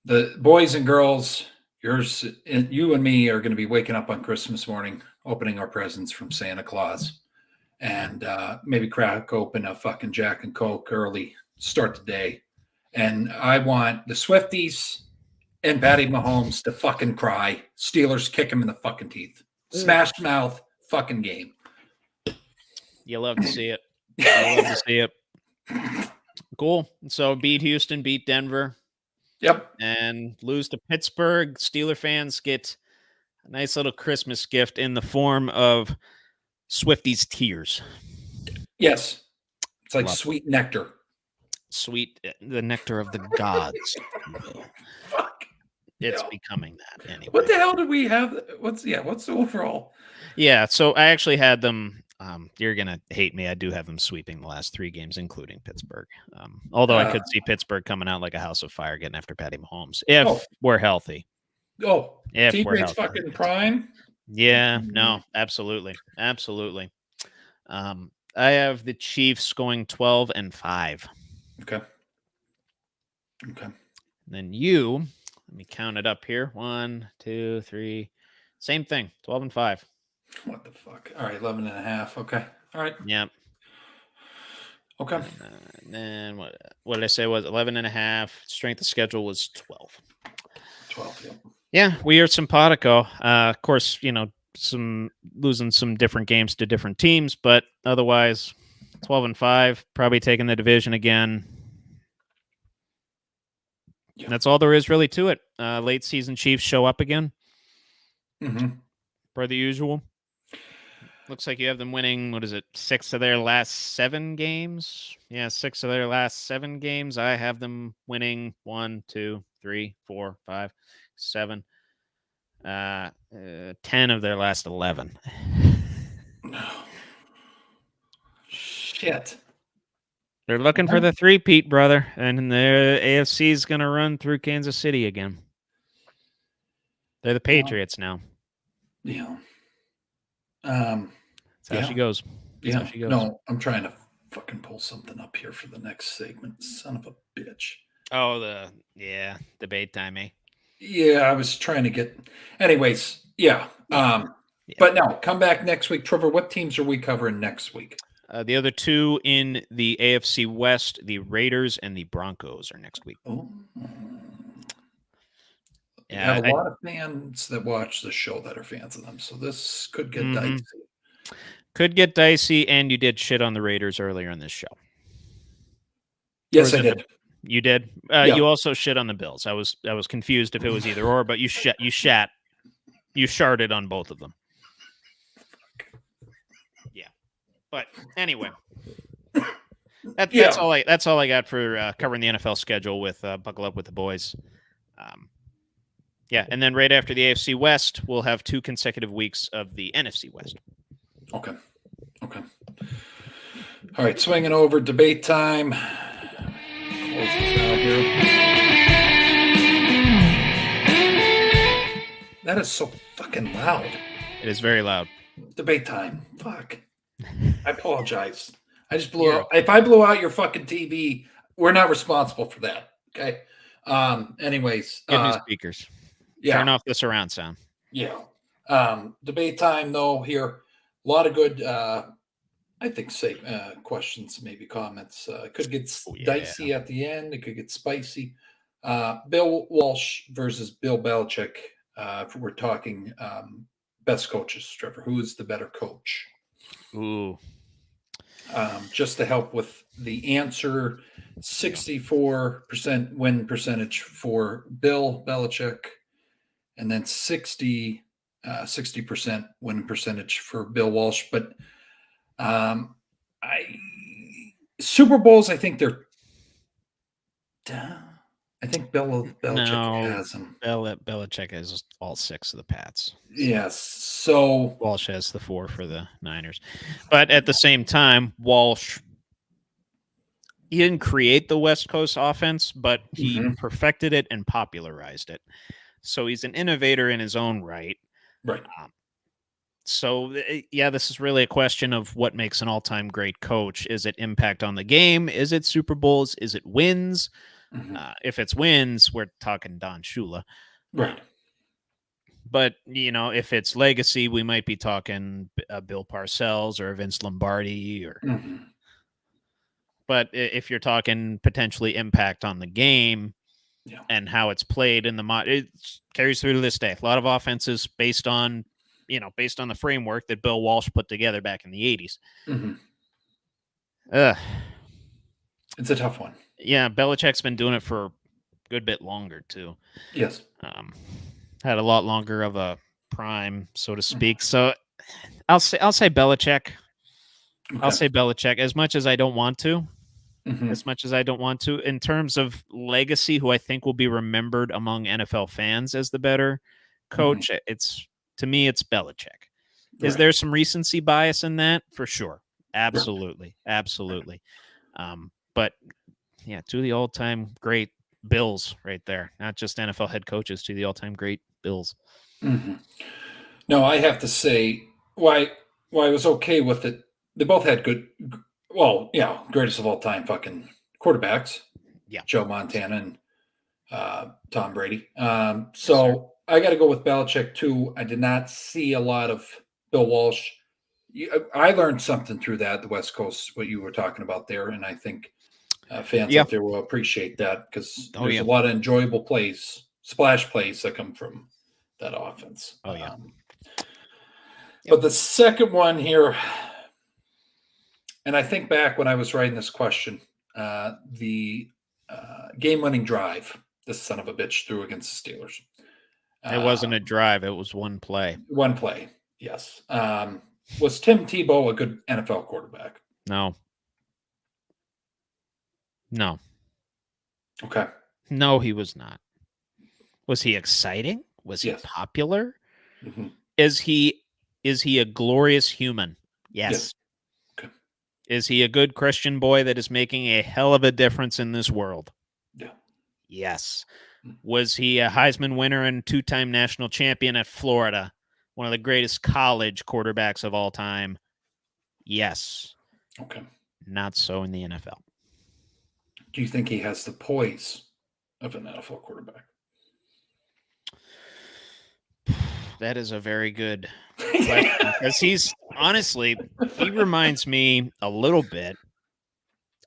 The boys and girls, you and me are going to be waking up on Christmas morning, opening our presents from Santa Claus, and maybe crack open a fucking Jack and Coke early, start the day. And I want the Swifties and Patty Mahomes to fucking cry. Steelers kick him in the fucking teeth. Smash mouth fucking game. You love to see it. You love to see it. Cool. So beat Houston, beat Denver. Yep. And lose to Pittsburgh. Steeler fans get a nice little Christmas gift in the form of Swifties tears. Yes. It's like sweet nectar. The nectar of the gods. Fuck. It's becoming that anyway. What the hell did we have? What's the overall? Yeah, so I actually had them. You're gonna hate me. I do have them sweeping the last 3 games, including Pittsburgh. Although I could see Pittsburgh coming out like a house of fire, getting after Patty Mahomes if we're healthy. Oh, if we're healthy. Fucking prime. Yeah, no, absolutely. I have the Chiefs going 12-5. Okay. Then you, let me count it up here. 1, 2, 3. Same thing. 12-5. What the fuck? All right, 11.5. Okay. All right. Yep. Okay. And then what did I say was 11.5. Strength of schedule was 12. 12. Yep. Yeah, we are simpatico. Of course, some losing some different games to different teams, but otherwise 12-5, probably taking the division again. Yeah. That's all there is really to it. Late season Chiefs show up again. Mm-hmm. Per the usual. Looks like you have them winning, 6 of their last 7 games? Yeah, 6 of their last 7 games. I have them winning 1, 2, 3, 4, 5, 7. 10 of their last 11. No. Shit. They're looking for the three-peat, brother, and the AFC is going to run through Kansas City again. They're the Patriots now. Yeah. That's how she goes. That's how she goes. No, I'm trying to fucking pull something up here for the next segment. Son of a bitch. Oh, debate time, eh? Yeah, I was trying to get. Anyways, yeah. But no, come back next week, Trevor. What teams are we covering next week? The other two in the AFC West, the Raiders and the Broncos, are next week. Oh. Yeah, I have a lot of fans that watch the show that are fans of them, so this could get dicey. Could get dicey, and you did shit on the Raiders earlier in this show. Yes, I did. You did. Yeah. You also shit on the Bills. I was confused if it was either or, but you sharted on both of them. Yeah, but anyway, that's all I got for covering the NFL schedule with Buckle Up with the Boys. Yeah, and then right after the AFC West, we'll have 2 consecutive weeks of the NFC West. Okay. All right, swinging over debate time. Close this out here. That is so fucking loud. It is very loud. Debate time. Fuck. I apologize. I just blew out. If I blew out your fucking TV, we're not responsible for that. Okay. Anyways. Get new speakers. Yeah. Turn off the surround sound. Yeah. Debate time, though, here. A lot of good, I think, safe questions, maybe comments. It could get dicey at the end. It could get spicy. Bill Walsh versus Bill Belichick. If we're talking best coaches, Trevor, who is the better coach? Ooh. Just to help with the answer, 64% win percentage for Bill Belichick, and then 60% win percentage for Bill Walsh. But Super Bowls, I think they're. I think Belichick has them. Belichick has all 6 of the Pats. Yes. So Walsh has the 4 for the Niners. But at the same time, Walsh, he didn't create the West Coast offense, but he perfected it and popularized it. So he's an innovator in his own right. Right. So, this is really a question of what makes an all-time great coach. Is it impact on the game? Is it Super Bowls? Is it wins? If it's wins, we're talking Don Shula. Right. But, if it's legacy, we might be talking Bill Parcells or Vince Lombardi. But if you're talking potentially impact on the game and how it's played in it carries through to this day. A lot of offenses based on the framework that Bill Walsh put together back in the 80s. It's a tough one. Yeah, Belichick's been doing it for a good bit longer, too. Yes. Had a lot longer of a prime, so to speak. So I'll say Belichick. Okay. I'll say Belichick, as much as I don't want to. In terms of legacy, who I think will be remembered among NFL fans as the better coach, to me, it's Belichick. Right. Is there some recency bias in that? For sure. Absolutely. Right. Absolutely. But yeah, to the all-time great Bills right there. Not just NFL head coaches, to the all-time great Bills. No, I have to say why I was okay with it. They both had good, greatest of all time fucking quarterbacks. Yeah. Joe Montana and Tom Brady. So I got to go with Belichick too. I did not see a lot of Bill Walsh. I learned something through that, the West Coast, what you were talking about there, and I think fans out there will appreciate that because there's a lot of enjoyable plays, splash plays that come from that offense. But the second one here, and I think back when I was writing this question, the game-winning drive this son of a bitch threw against the Steelers. It wasn't a drive. It was one play. One play, yes. Was Tim Tebow a good NFL quarterback? No. Okay. No, he was not. Was he exciting? Was he popular? Mm-hmm. Is he a glorious human? Yes. Okay. Is he a good Christian boy that is making a hell of a difference in this world? Yeah. Yes. Was he a Heisman winner and two-time national champion at Florida? One of the greatest college quarterbacks of all time? Yes. Okay. Not so in the NFL. Do you think he has the poise of an NFL quarterback? That is a very good question. Because he reminds me a little bit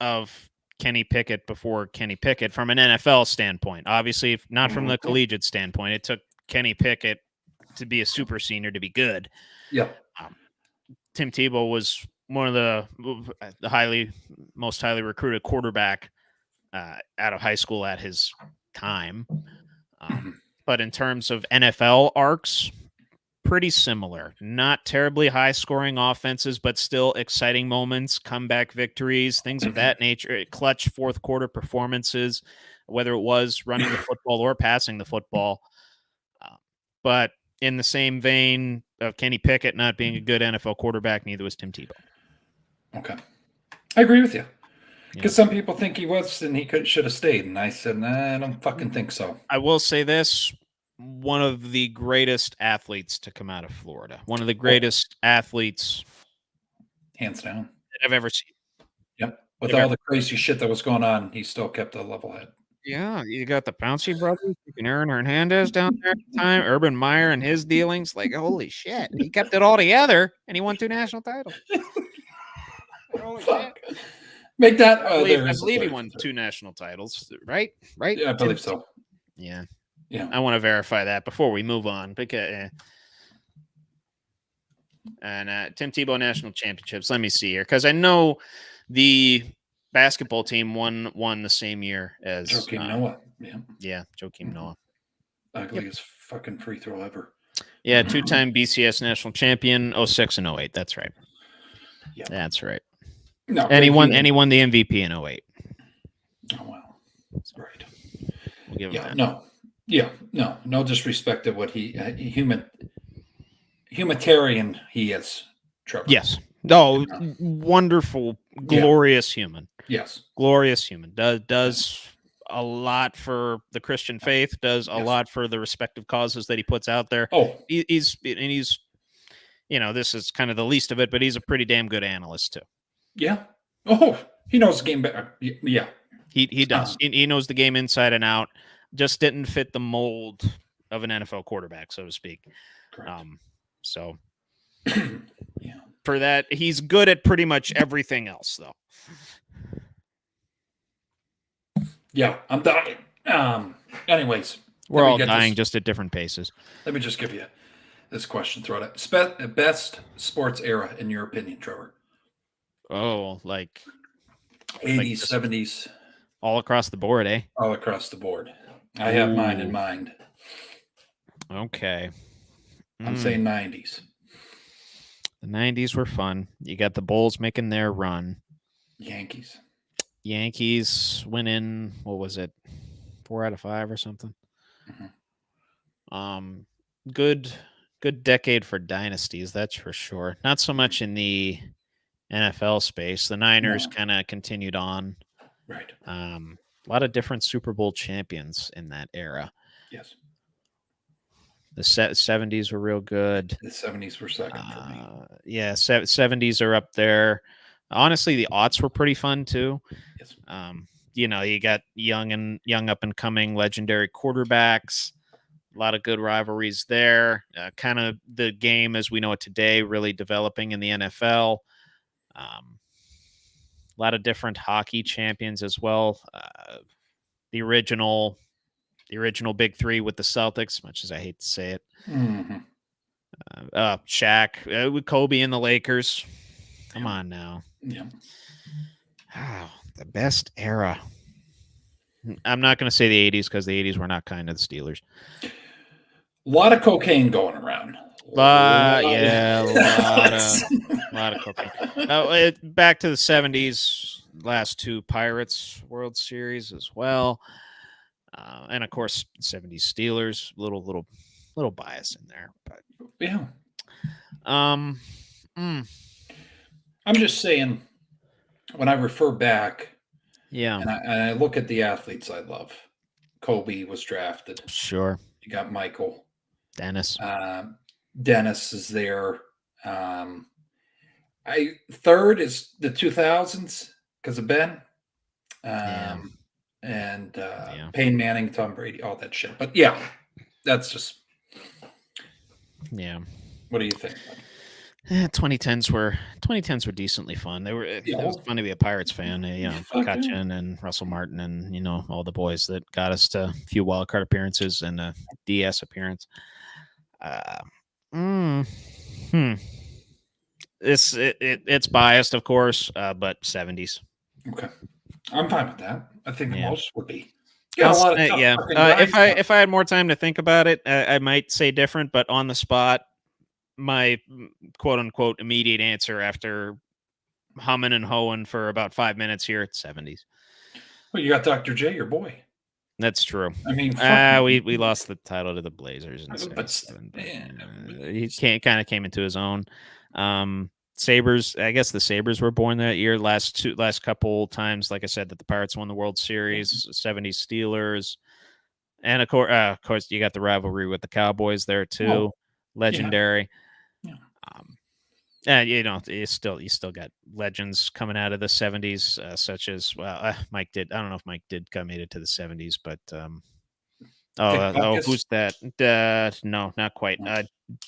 of Kenny Pickett before Kenny Pickett from an NFL standpoint. Obviously, not from the collegiate standpoint. It took Kenny Pickett to be a super senior to be good. Yeah. Tim Tebow was one of the most highly recruited quarterback out of high school at his time. But in terms of NFL arcs, pretty similar. Not terribly high-scoring offenses, but still exciting moments, comeback victories, things of that nature, clutch fourth-quarter performances, whether it was running the football or passing the football. But in the same vein of Kenny Pickett not being a good NFL quarterback, neither was Tim Tebow. Okay. I agree with you. Because some people think he was and he should have stayed. And I said, nah, I don't fucking think so. I will say this. One of the greatest athletes to come out of Florida. One of the greatest athletes. Hands down. That I've ever seen. Yep. With all the crazy shit that was going on, he still kept a level head. Yeah, you got the Pouncey brothers, Aaron Hernandez down there at the time, Urban Meyer and his dealings. Like, holy shit. He kept it all together, and he won 2 national titles. Holy shit. Make that. I believe he won 2 national titles, right? Right? Yeah, I believe so. Yeah. Yeah. I want to verify that before we move on. Because, Tim Tebow national championships. Let me see here. Because I know the basketball team won the same year as Joakim Noah. Yeah, Joakim Noah. Ugliest fucking free throw ever. Yeah, 2-time BCS national champion, 06 and 08. That's right. Yeah. That's right. No, and he won the MVP in 08. Oh wow. Right. We'll give him that. No disrespect to what humanitarian he is, Trevor. Yes. No, wonderful, glorious human. Yes. Glorious human. Does a lot for the Christian faith, does a lot for the respective causes that he puts out there. Oh. He's this is kind of the least of it, but he's a pretty damn good analyst too. Yeah. Oh, he knows the game better. Yeah. He does. He knows the game inside and out. Just didn't fit the mold of an NFL quarterback, so to speak. Correct. Yeah. For that, he's good at pretty much everything else, though. Yeah, I'm dying. Anyways, we're all dying just at different paces. Let me just give you this question. Throw it at best sports era in your opinion, Trevor. Oh, like 80s, 70s, all across the board, eh? All across the board. I have mine in mind. Okay. I'm saying 90s. The 90s were fun. You got the Bulls making their run. Yankees winning, what was it? 4 out of 5 or something. Mm-hmm. Good decade for dynasties, that's for sure. Not so much in the NFL space. The Niners kind of continued on. Right. A lot of different Super Bowl champions in that era. Yes. The 70s were real good. The 70s were second for me. Yeah, 70s are up there. Honestly, the aughts were pretty fun too. Yes. you got young up and coming legendary quarterbacks. A lot of good rivalries there. Kind of the game as we know it today, really developing in the NFL. A lot of different hockey champions as well. The original big three with the Celtics, much as I hate to say it. Mm-hmm. Shaq, with Kobe and the Lakers. Come on now. Yeah. Oh, the best era. I'm not going to say the 80s because the 80s were not kind to the Steelers. A lot of cocaine going around. Yeah, a lot of cocaine. Back to the 70s, last two Pirates World Series as well. And of course, 70s Steelers, little bias in there, but yeah. I'm just saying, when I refer back, yeah, and I look at the athletes I love. Kobe was drafted. Sure. You got Michael. Dennis. Dennis is there. Third is the 2000s because of Ben. And Peyton Manning, Tom Brady, all that shit. But yeah, that's just. Yeah. What do you think? 2010s were decently fun. They were. It was fun to be a Pirates fan. Cutchin and Russell Martin and all the boys that got us to a few wild card appearances and a DS appearance. It's biased, of course, but 70s. Okay, I'm fine with that. I think most would be. If I had more time to think about it, I might say different. But on the spot, my quote unquote immediate answer after humming and hoeing for about 5 minutes here, it's 70s. Well, you got Dr. J, your boy. That's true. I mean, we lost the title to the Blazers in 77. He kind of came into his own. Sabres, I guess the Sabres were born that year. Last couple times, like I said, that the Pirates won the World Series, 70s Steelers. And of course, you got the rivalry with the Cowboys there too. Legendary. Yeah. You still got legends coming out of the 70s, such as Mike did. I don't know if Mike did made it to the 70s, but who's that? No, not quite.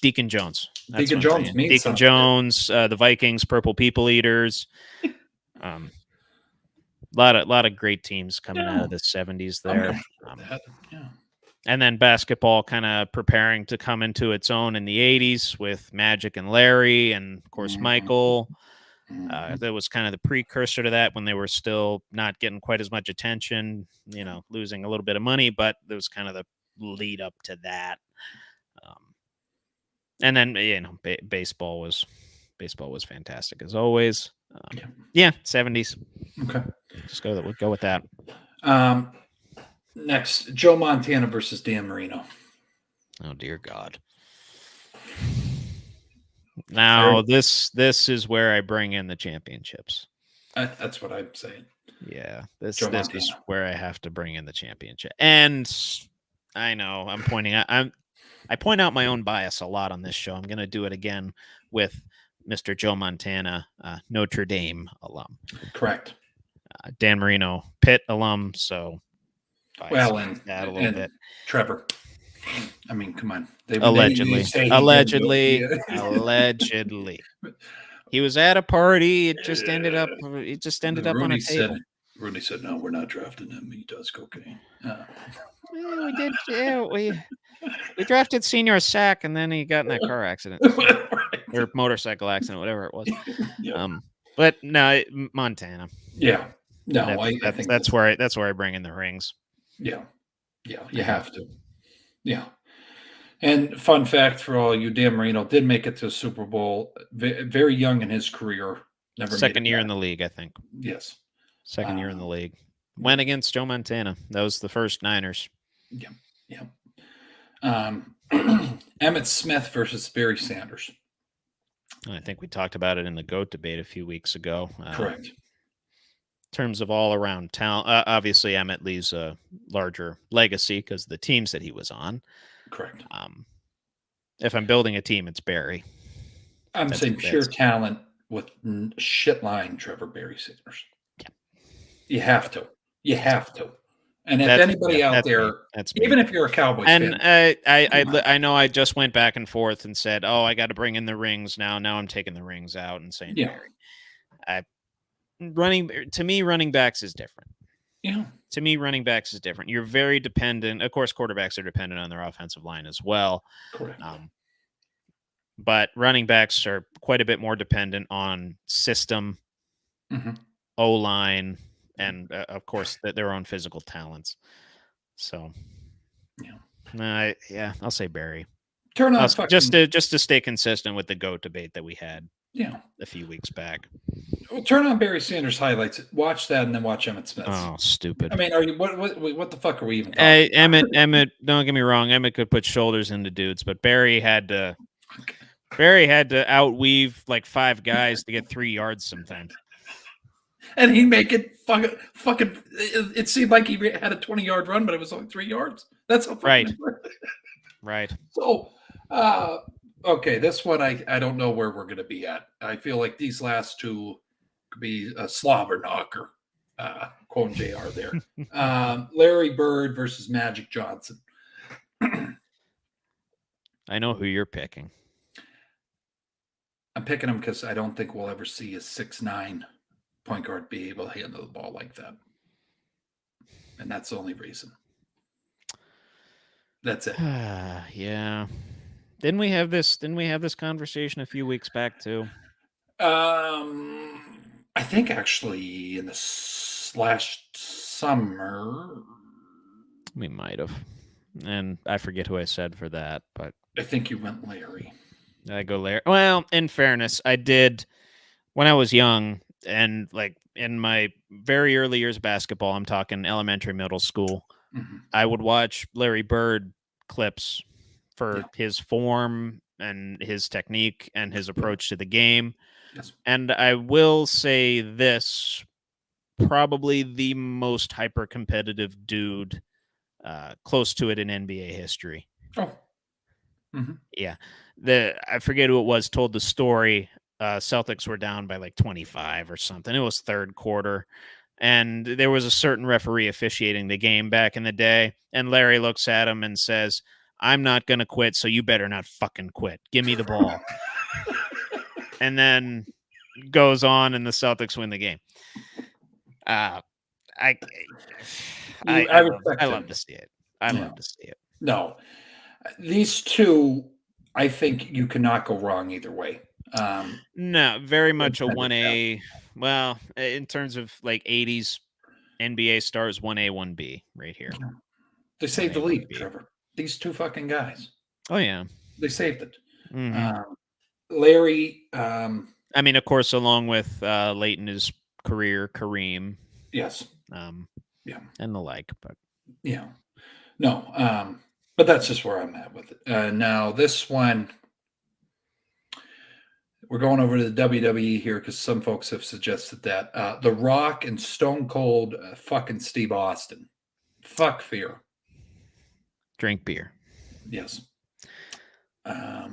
Deacon Jones. Deacon Jones. Deacon Jones. The Vikings, Purple People Eaters. Lot of great teams coming out of the 70s there. And then basketball kind of preparing to come into its own in the 80s with Magic and Larry and, of course, Michael. That was kind of the precursor to that when they were still not getting quite as much attention, losing a little bit of money, but there was kind of the lead up to that. And then, baseball was fantastic as always. 70s. Okay. Just go with that. Next, Joe Montana versus Dan Marino. Oh, dear God. Now, this is where I bring in the championships. That's what I'm saying. Yeah, this is where I have to bring in the championship. And I know I point out my own bias a lot on this show. I'm going to do it again with Mr. Joe Montana, Notre Dame alum. Correct. Dan Marino, Pitt alum, so and bit. Trevor. I mean, come on. Allegedly. He was at a party. It just ended up on a table. Rudy said, "No, we're not drafting him. He does cocaine." We did. Yeah, we drafted Senior Sack, and then he got in that car accident or motorcycle accident, whatever it was. But no, Montana. Yeah. No, I think that's where I bring in the rings. Yeah. You have to. Yeah. And fun fact for all you, Dan Marino did make it to the Super Bowl very young in his career. Second year in the league, I think. Yes. Second year in the league. Went against Joe Montana. That was the first Niners. Yeah. Emmitt Smith versus Barry Sanders. I think we talked about it in the GOAT debate a few weeks ago. Correct. In terms of all-around talent, obviously Emmitt leaves a larger legacy because the teams that he was on. Correct. If I'm building a team, it's Barry. I'm saying pure talent with shit line Trevor Barry Sanders. Yeah. You have to. You have to. And if That's anybody out that's me. there, That's me. even if you're a Cowboys And fan, I know I just went back and forth and said, "Oh, I got to bring in the rings now." Now I'm taking the rings out and saying yeah, Barry. To me, running backs is different. yeah, To me, running backs is different. You're very dependent. Of course, quarterbacks are dependent on their offensive line as well. correct. But running backs are quite a bit more dependent on system, Mhm. O-line, and of course their own physical talents. So, Yeah. I'll say Barry. Turn on fucking Just to stay consistent with the GOAT debate that we had a few weeks back. Well, turn on Barry Sanders highlights. Watch that, and then watch Emmett Smith's. Oh, stupid! I mean, are you what the fuck are we even talking? Emmett. Don't get me wrong. Emmett could put shoulders into dudes, but Barry had to outweave like 5 guys to get 3 yards sometimes. And he'd make it fucking. It seemed like he had a 20-yard run, but it was only 3 yards. That's how fucking right. So, okay, this one I don't know where we're gonna be at. I feel like these last two could be a slobber knocker. Quoting JR there. Larry Bird versus Magic Johnson. I know who you're picking. I'm picking him because I don't think we'll ever see a 6'9" point guard be able to handle the ball like that. And that's the only reason. That's it. Yeah. Didn't we have this conversation a few weeks back too? I think actually in the last summer we might have. And I forget who I said for that, but I think you went Larry. Did I go Larry? Well, in fairness, I did when I was young and like in my very early years of basketball, I'm talking elementary, middle school. Mm-hmm. I would watch Larry Bird clips for his form and his technique and his approach to the game. Yes. And I will say this, probably the most hyper competitive dude close to it in NBA history. Oh. Mm-hmm. Yeah. I forget who it was, told the story. Celtics were down by like 25 or something. It was third quarter. And there was a certain referee officiating the game back in the day. And Larry looks at him and says, "I'm not going to quit, so you better not fucking quit. Give me the ball." And then goes on, and the Celtics win the game. I love to see it. I love to see it. No. These two, I think you cannot go wrong either way. No, very much a 1A. Well, in terms of like 80s NBA stars, 1A, 1B right here. They saved the league, Trevor. These two fucking guys. Oh, yeah. They saved it. Mm-hmm. Larry. I mean, of course, along with late in his career, Kareem. Yes. Yeah. And the like. But yeah. No. But that's just where I'm at with it. Now, this one. We're going over to the WWE here because some folks have suggested that. The Rock and Stone Cold fucking Steve Austin. Fuck fear. Drink beer. Yes. I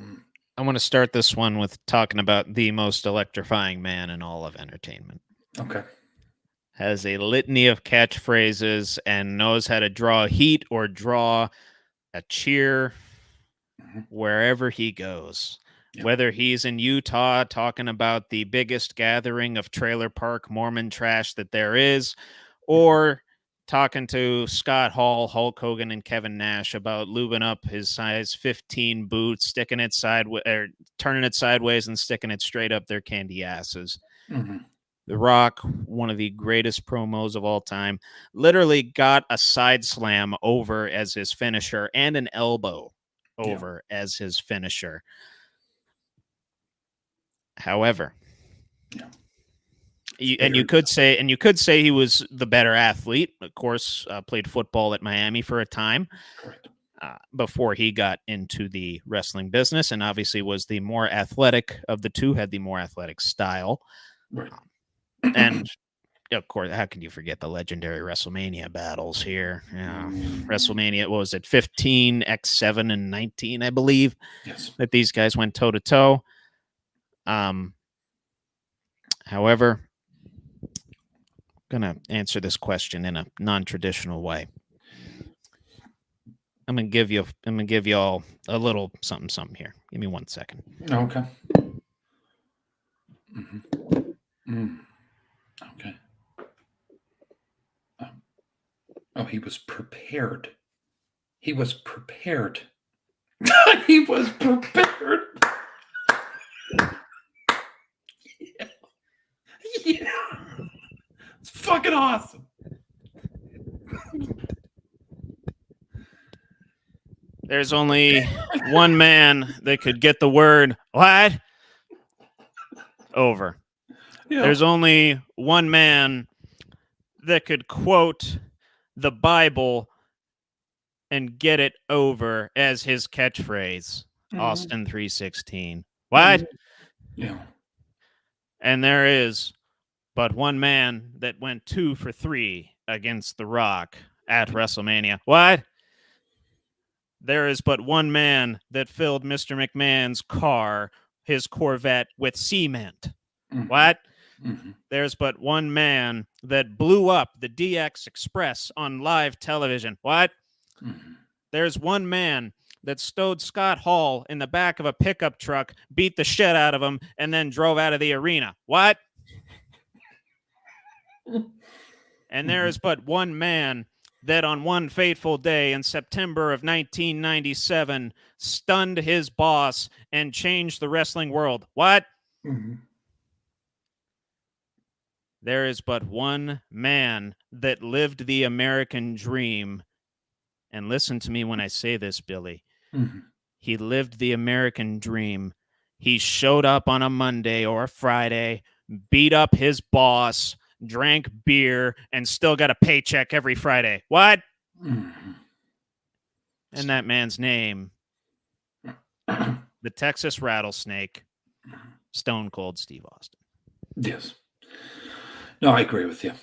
want to start this one with talking about the most electrifying man in all of entertainment. Okay. Has a litany of catchphrases and knows how to draw heat or draw a cheer wherever he goes. Yep. Whether he's in Utah talking about the biggest gathering of trailer park Mormon trash that there is, or talking to Scott Hall, Hulk Hogan, and Kevin Nash about lubing up his size 15 boot, sticking it sideways, or turning it sideways and sticking it straight up their candy asses. Mm-hmm. The Rock, one of the greatest promos of all time, literally got a side slam over as his finisher and an elbow over as his finisher. However, you could say he was the better athlete. Of course, played football at Miami for a time before he got into the wrestling business, and obviously was the more athletic of the two. Had the more athletic style, right? And of course, how can you forget the legendary WrestleMania battles here? WrestleMania, what was it, 15, X7, and 19, I believe. Yes, that these guys went toe to toe. However, gonna answer this question in a non-traditional way. I'm gonna give you all a little something here. Give me 1 second. Okay. Okay. Oh, he was prepared. He was prepared. He was prepared. Yeah. It's fucking awesome. There's only one man that could get the word "what" over. Yeah. There's only one man that could quote the Bible and get it over as his catchphrase. Austin 3:16. What? Yeah. And there is but one man that went 2 for 3 against The Rock at WrestleMania. What? There is but one man that filled Mr. McMahon's car, his Corvette, with cement. What? There's but one man that blew up the DX Express on live television. What? There's one man that stowed Scott Hall in the back of a pickup truck, beat the shit out of him, and then drove out of the arena. What? And there is but one man that on one fateful day in September of 1997 stunned his boss and changed the wrestling world. What? There is but one man that lived the American dream. And listen to me when I say this, Billy. He lived the American dream. He showed up on a Monday or a Friday, beat up his boss, drank beer, and still got a paycheck every Friday. What? And that man's name, the Texas Rattlesnake, Stone Cold Steve Austin. Yes. No, I agree with you.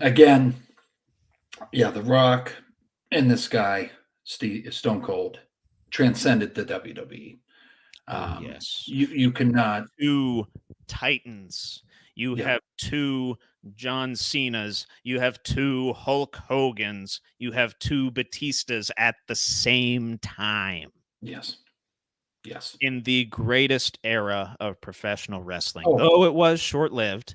Again, yeah, The Rock and this guy, Stone Cold, transcended the WWE. Yes. You cannot. 2 Titans. You have 2 John Cenas. You have 2 Hulk Hogans. You have 2 Batistas at the same time. Yes. Yes. In the greatest era of professional wrestling. Though it was short-lived,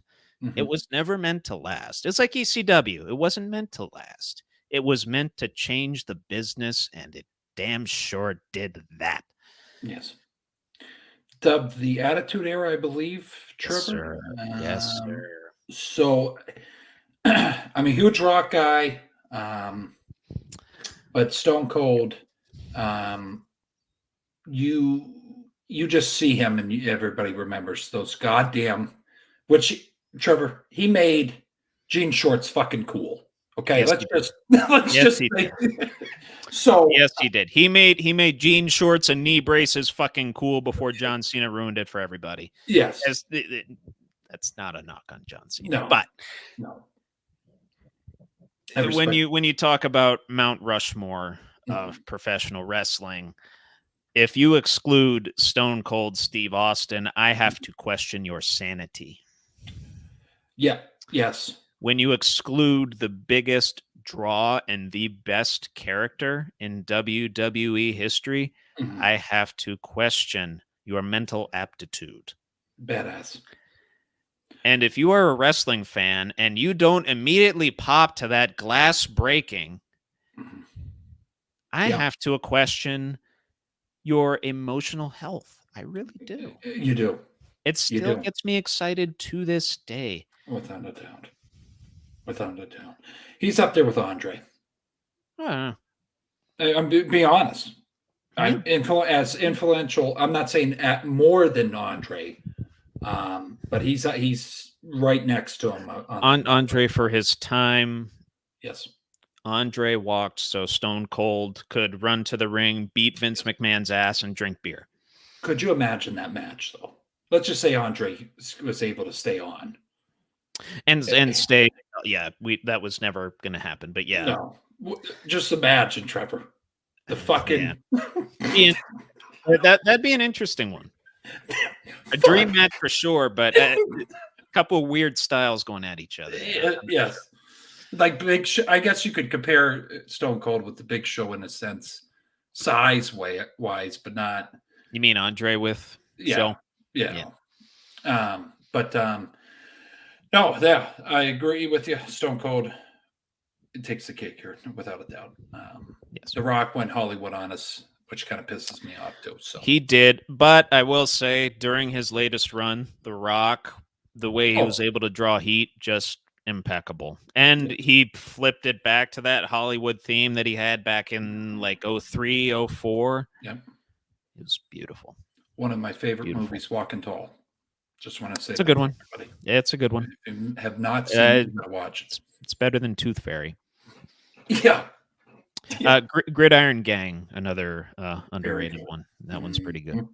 it was never meant to last. It's like ECW. It wasn't meant to last. It was meant to change the business, and it damn sure did that. Yes. Dubbed the Attitude Era, I believe, Trevor. Yes, sir. Yes, sir. So, I'm a huge Rock guy, but Stone Cold, you just see him and everybody remembers those goddamn, which Trevor, he made jean shorts fucking cool. Okay, yes, let's just say. So yes, he did. He made jean shorts and knee braces fucking cool before John Cena ruined it for everybody. Yes, that's not a knock on John Cena. No, but no. When you talk about Mount Rushmore of professional wrestling, if you exclude Stone Cold Steve Austin, I have to question your sanity. Yeah. Yes. When you exclude the biggest draw and the best character in WWE history, I have to question your mental aptitude. Badass. And if you are a wrestling fan and you don't immediately pop to that glass breaking, I have to question your emotional health. I really do. You do. It still gets me excited to this day. Without a doubt. Without a doubt. He's up there with Andre. I'm being honest. I'm as influential. I'm not saying at more than Andre, but he's right next to him. Andre for his time. Yes. Andre walked so Stone Cold could run to the ring, beat Vince McMahon's ass, and drink beer. Could you imagine that match, though? Let's just say Andre was able to stay on. And stay. Yeah, that was never going to happen. But yeah. No. Just imagine, Trevor. The fucking... Yeah. That'd be an interesting one. A dream match for sure, but couple weird styles going at each other. Yes. Like Big Show. I guess you could compare Stone Cold with the Big Show in a sense, wise, but not. You mean Andre with Show? Yeah. No, I agree with you. Stone Cold, it takes the cake here, without a doubt. Yes. The Rock went Hollywood on us, which kind of pisses me off too. So he did, but I will say during his latest run, The Rock, the way he was able to draw heat, just impeccable. And he flipped it back to that Hollywood theme that he had back in like 03, 04. Yep. It was beautiful. One of my favorite movies, Walking Tall. Just want to say it's a good one. Everybody. Yeah, it's a good one. If you have not seen it, you gotta watch it. It's better than Tooth Fairy. Yeah. Gridiron Gang, another underrated one. That one's pretty good.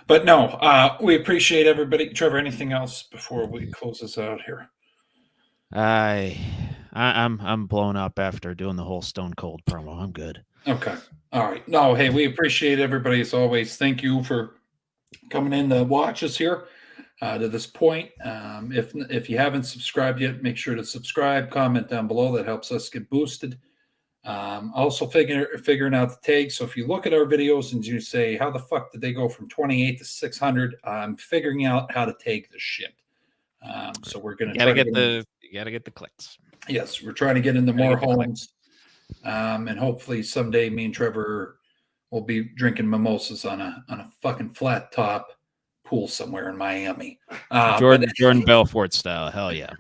But no, we appreciate everybody. Trevor, anything else before we close this out here? I'm blown up after doing the whole Stone Cold promo. I'm good. Okay. All right. No, hey, we appreciate everybody as always. Thank you for coming in to watch us here to this point. If you haven't subscribed yet, make sure to subscribe, comment down below. That helps us get boosted. Also figuring out the tags. So if you look at our videos and you say, how the fuck did they go from 28 to 600? I'm figuring out how to tag this shit. So we're going to you gotta get the clicks. Yes, we're trying to get into more homes. And hopefully someday me and Trevor will be drinking mimosas on a fucking flat top pool somewhere in Miami. Jordan Belfort style. Hell yeah.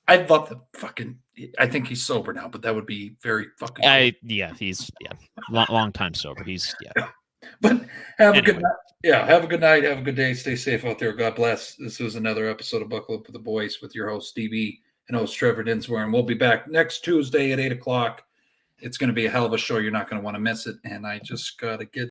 I'd love to fucking. I think he's sober now, but that would be very fucking. He's long time sober. But have a good night. Yeah, have a good night. Have a good day. Stay safe out there. God bless. This was another episode of Buckle Up with the Boys with your host Stevie and host Trevor Dinsmore, and we'll be back next Tuesday at 8:00. It's going to be a hell of a show. You're not going to want to miss it. And I just got to get